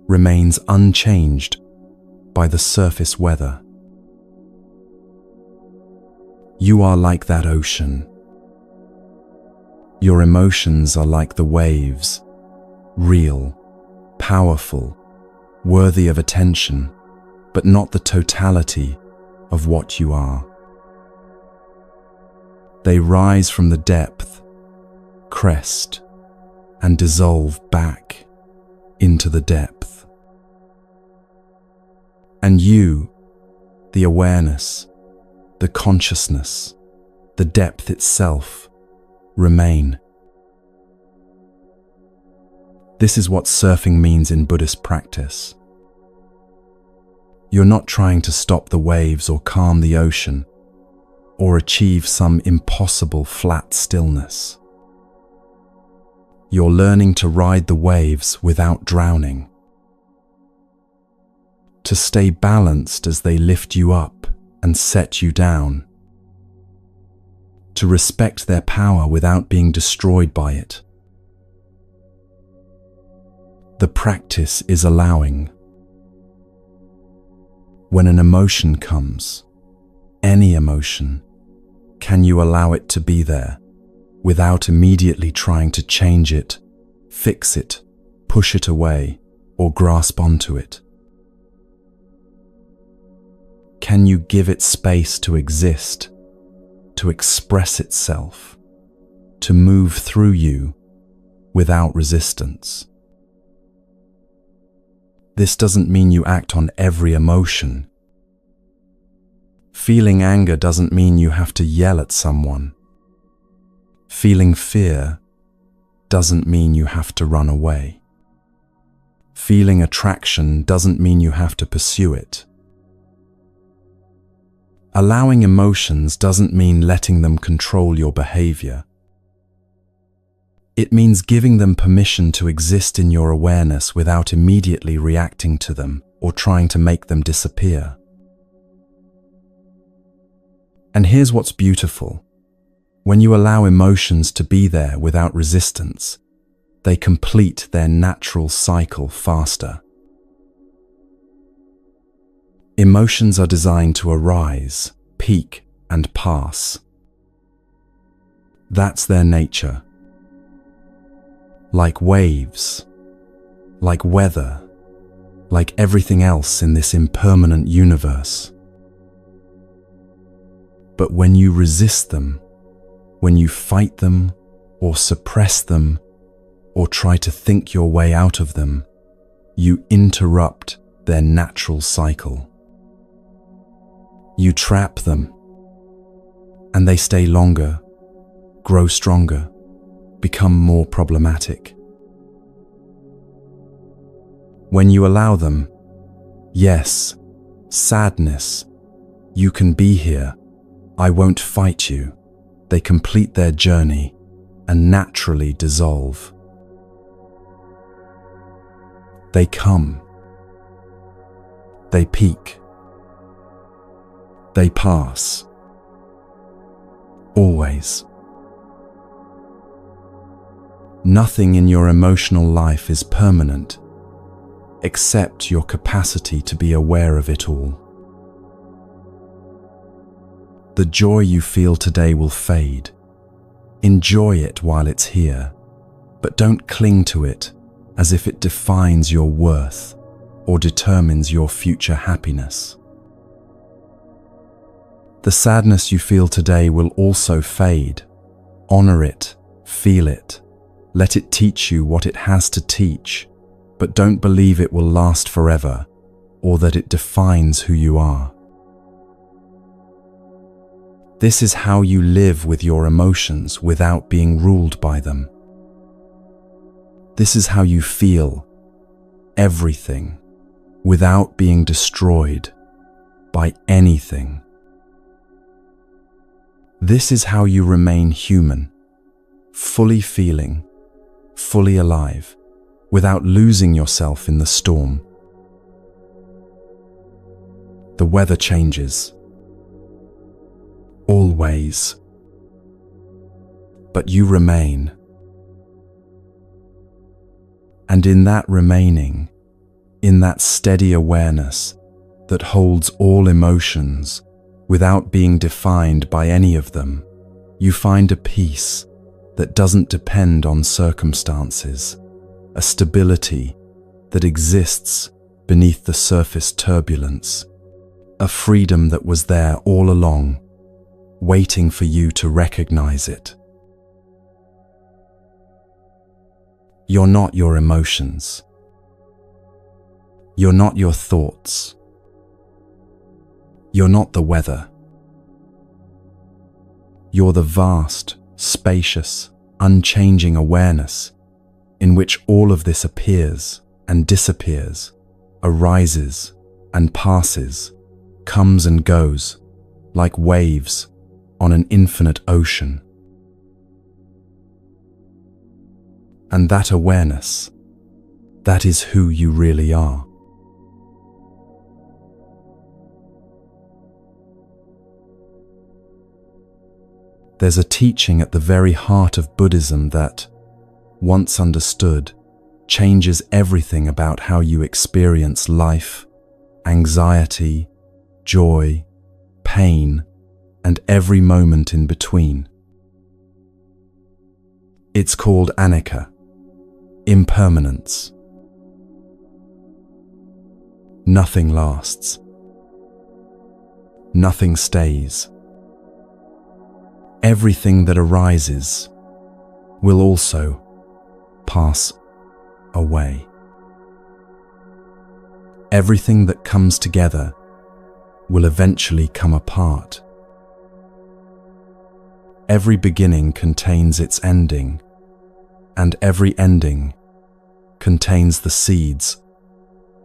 remains unchanged by the surface weather. You are like that ocean. Your emotions are like the waves, real, powerful, worthy of attention, but not the totality of what you are. They rise from the depth, crest, and dissolve back into the depth. And you, the awareness, the consciousness, the depth itself, remain. This is what surfing means in Buddhist practice. You're not trying to stop the waves or calm the ocean, or achieve some impossible flat stillness. You're learning to ride the waves without drowning, to stay balanced as they lift you up and set you down. To respect their power without being destroyed by it. The practice is allowing. When an emotion comes, any emotion, can you allow it to be there without immediately trying to change it, fix it, push it away, or grasp onto it? Can you give it space to exist, to express itself, to move through you without resistance? This doesn't mean you act on every emotion. Feeling anger doesn't mean you have to yell at someone. Feeling fear doesn't mean you have to run away. Feeling attraction doesn't mean you have to pursue it. Allowing emotions doesn't mean letting them control your behavior. It means giving them permission to exist in your awareness without immediately reacting to them or trying to make them disappear. And here's what's beautiful. When you allow emotions to be there without resistance, they complete their natural cycle faster. Emotions are designed to arise, peak, and pass. That's their nature. Like waves, like weather, like everything else in this impermanent universe. But when you resist them, when you fight them, or suppress them, or try to think your way out of them, you interrupt their natural cycle. You trap them, and they stay longer, grow stronger, become more problematic. When you allow them, yes, sadness, you can be here, I won't fight you, they complete their journey and naturally dissolve. They come. They peak. They pass. Always. Nothing in your emotional life is permanent, except your capacity to be aware of it all. The joy you feel today will fade. Enjoy it while it's here, but don't cling to it as if it defines your worth or determines your future happiness. The sadness you feel today will also fade. Honor it, feel it, let it teach you what it has to teach, but don't believe it will last forever or that it defines who you are. This is how you live with your emotions without being ruled by them. This is how you feel everything without being destroyed by anything. This is how you remain human, fully feeling, fully alive, without losing yourself in the storm. The weather changes. Always. But you remain. And in that remaining, in that steady awareness that holds all emotions without being defined by any of them, you find a peace that doesn't depend on circumstances, a stability that exists beneath the surface turbulence, a freedom that was there all along, waiting for you to recognize it. You're not your emotions. You're not your thoughts. You're not the weather. You're the vast, spacious, unchanging awareness in which all of this appears and disappears, arises and passes, comes and goes, like waves on an infinite ocean. And that awareness, that is who you really are. There's a teaching at the very heart of Buddhism that, once understood, changes everything about how you experience life, anxiety, joy, pain, and every moment in between. It's called anicca, impermanence. Nothing lasts. Nothing stays. Everything that arises will also pass away. Everything that comes together will eventually come apart. Every beginning contains its ending, and every ending contains the seeds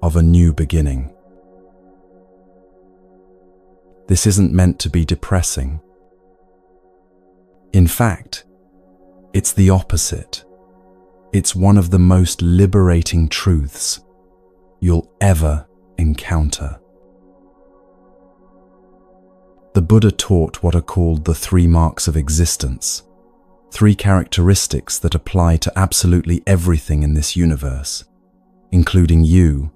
of a new beginning. This isn't meant to be depressing. In fact, it's the opposite. It's one of the most liberating truths you'll ever encounter. The Buddha taught what are called the 3 marks of existence, 3 characteristics that apply to absolutely everything in this universe, including you,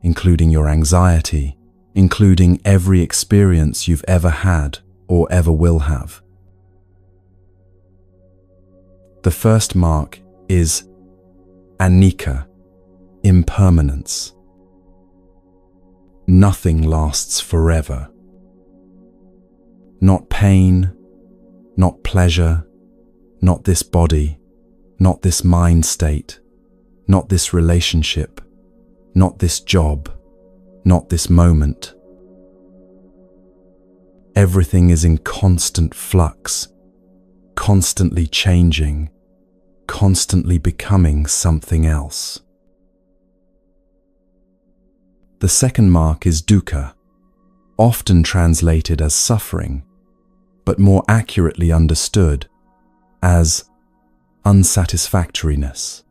including your anxiety, including every experience you've ever had or ever will have. The first mark is anicca, impermanence. Nothing lasts forever. Not pain, not pleasure, not this body, not this mind state, not this relationship, not this job, not this moment. Everything is in constant flux, constantly changing, constantly becoming something else. The second mark is dukkha, often translated as suffering, but more accurately understood as unsatisfactoriness.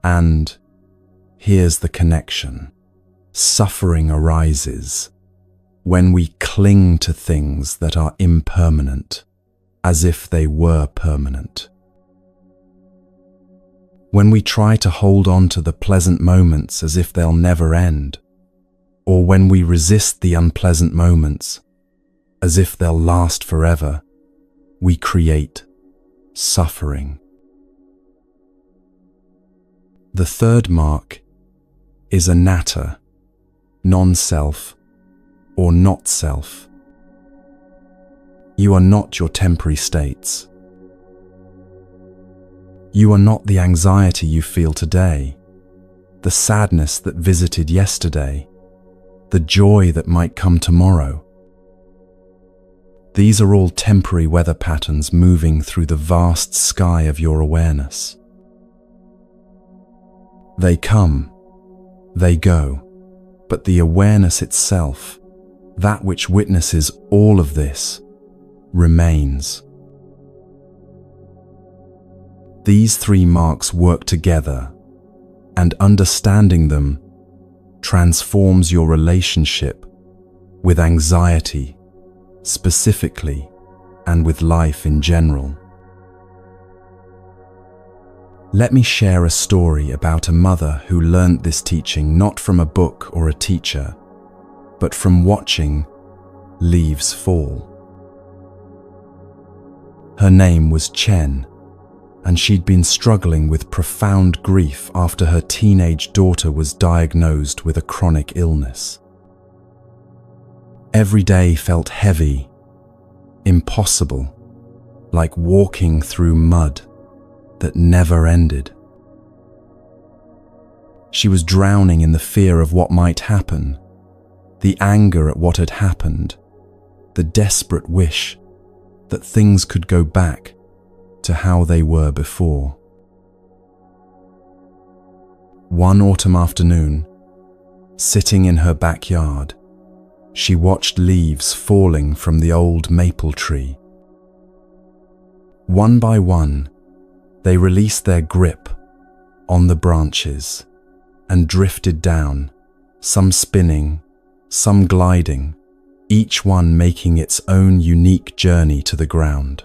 And here's the connection. Suffering arises when we cling to things that are impermanent, as if they were permanent. When we try to hold on to the pleasant moments as if they'll never end, or when we resist the unpleasant moments as if they'll last forever, we create suffering. The third mark is anatta, non-self or not self. You are not your temporary states. You are not the anxiety you feel today, the sadness that visited yesterday, the joy that might come tomorrow. These are all temporary weather patterns moving through the vast sky of your awareness. They come, they go, but the awareness itself, that which witnesses all of this, remains. These 3 marks work together, and understanding them transforms your relationship with anxiety specifically and with life in general. Let me share a story about a mother who learned this teaching not from a book or a teacher, but from watching leaves fall. Her name was Chen, and she'd been struggling with profound grief after her teenage daughter was diagnosed with a chronic illness. Every day felt heavy, impossible, like walking through mud that never ended. She was drowning in the fear of what might happen, the anger at what had happened, the desperate wish that things could go back to how they were before. One autumn afternoon, sitting in her backyard, she watched leaves falling from the old maple tree. One by one, they released their grip on the branches and drifted down, some spinning, some gliding, each one making its own unique journey to the ground.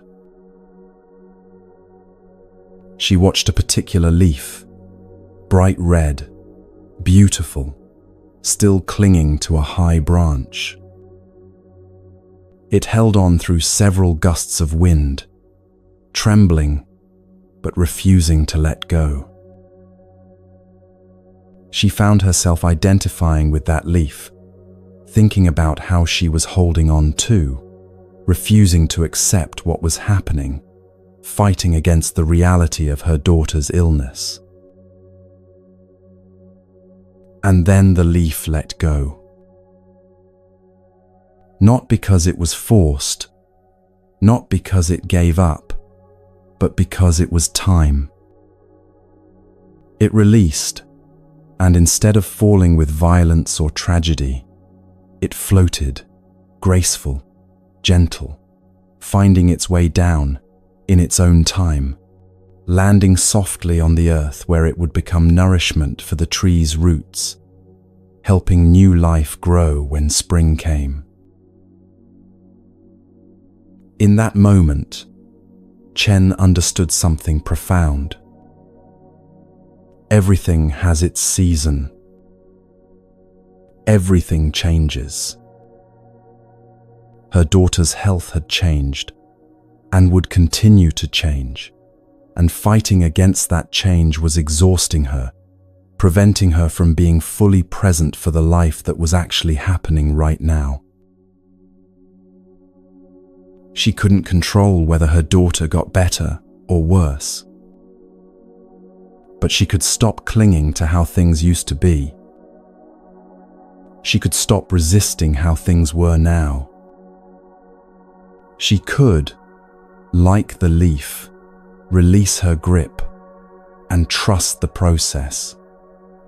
She watched a particular leaf, bright red, beautiful, still clinging to a high branch. It held on through several gusts of wind, trembling but refusing to let go. She found herself identifying with that leaf, thinking about how she was holding on too, refusing to accept what was happening, fighting against the reality of her daughter's illness. And then the leaf let go. Not because it was forced, not because it gave up, but because it was time. It released, and instead of falling with violence or tragedy, it floated, graceful, gentle, finding its way down in its own time, landing softly on the earth where it would become nourishment for the tree's roots, helping new life grow when spring came. In that moment, Chen understood something profound. Everything has its season. Everything changes. Her daughter's health had changed and would continue to change, and fighting against that change was exhausting her, preventing her from being fully present for the life that was actually happening right now. She couldn't control whether her daughter got better or worse, but she could stop clinging to how things used to be. She could stop resisting how things were now. She could, like the leaf, release her grip and trust the process,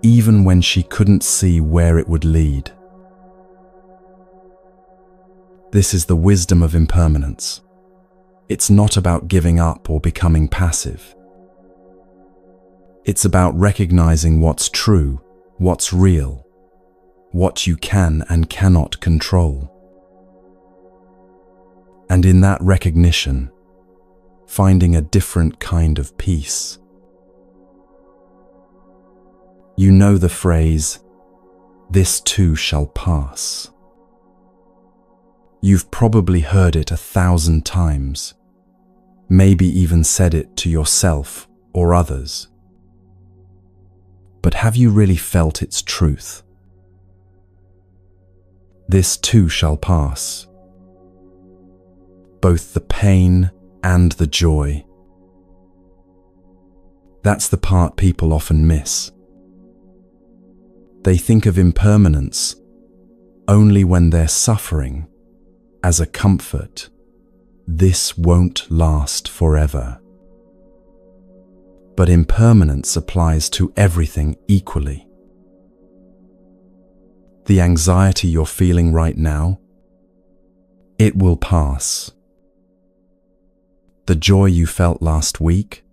even when she couldn't see where it would lead. This is the wisdom of impermanence. It's not about giving up or becoming passive. It's about recognizing what's true, what's real, what you can and cannot control. And in that recognition, finding a different kind of peace. You know the phrase, "This too shall pass." You've probably heard it 1,000 times, maybe even said it to yourself or others. But have you really felt its truth? This too shall pass. Both the pain and the joy. That's the part people often miss. They think of impermanence only when they're suffering, as a comfort. This won't last forever. But impermanence applies to everything equally. The anxiety you're feeling right now, it will pass. The joy you felt last week,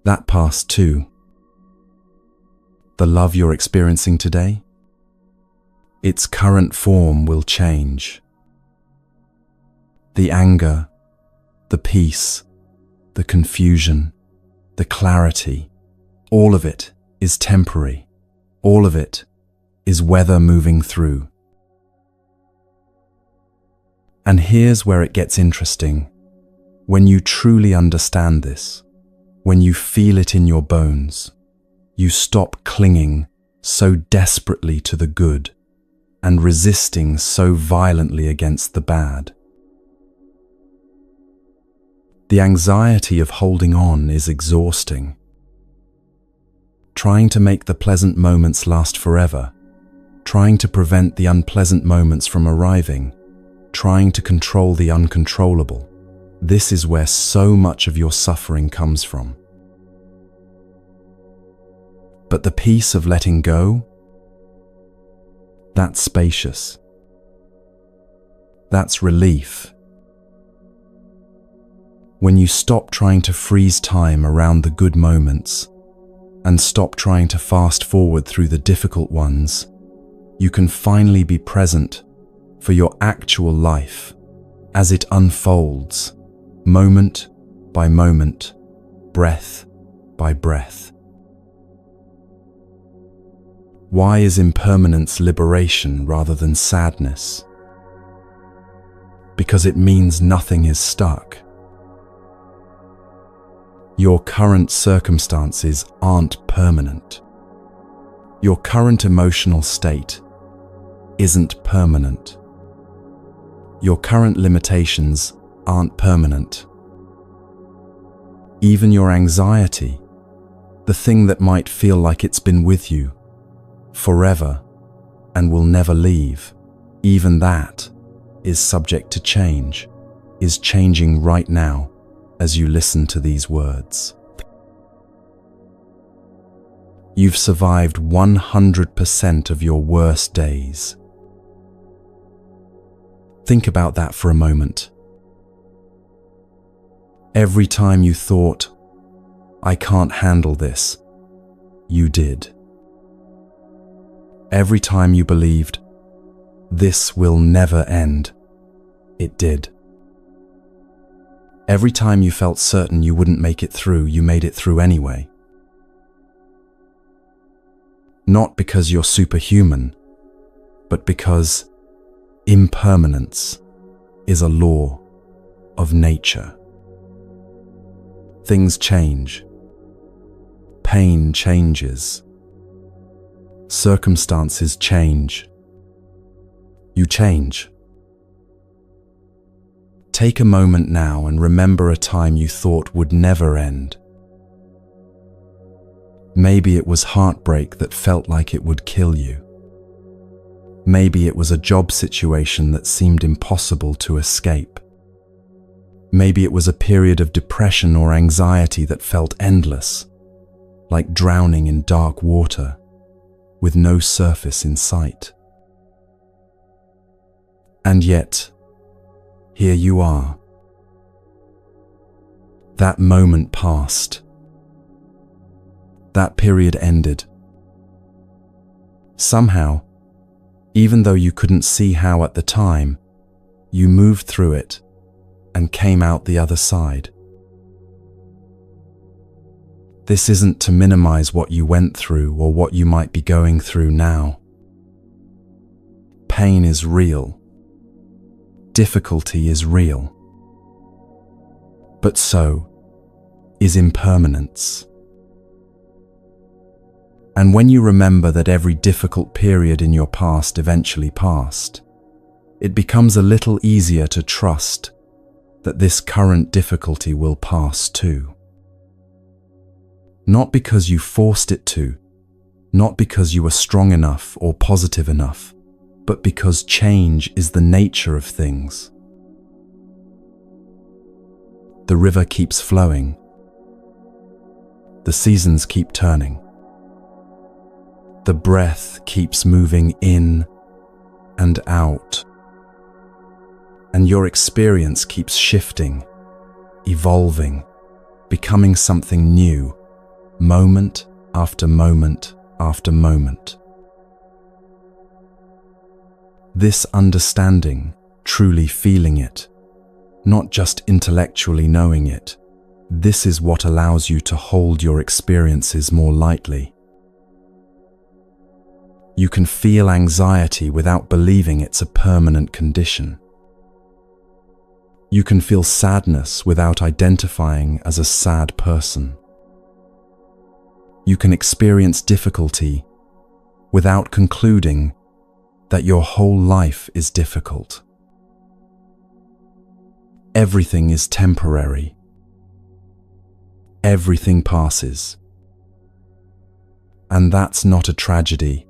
that passed too. The love you're experiencing today, its current form will change. The anger, the peace, the confusion, the clarity, all of it is temporary. All of it is weather moving through. And here's where it gets interesting. When you truly understand this, when you feel it in your bones, you stop clinging so desperately to the good and resisting so violently against the bad. The anxiety of holding on is exhausting. Trying to make the pleasant moments last forever, trying to prevent the unpleasant moments from arriving, trying to control the uncontrollable. This is where so much of your suffering comes from. But the peace of letting go, that's spacious. That's relief. When you stop trying to freeze time around the good moments and stop trying to fast forward through the difficult ones, you can finally be present for your actual life as it unfolds, moment by moment, breath by breath. Why is impermanence liberation rather than sadness? Because it means nothing is stuck. Your current circumstances aren't permanent. Your current emotional state isn't permanent. Your current limitations aren't permanent. Even your anxiety, the thing that might feel like it's been with you forever and will never leave, even that is subject to change, is changing right now as you listen to these words. You've survived 100% of your worst days. Think about that for a moment. Every time you thought, "I can't handle this," you did. Every time you believed, "This will never end," it did. Every time you felt certain you wouldn't make it through, you made it through anyway. Not because you're superhuman, but because impermanence is a law of nature. Things change. Pain changes. Circumstances change. You change. Take a moment now and remember a time you thought would never end. Maybe it was heartbreak that felt like it would kill you. Maybe it was a job situation that seemed impossible to escape. Maybe it was a period of depression or anxiety that felt endless, like drowning in dark water with no surface in sight. And yet, here you are. That moment passed. That period ended. Somehow, even though you couldn't see how at the time, you moved through it and came out the other side. This isn't to minimize what you went through or what you might be going through now. Pain is real. Difficulty is real. But so is impermanence. And when you remember that every difficult period in your past eventually passed, it becomes a little easier to trust that this current difficulty will pass too. Not because you forced it to, not because you were strong enough or positive enough, but because change is the nature of things. The river keeps flowing. The seasons keep turning. The breath keeps moving in and out. And your experience keeps shifting, evolving, becoming something new, moment after moment after moment. This understanding, truly feeling it, not just intellectually knowing it, this is what allows you to hold your experiences more lightly. You can feel anxiety without believing it's a permanent condition. You can feel sadness without identifying as a sad person. You can experience difficulty without concluding that your whole life is difficult. Everything is temporary. Everything passes. And that's not a tragedy.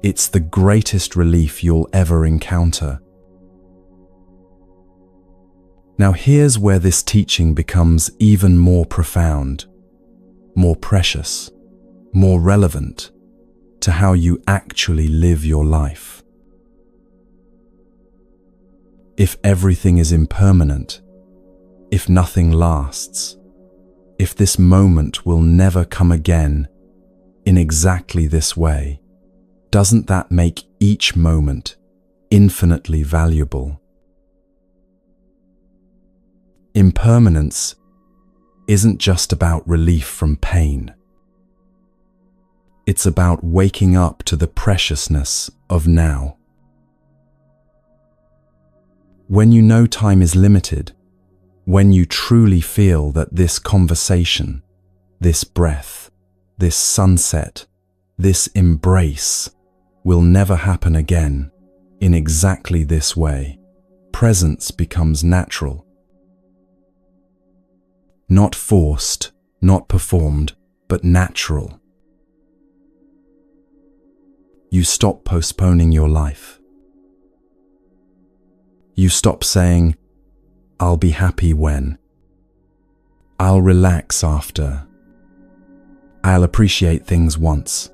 It's the greatest relief you'll ever encounter. Now here's where this teaching becomes even more profound, more precious, more relevant to how you actually live your life. If everything is impermanent, if nothing lasts, if this moment will never come again in exactly this way, doesn't that make each moment, infinitely valuable. Impermanence isn't just about relief from pain. It's about waking up to the preciousness of now. When you know time is limited, when you truly feel that this conversation, this breath, this sunset, this embrace will never happen again in exactly this way, presence becomes natural. Not forced, not performed, but natural. You stop postponing your life. You stop saying, "I'll be happy when," "I'll relax after," "I'll appreciate things once."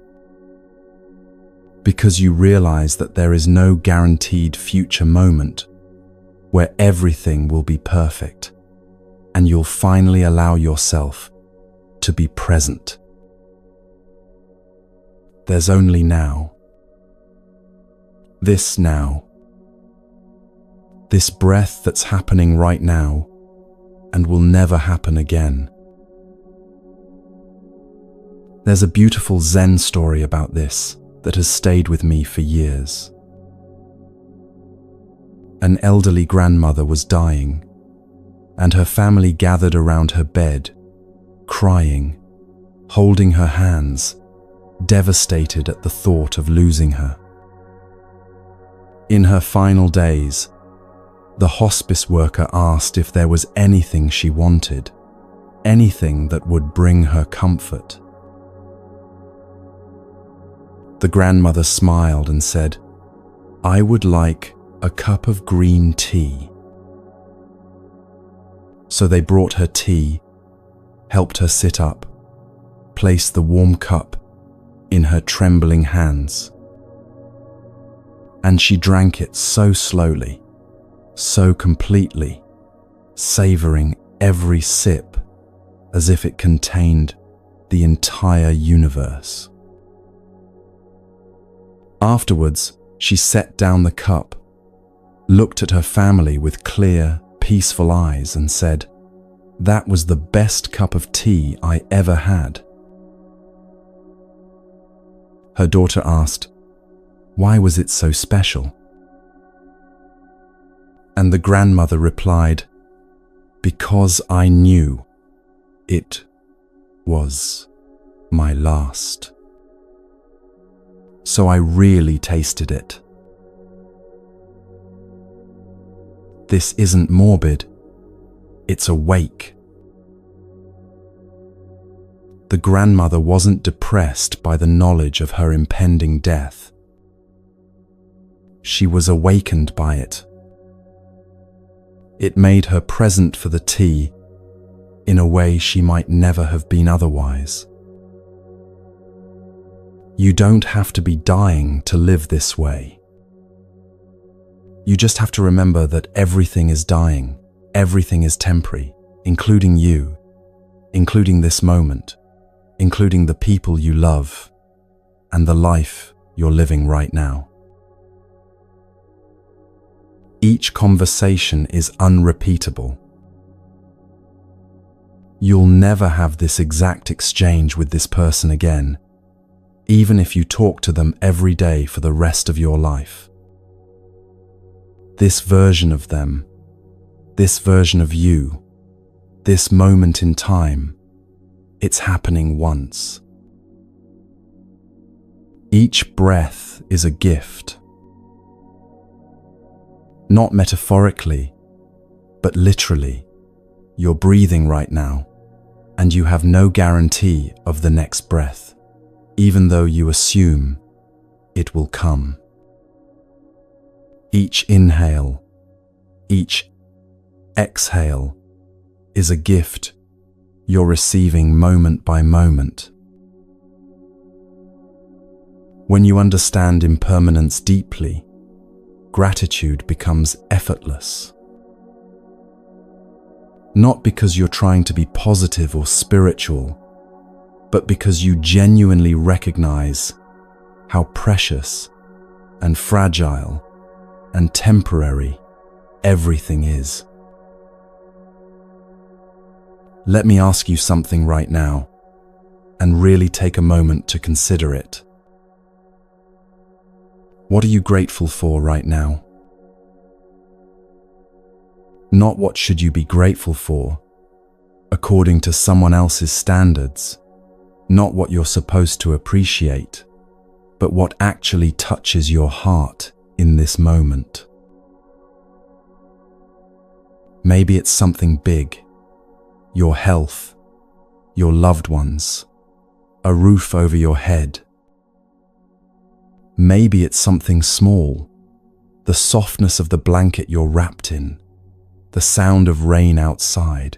Because you realize that there is no guaranteed future moment where everything will be perfect, and you'll finally allow yourself to be present. There's only now. This now. This breath that's happening right now and will never happen again. There's a beautiful Zen story about this that has stayed with me for years. An elderly grandmother was dying, and her family gathered around her bed, crying, holding her hands, devastated at the thought of losing her. In her final days, the hospice worker asked if there was anything she wanted, anything that would bring her comfort. The grandmother smiled and said, "I would like a cup of green tea." So they brought her tea, helped her sit up, placed the warm cup in her trembling hands. And she drank it so slowly, so completely, savoring every sip as if it contained the entire universe. Afterwards, she set down the cup, looked at her family with clear, peaceful eyes and said, "That was the best cup of tea I ever had." Her daughter asked, "Why was it so special?" And the grandmother replied, "Because I knew it was my last. So I really tasted it." This isn't morbid, it's awake. The grandmother wasn't depressed by the knowledge of her impending death. She was awakened by it. It made her present for the tea in a way she might never have been otherwise. You don't have to be dying to live this way. You just have to remember that everything is dying, everything is temporary, including you, including this moment, including the people you love, and the life you're living right now. Each conversation is unrepeatable. You'll never have this exact exchange with this person again, even if you talk to them every day for the rest of your life. This version of them, this version of you, this moment in time, it's happening once. Each breath is a gift. Not metaphorically, but literally. You're breathing right now, and you have no guarantee of the next breath, even though you assume it will come. Each inhale, each exhale is a gift you're receiving moment by moment. When you understand impermanence deeply, gratitude becomes effortless. Not because you're trying to be positive or spiritual, but because you genuinely recognize how precious and fragile and temporary everything is. Let me ask you something right now, and really take a moment to consider it. What are you grateful for right now? Not what should you be grateful for, according to someone else's standards, not what you're supposed to appreciate, but what actually touches your heart in this moment. Maybe it's something big, your health, your loved ones, a roof over your head. Maybe it's something small, the softness of the blanket you're wrapped in, the sound of rain outside,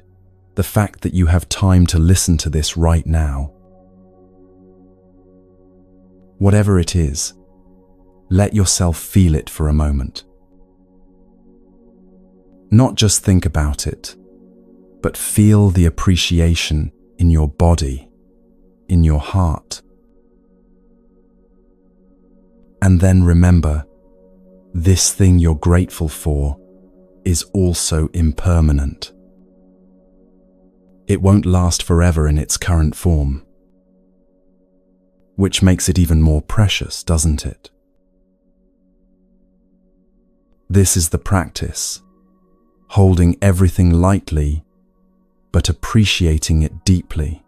the fact that you have time to listen to this right now. Whatever it is, let yourself feel it for a moment. Not just think about it, but feel the appreciation in your body, in your heart. And then remember, this thing you're grateful for is also impermanent. It won't last forever in its current form, which makes it even more precious, doesn't it? This is the practice, holding everything lightly, but appreciating it deeply.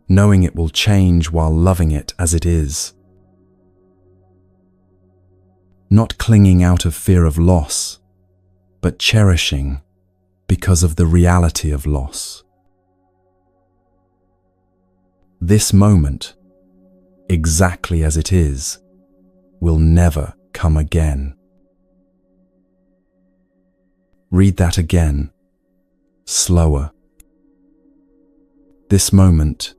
Knowing it will change while loving it as it is. Not clinging out of fear of loss, but cherishing because of the reality of loss. This moment, exactly as it is, will never come again. Read that again, slower. This moment,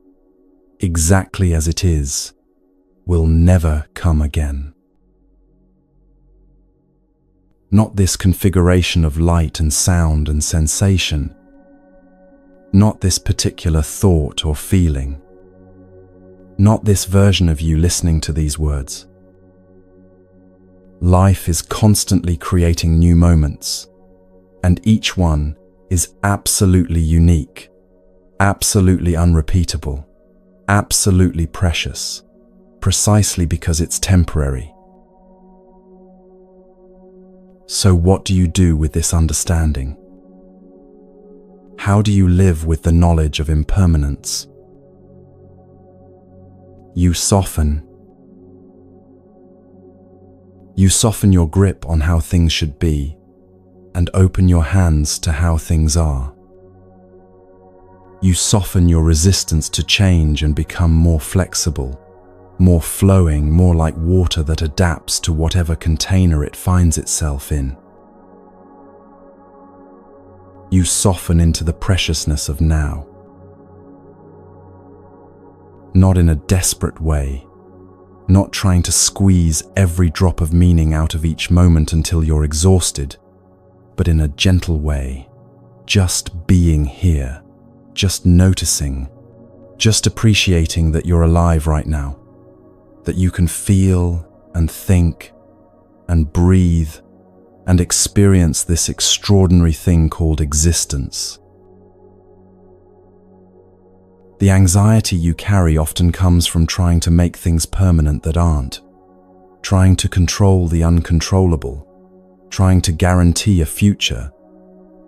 exactly as it is, will never come again. Not this configuration of light and sound and sensation. Not this particular thought or feeling. Not this version of you listening to these words. Life is constantly creating new moments, and each one is absolutely unique, absolutely unrepeatable, absolutely precious, precisely because it's temporary. So what do you do with this understanding? How do you live with the knowledge of impermanence? You soften. You soften your grip on how things should be and open your hands to how things are. You soften your resistance to change and become more flexible, more flowing, more like water that adapts to whatever container it finds itself in. You soften into the preciousness of now. Not in a desperate way, not trying to squeeze every drop of meaning out of each moment until you're exhausted, but in a gentle way, just being here, just noticing, just appreciating that you're alive right now, that you can feel and think and breathe and experience this extraordinary thing called existence. The anxiety you carry often comes from trying to make things permanent that aren't, trying to control the uncontrollable, trying to guarantee a future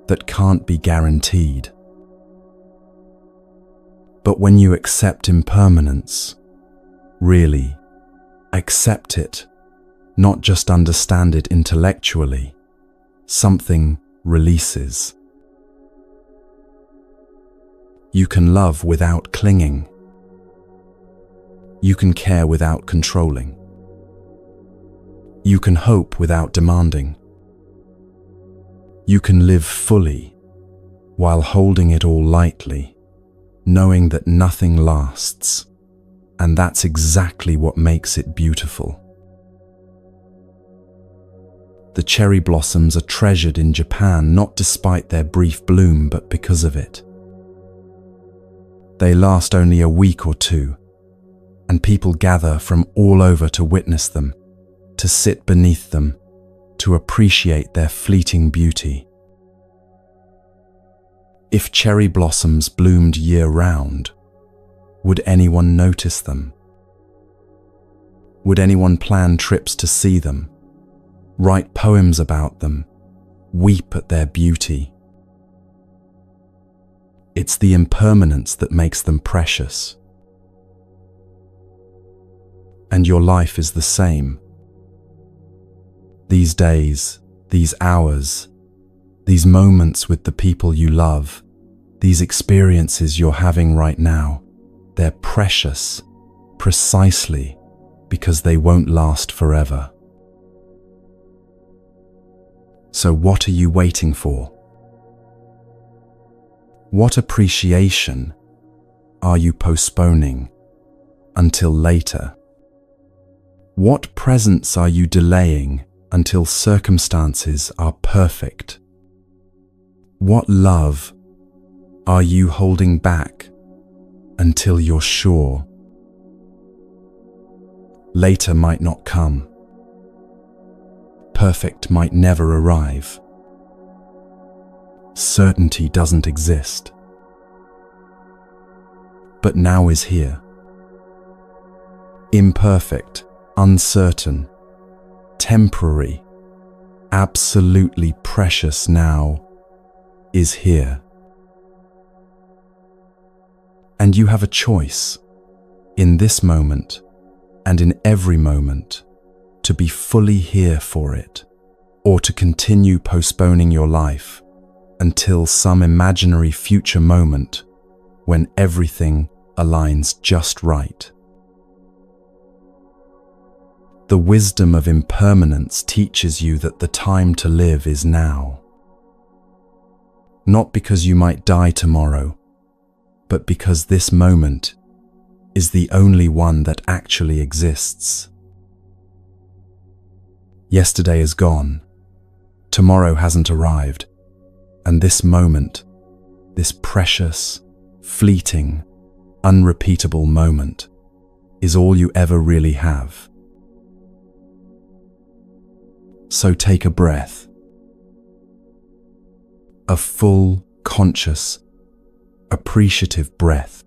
that can't be guaranteed. But when you accept impermanence, really accept it, not just understand it intellectually, something releases. You can love without clinging. You can care without controlling. You can hope without demanding. You can live fully while holding it all lightly, knowing that nothing lasts, and that's exactly what makes it beautiful. The cherry blossoms are treasured in Japan not despite their brief bloom, but because of it. They last only a week or two, and people gather from all over to witness them, to sit beneath them, to appreciate their fleeting beauty. If cherry blossoms bloomed year-round, would anyone notice them? Would anyone plan trips to see them, write poems about them, weep at their beauty? It's the impermanence that makes them precious. And your life is the same. These days, these hours, these moments with the people you love, these experiences you're having right now, they're precious precisely because they won't last forever. So what are you waiting for? What appreciation are you postponing until later? What presents are you delaying until circumstances are perfect? What love are you holding back until you're sure? Later might not come. Perfect might never arrive. Certainty doesn't exist. But now is here. Imperfect, uncertain, temporary, absolutely precious now is here. And you have a choice in this moment and in every moment to be fully here for it, or to continue postponing your life until some imaginary future moment when everything aligns just right. The wisdom of impermanence teaches you that the time to live is now. Not because you might die tomorrow, but because this moment is the only one that actually exists. Yesterday is gone, tomorrow hasn't arrived, and this moment, this precious, fleeting, unrepeatable moment, is all you ever really have. So take a breath. A full, conscious, appreciative breath.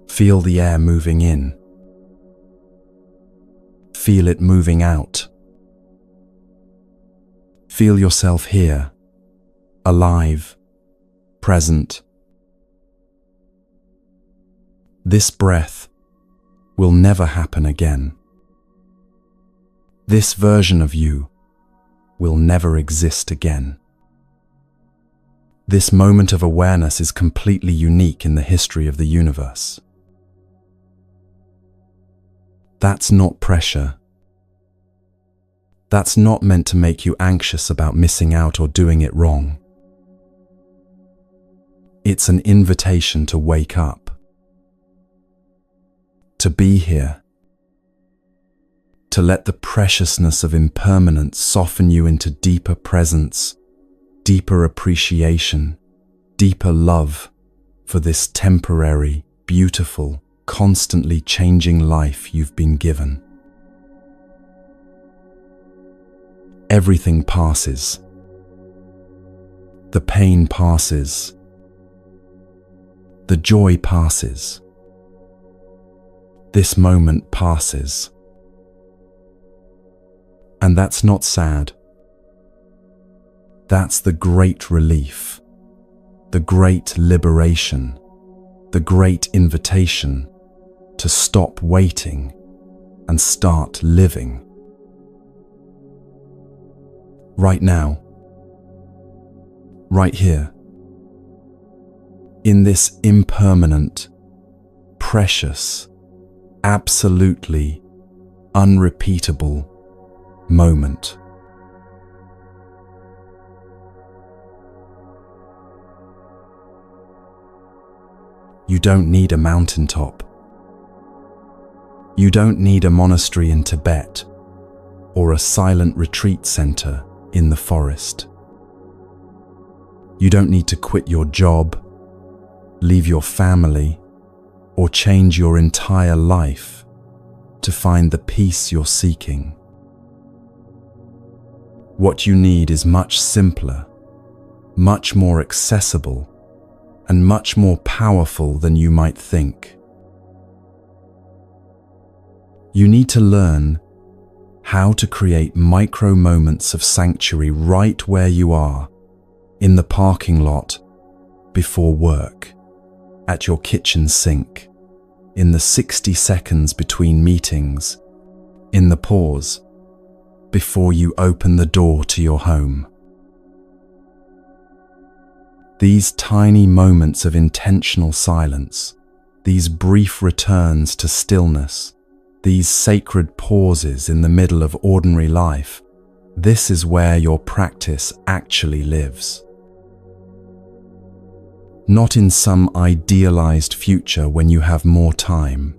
Feel the air moving in. Feel it moving out. Feel yourself here, alive, present. This breath will never happen again. This version of you will never exist again. This moment of awareness is completely unique in the history of the universe. That's not pressure. That's not meant to make you anxious about missing out or doing it wrong. It's an invitation to wake up, to be here, to let the preciousness of impermanence soften you into deeper presence, deeper appreciation, deeper love for this temporary, beautiful, constantly changing life you've been given. Everything passes. The pain passes. The joy passes. This moment passes. And that's not sad. That's the great relief, the great liberation, the great invitation to stop waiting and start living. Right now, right here, in this impermanent, precious, absolutely unrepeatable moment. You don't need a mountaintop. You don't need a monastery in Tibet or a silent retreat center in the forest. You don't need to quit your job, leave your family, or change your entire life to find the peace you're seeking. What you need is much simpler, much more accessible, and much more powerful than you might think. You need to learn how to create micro moments of sanctuary right where you are, in the parking lot, before work, at your kitchen sink, in the 60 seconds between meetings, in the pause before you open the door to your home. These tiny moments of intentional silence, these brief returns to stillness, these sacred pauses in the middle of ordinary life, this is where your practice actually lives. Not in some idealized future when you have more time,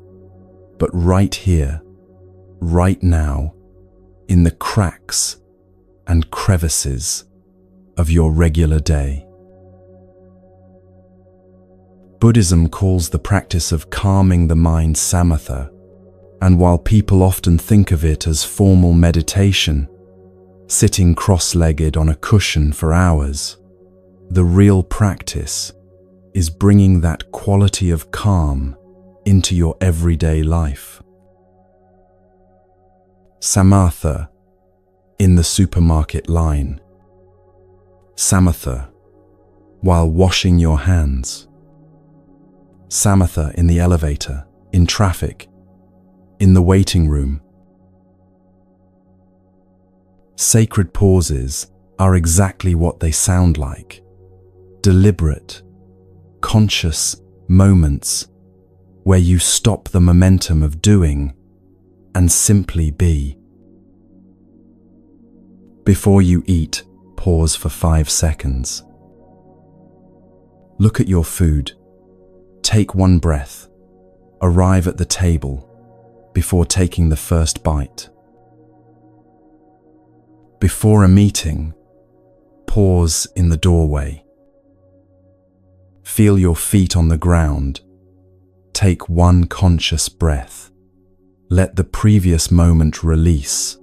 but right here, right now, in the cracks and crevices of your regular day. Buddhism calls the practice of calming the mind samatha, and while people often think of it as formal meditation, sitting cross-legged on a cushion for hours, the real practice is bringing that quality of calm into your everyday life. Samatha in the supermarket line. Samatha while washing your hands. Samatha in the elevator, in traffic, in the waiting room. Sacred pauses are exactly what they sound like. Deliberate, conscious moments where you stop the momentum of doing and simply be. Before you eat, pause for 5 seconds. Look at your food. Take one breath. Arrive at the table before taking the first bite. Before a meeting, pause in the doorway. Feel your feet on the ground. Take one conscious breath. Let the previous moment release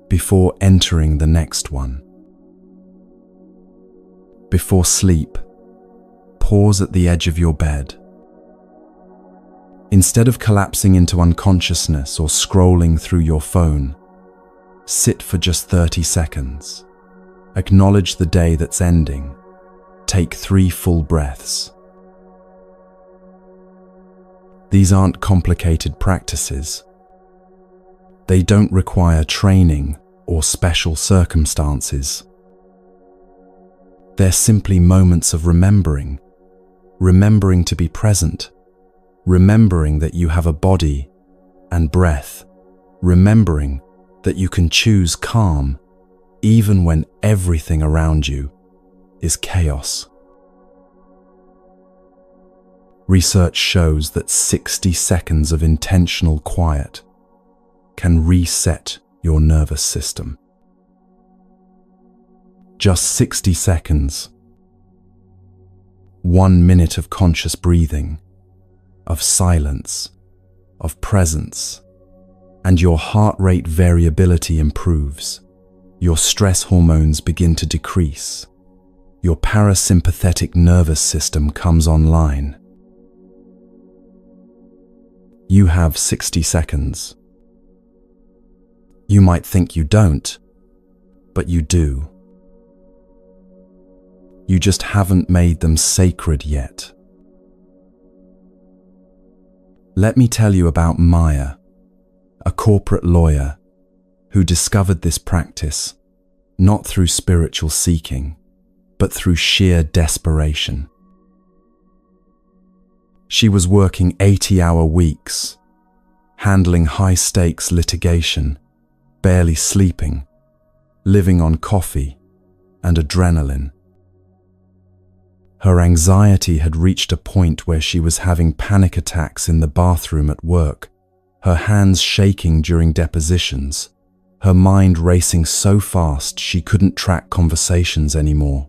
before entering the next one. Before sleep, pause at the edge of your bed. Instead of collapsing into unconsciousness or scrolling through your phone, sit for just 30 seconds. Acknowledge the day that's ending. Take 3 full breaths. These aren't complicated practices. They don't require training or special circumstances. They're simply moments of remembering to be present, remembering that you have a body and breath, remembering that you can choose calm even when everything around you is chaos. Research shows that 60 seconds of intentional quiet can reset your nervous system. Just 60 seconds. 1 minute of conscious breathing, of silence, of presence, and your heart rate variability improves. Your stress hormones begin to decrease. Your parasympathetic nervous system comes online. You have 60 seconds. You might think you don't, but you do. You just haven't made them sacred yet. Let me tell you about Maya, a corporate lawyer who discovered this practice not through spiritual seeking, but through sheer desperation. She was working 80-hour weeks, handling high-stakes litigation, barely sleeping, living on coffee and adrenaline. Her anxiety had reached a point where she was having panic attacks in the bathroom at work, her hands shaking during depositions, her mind racing so fast she couldn't track conversations anymore.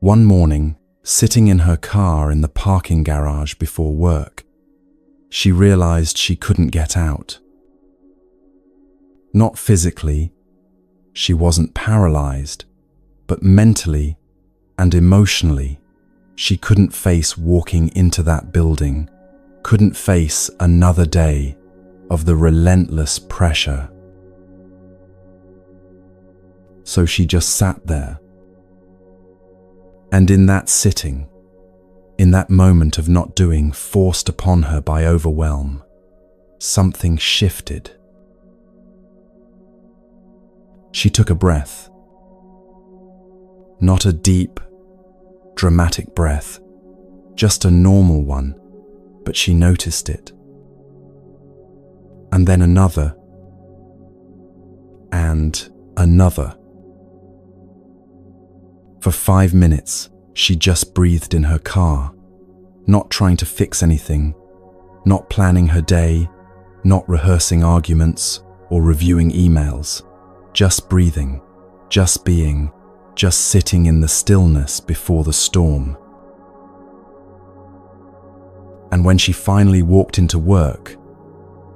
One morning, sitting in her car in the parking garage before work, she realized she couldn't get out. Not physically, she wasn't paralyzed, but mentally and emotionally, she couldn't face walking into that building, couldn't face another day of the relentless pressure. So she just sat there. And in that sitting, in that moment of not doing forced upon her by overwhelm, something shifted. She took a breath. Not a deep, dramatic breath, just a normal one, but she noticed it. And then another, and another. For 5 minutes, she just breathed in her car, not trying to fix anything, not planning her day, not rehearsing arguments or reviewing emails, just breathing, just being, just sitting in the stillness before the storm. And when she finally walked into work,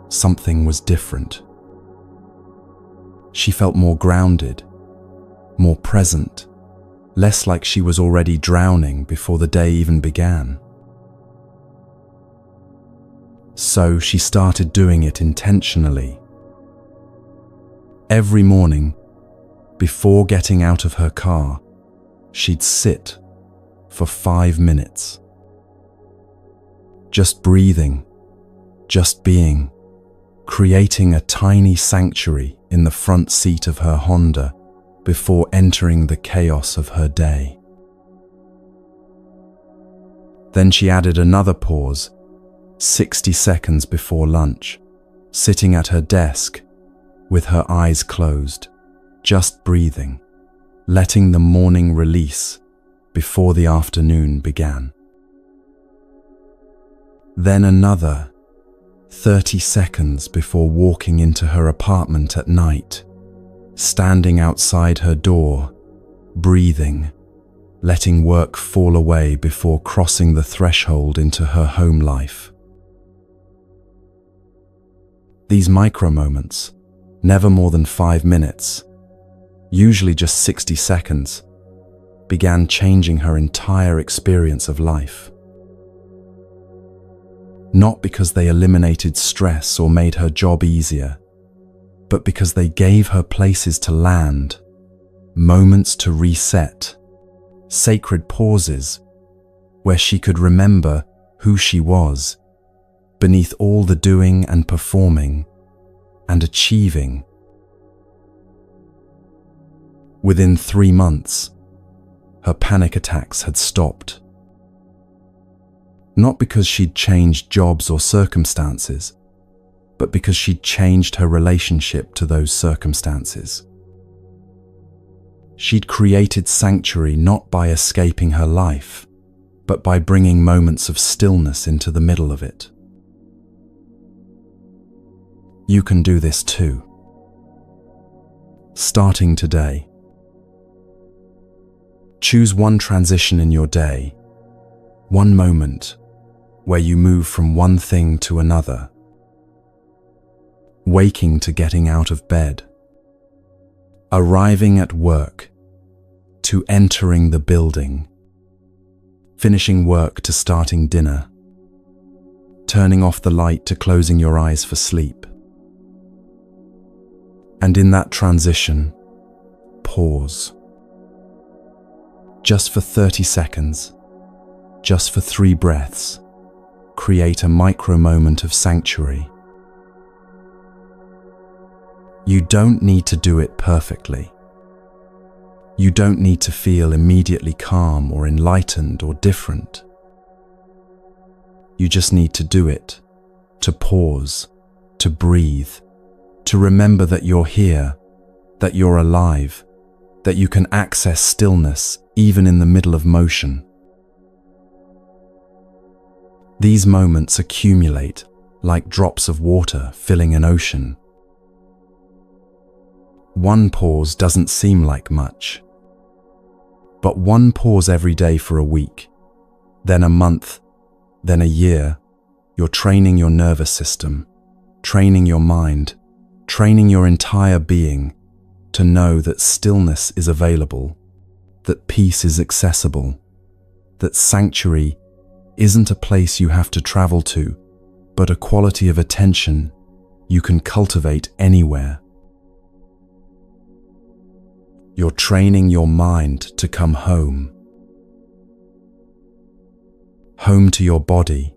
something was different. She felt more grounded, more present, less like she was already drowning before the day even began. So she started doing it intentionally. Every morning, before getting out of her car, she'd sit for 5 minutes. Just breathing, just being, creating a tiny sanctuary in the front seat of her Honda before entering the chaos of her day. Then she added another pause, 60 seconds before lunch, sitting at her desk with her eyes closed, just breathing, letting the morning release before the afternoon began. Then another 30 seconds before walking into her apartment at night, standing outside her door, breathing, letting work fall away before crossing the threshold into her home life. These micro moments, never more than 5 minutes, usually just 60 seconds, began changing her entire experience of life. Not because they eliminated stress or made her job easier, but because they gave her places to land, moments to reset, sacred pauses where she could remember who she was beneath all the doing and performing and achieving. Within 3 months, her panic attacks had stopped. Not because she'd changed jobs or circumstances, but because she'd changed her relationship to those circumstances. She'd created sanctuary not by escaping her life, but by bringing moments of stillness into the middle of it. You can do this too. Starting today. Choose one transition in your day, one moment where you move from one thing to another. Waking to getting out of bed, arriving at work to entering the building, finishing work to starting dinner, turning off the light to closing your eyes for sleep. And in that transition, pause. Just for 30 seconds, just for 3 breaths, create a micro moment of sanctuary. You don't need to do it perfectly. You don't need to feel immediately calm or enlightened or different. You just need to do it, to pause, to breathe, to remember that you're here, that you're alive, that you can access stillness even in the middle of motion. These moments accumulate like drops of water filling an ocean. One pause doesn't seem like much, but one pause every day for a week, then a month, then a year, You're training your nervous system, training your mind, training your entire being to know that stillness is available, that peace is accessible, that sanctuary isn't a place you have to travel to, but a quality of attention you can cultivate anywhere. You're training your mind to come home. Home to your body,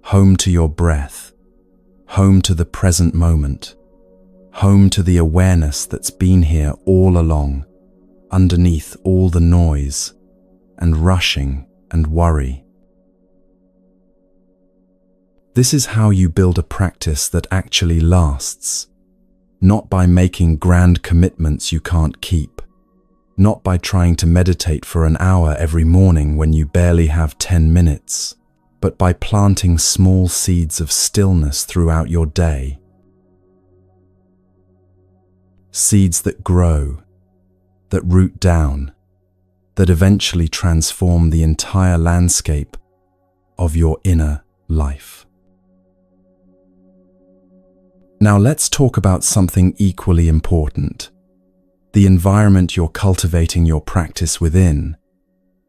home to your breath, home to the present moment, home to the awareness that's been here all along, underneath all the noise and rushing and worry. This is how you build a practice that actually lasts, not by making grand commitments you can't keep, not by trying to meditate for an hour every morning when you barely have 10 minutes, but by planting small seeds of stillness throughout your day. Seeds that grow, that root down, that eventually transform the entire landscape of your inner life. Now let's talk about something equally important: the environment you're cultivating your practice within,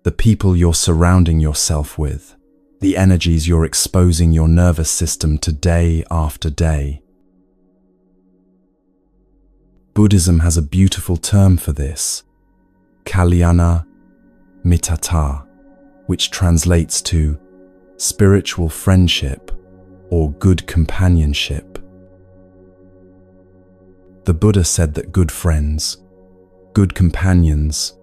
the people you're surrounding yourself with, the energies you're exposing your nervous system to day after day. Buddhism has a beautiful term for this, kalyana mittata, which translates to spiritual friendship or good companionship. The Buddha said that good friends, good companions,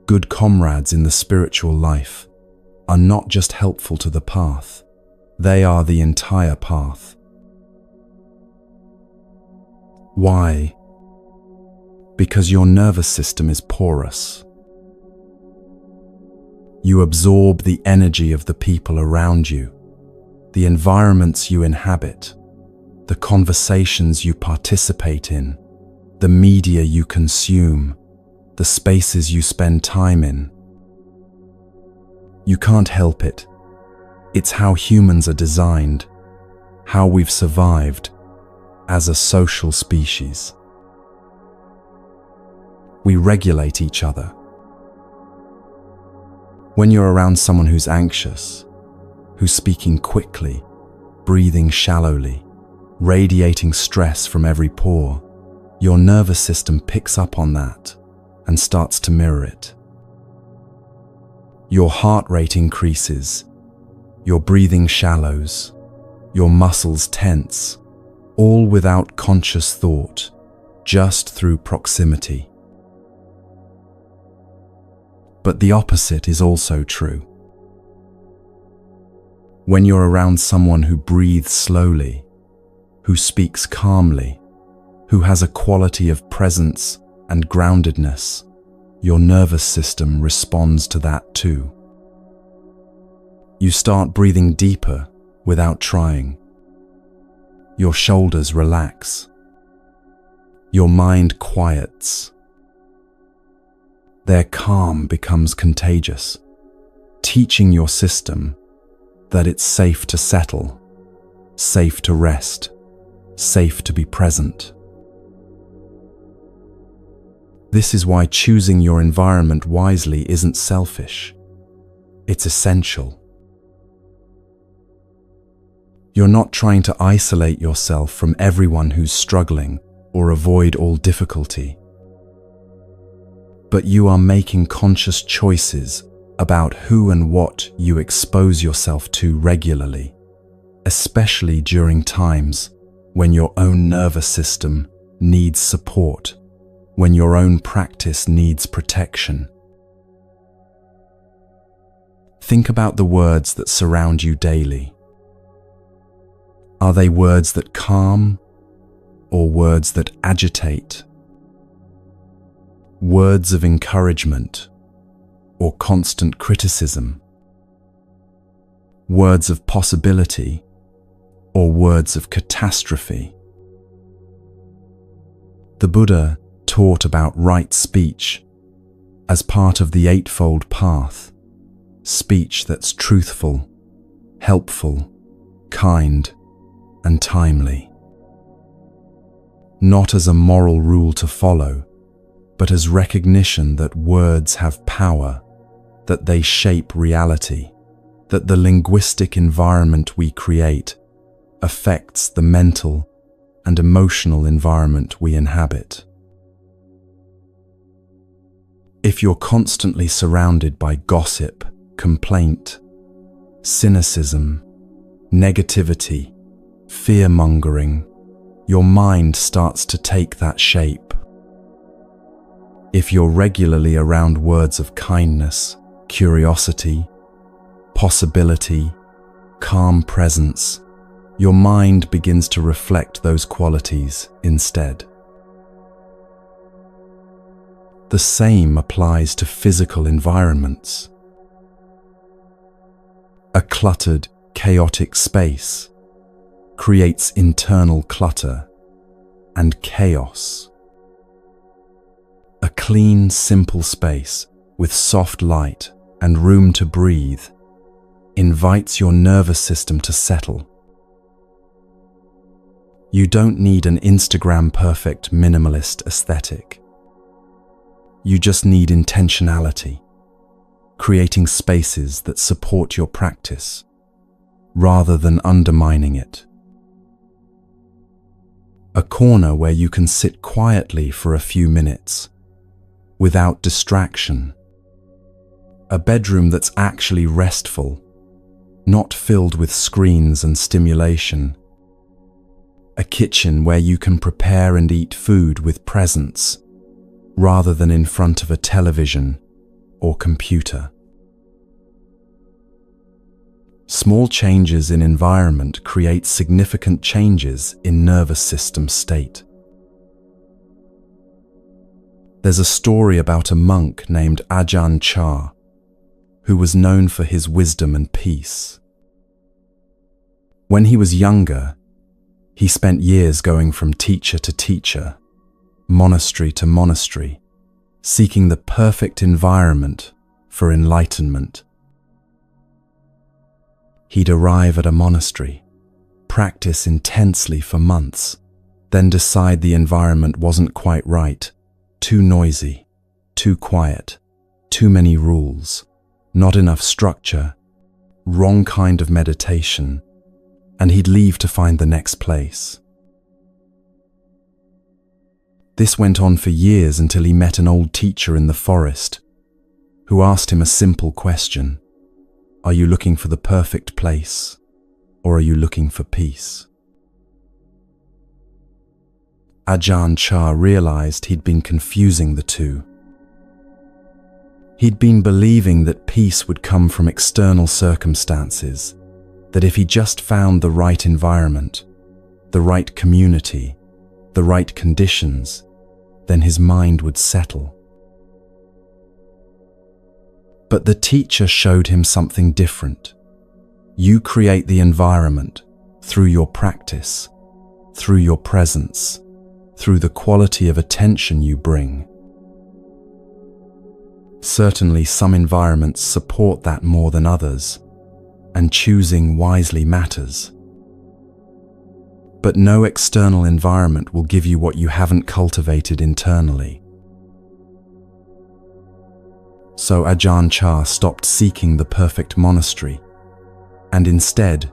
good comrades in the spiritual life are not just helpful to the path, they are the entire path. Why? Because your nervous system is porous. You absorb the energy of the people around you, the environments you inhabit, the conversations you participate in, the media you consume, the spaces you spend time in. You can't help it. It's how humans are designed, how we've survived as a social species. We regulate each other. When you're around someone who's anxious, who's speaking quickly, breathing shallowly, radiating stress from every pore, your nervous system picks up on that and starts to mirror it. Your heart rate increases, your breathing shallows, your muscles tense, all without conscious thought, just through proximity. But the opposite is also true. When you're around someone who breathes slowly, who speaks calmly, who has a quality of presence and groundedness, your nervous system responds to that too. You start breathing deeper without trying. Your shoulders relax. Your mind quiets. Their calm becomes contagious, teaching your system that it's safe to settle, safe to rest, safe to be present. This is why choosing your environment wisely isn't selfish. It's essential. You're not trying to isolate yourself from everyone who's struggling or avoid all difficulty. But you are making conscious choices about who and what you expose yourself to regularly, especially during times when your own nervous system needs support, when your own practice needs protection. Think about the words that surround you daily. Are they words that calm or words that agitate? Words of encouragement or constant criticism? Words of possibility or words of catastrophe? The Buddha taught about right speech as part of the Eightfold Path, speech that's truthful, helpful, kind, and timely. Not as a moral rule to follow, but as recognition that words have power, that they shape reality, that the linguistic environment we create affects the mental and emotional environment we inhabit. If you're constantly surrounded by gossip, complaint, cynicism, negativity, fear-mongering, your mind starts to take that shape. If you're regularly around words of kindness, curiosity, possibility, calm presence, your mind begins to reflect those qualities instead. The same applies to physical environments. A cluttered, chaotic space creates internal clutter and chaos. A clean, simple space with soft light and room to breathe invites your nervous system to settle. You don't need an Instagram-perfect minimalist aesthetic. You just need intentionality, creating spaces that support your practice rather than undermining it. A corner where you can sit quietly for a few minutes, without distraction. A bedroom that's actually restful, not filled with screens and stimulation. A kitchen where you can prepare and eat food with presence, rather than in front of a television or computer. Small changes in environment create significant changes in nervous system state. There's a story about a monk named Ajahn Chah, who was known for his wisdom and peace. When he was younger, he spent years going from teacher to teacher, monastery to monastery, seeking the perfect environment for enlightenment. He'd arrive at a monastery, practice intensely for months, then decide the environment wasn't quite right, too noisy, too quiet, too many rules, not enough structure, wrong kind of meditation, and he'd leave to find the next place. This went on for years until he met an old teacher in the forest who asked him a simple question: are you looking for the perfect place, or are you looking for peace? Ajahn Chah realized he'd been confusing the two. He'd been believing that peace would come from external circumstances, that if he just found the right environment, the right community, the right conditions, then his mind would settle. But the teacher showed him something different. You create the environment through your practice, through your presence, through the quality of attention you bring. Certainly, some environments support that more than others, and choosing wisely matters. But no external environment will give you what you haven't cultivated internally. So Ajahn Chah stopped seeking the perfect monastery and instead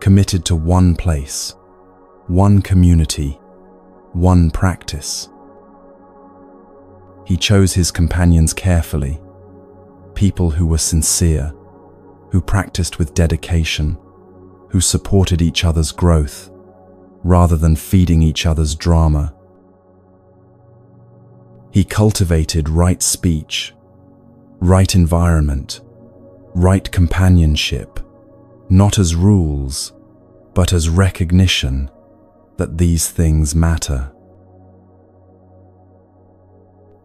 committed to one place, one community, one practice. He chose his companions carefully, people who were sincere, who practiced with dedication, who supported each other's growth, rather than feeding each other's drama. He cultivated right speech, right environment, right companionship, not as rules, but as recognition that these things matter.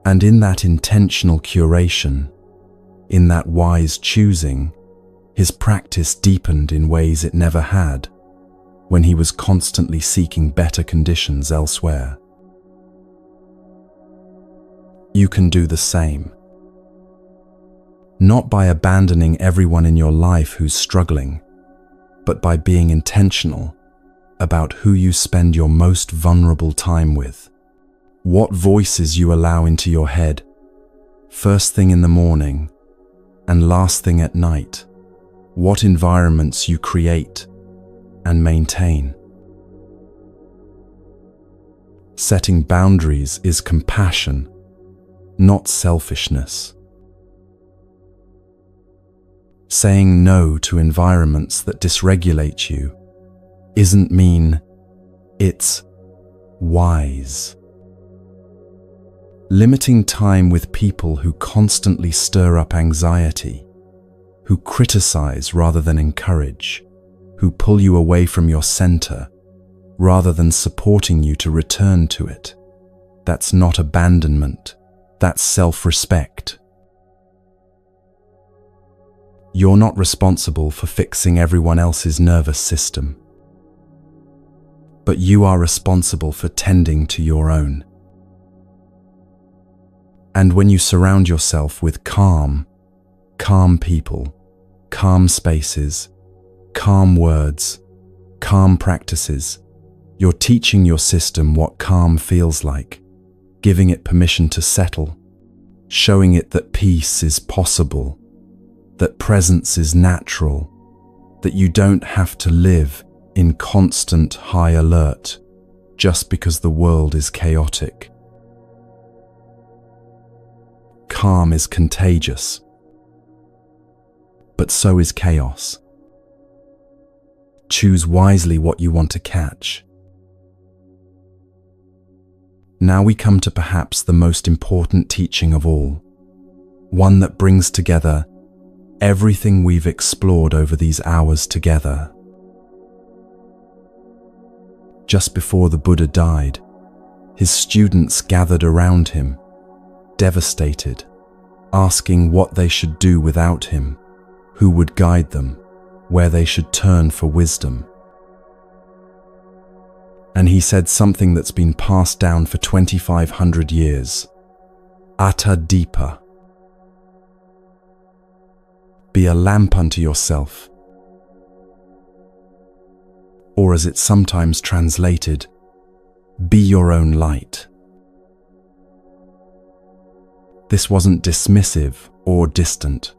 And in that intentional curation, in that wise choosing, his practice deepened in ways it never had, when he was constantly seeking better conditions elsewhere. You can do the same. Not by abandoning everyone in your life who's struggling, but by being intentional about who you spend your most vulnerable time with. What voices you allow into your head, first thing in the morning and last thing at night. What environments you create and maintain. Setting boundaries is compassion, not selfishness. Saying no to environments that dysregulate you isn't mean, it's wise. Limiting time with people who constantly stir up anxiety, who criticize rather than encourage, who pull you away from your center rather than supporting you to return to it. That's not abandonment, that's self-respect. You're not responsible for fixing everyone else's nervous system, but you are responsible for tending to your own. And when you surround yourself with calm people, calm spaces, calm words, calm practices, you're teaching your system what calm feels like, giving it permission to settle, showing it that peace is possible, that presence is natural, that you don't have to live in constant high alert just because the world is chaotic. Calm is contagious, but so is chaos. Choose wisely what you want to catch. Now we come to perhaps the most important teaching of all, one that brings together everything we've explored over these hours together. Just before the Buddha died, his students gathered around him, devastated, asking what they should do without him, who would guide them, where they should turn for wisdom. And he said something that's been passed down for 2,500 years. Atta Deepa. Be a lamp unto yourself. Or as it's sometimes translated, be your own light. This wasn't dismissive or distant.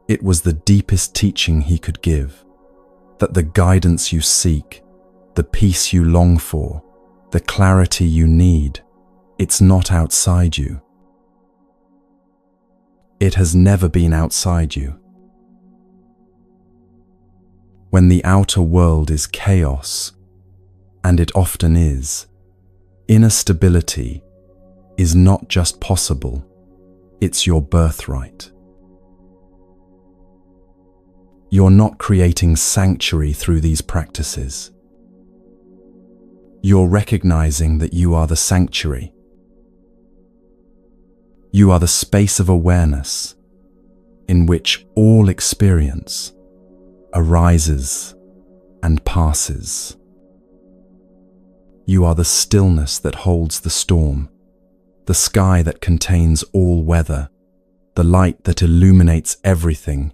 It was the deepest teaching he could give, that the guidance you seek, the peace you long for, the clarity you need, it's not outside you. It has never been outside you. When the outer world is chaos, and it often is, inner stability is not just possible, it's your birthright. You're not creating sanctuary through these practices. You're recognizing that you are the sanctuary. You are the space of awareness in which all experience arises and passes. You are the stillness that holds the storm, the sky that contains all weather, the light that illuminates everything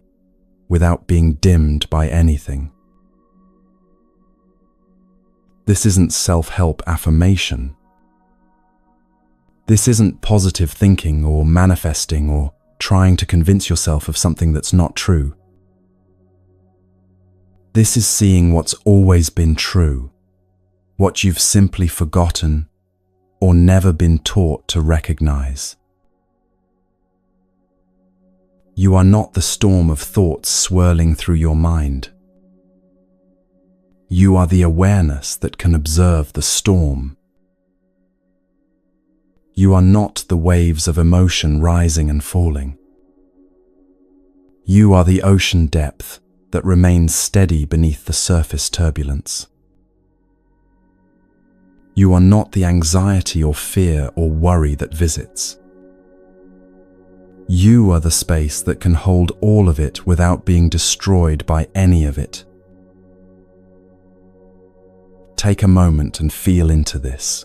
without being dimmed by anything. This isn't self-help affirmation. This isn't positive thinking or manifesting or trying to convince yourself of something that's not true. This is seeing what's always been true, what you've simply forgotten or never been taught to recognize. You are not the storm of thoughts swirling through your mind. You are the awareness that can observe the storm. You are not the waves of emotion rising and falling. You are the ocean depth that remains steady beneath the surface turbulence. You are not the anxiety or fear or worry that visits. You are the space that can hold all of it without being destroyed by any of it. Take a moment and feel into this.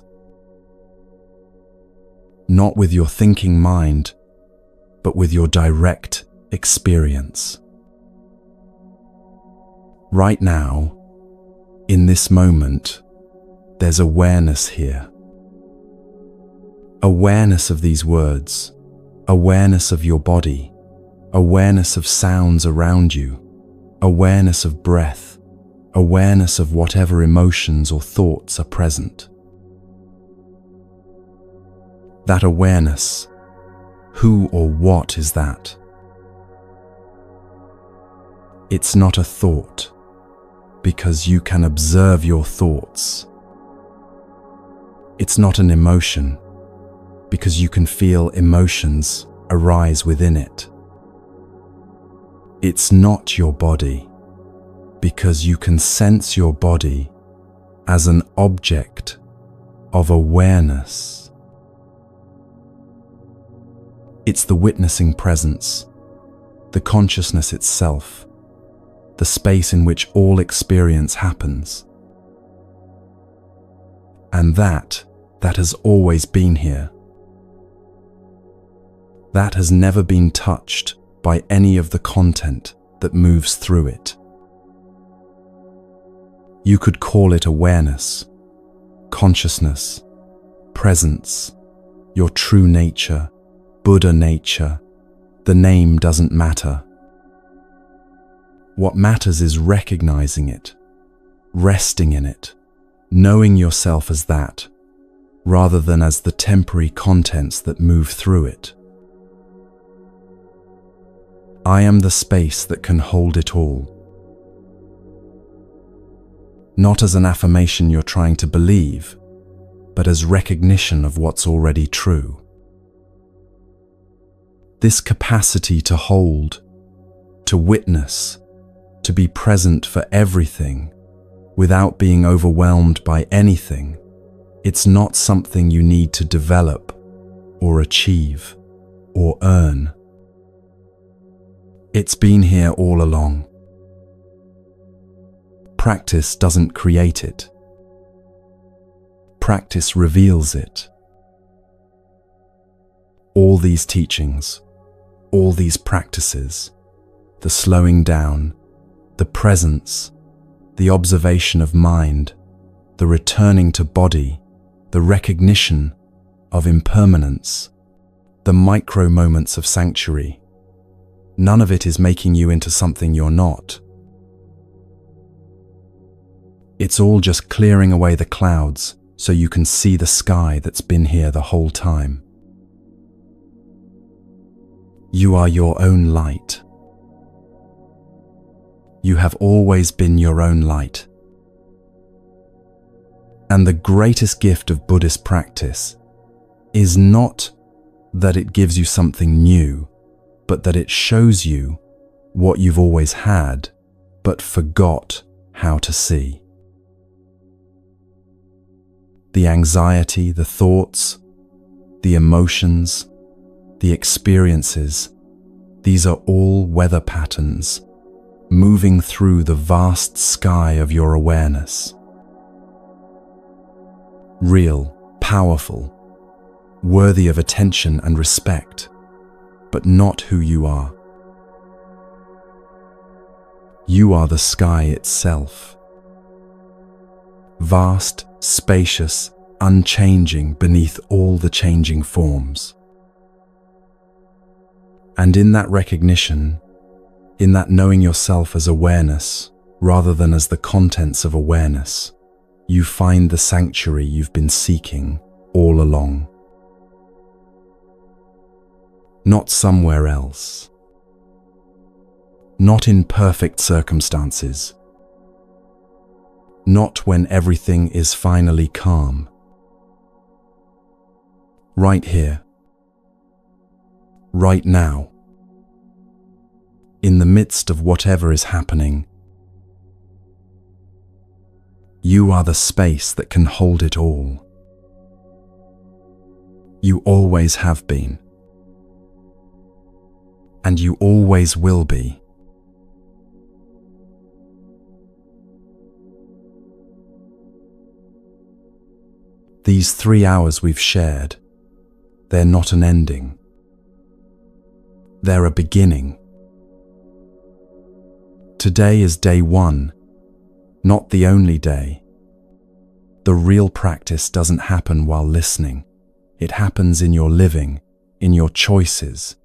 Not with your thinking mind, but with your direct experience. Right now, in this moment, there's awareness here. Awareness of these words, awareness of your body, awareness of sounds around you, awareness of breath, awareness of whatever emotions or thoughts are present. That awareness, who or what is that? It's not a thought, because you can observe your thoughts. It's not an emotion, because you can feel emotions arise within it. It's not your body, because you can sense your body as an object of awareness. It's the witnessing presence, the consciousness itself, the space in which all experience happens. And that has always been here. That has never been touched by any of the content that moves through it. You could call it awareness, consciousness, presence, your true nature, Buddha nature. The name doesn't matter. What matters is recognizing it, resting in it, knowing yourself as that, rather than as the temporary contents that move through it. I am the space that can hold it all. Not as an affirmation you're trying to believe, but as recognition of what's already true. This capacity to hold, to witness, to be present for everything, without being overwhelmed by anything, it's not something you need to develop, or achieve, or earn. It's been here all along. Practice doesn't create it. Practice reveals it. All these teachings, all these practices, the slowing down, the presence, the observation of mind, the returning to body, the recognition of impermanence, the micro moments of sanctuary. None of it is making you into something you're not. It's all just clearing away the clouds so you can see the sky that's been here the whole time. You are your own light. You have always been your own light. And the greatest gift of Buddhist practice is not that it gives you something new, but that it shows you what you've always had, but forgot how to see. The anxiety, the thoughts, the emotions, the experiences, these are all weather patterns moving through the vast sky of your awareness. Real, powerful, worthy of attention and respect, but not who you are. You are the sky itself. Vast, spacious, unchanging beneath all the changing forms. And in that recognition, in that knowing yourself as awareness rather than as the contents of awareness, you find the sanctuary you've been seeking all along. Not somewhere else. Not in perfect circumstances. Not when everything is finally calm. Right here. Right now. In the midst of whatever is happening. You are the space that can hold it all. You always have been. And you always will be. These 3 hours we've shared, they're not an ending. They're a beginning. Today is day 1 not the only day. The real practice doesn't happen while listening. It happens in your living, in your choices,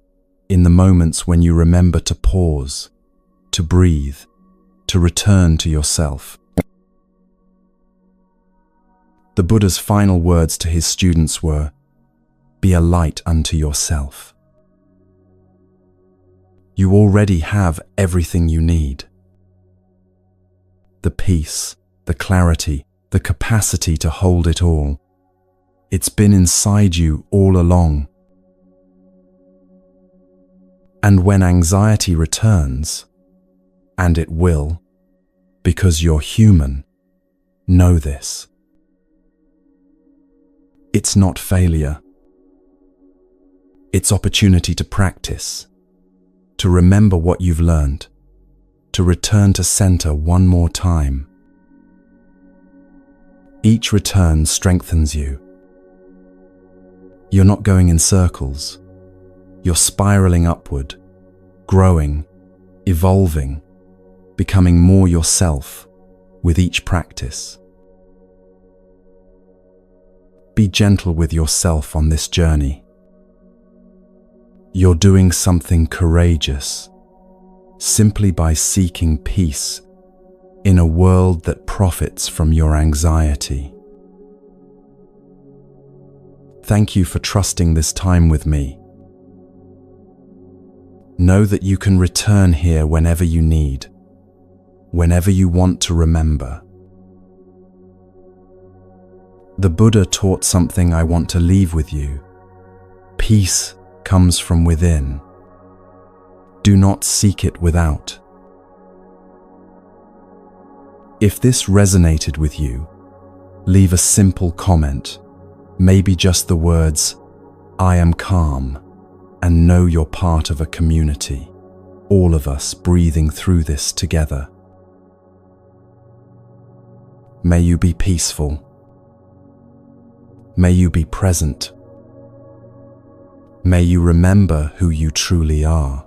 in the moments when you remember to pause, to breathe, to return to yourself. The Buddha's final words to his students were, "Be a light unto yourself." You already have everything you need. The peace, the clarity, the capacity to hold it all. It's been inside you all along. And when anxiety returns, and it will, because you're human, know this. It's not failure. It's opportunity to practice, to remember what you've learned, to return to center one more time. Each return strengthens you. You're not going in circles. You're spiraling upward, growing, evolving, becoming more yourself with each practice. Be gentle with yourself on this journey. You're doing something courageous simply by seeking peace in a world that profits from your anxiety. Thank you for trusting this time with me. Know that you can return here whenever you need, whenever you want to remember. The Buddha taught something I want to leave with you. Peace comes from within. Do not seek it without. If this resonated with you, leave a simple comment, maybe just the words, "I am calm," and know you're part of a community, all of us breathing through this together. May you be peaceful. May you be present. May you remember who you truly are.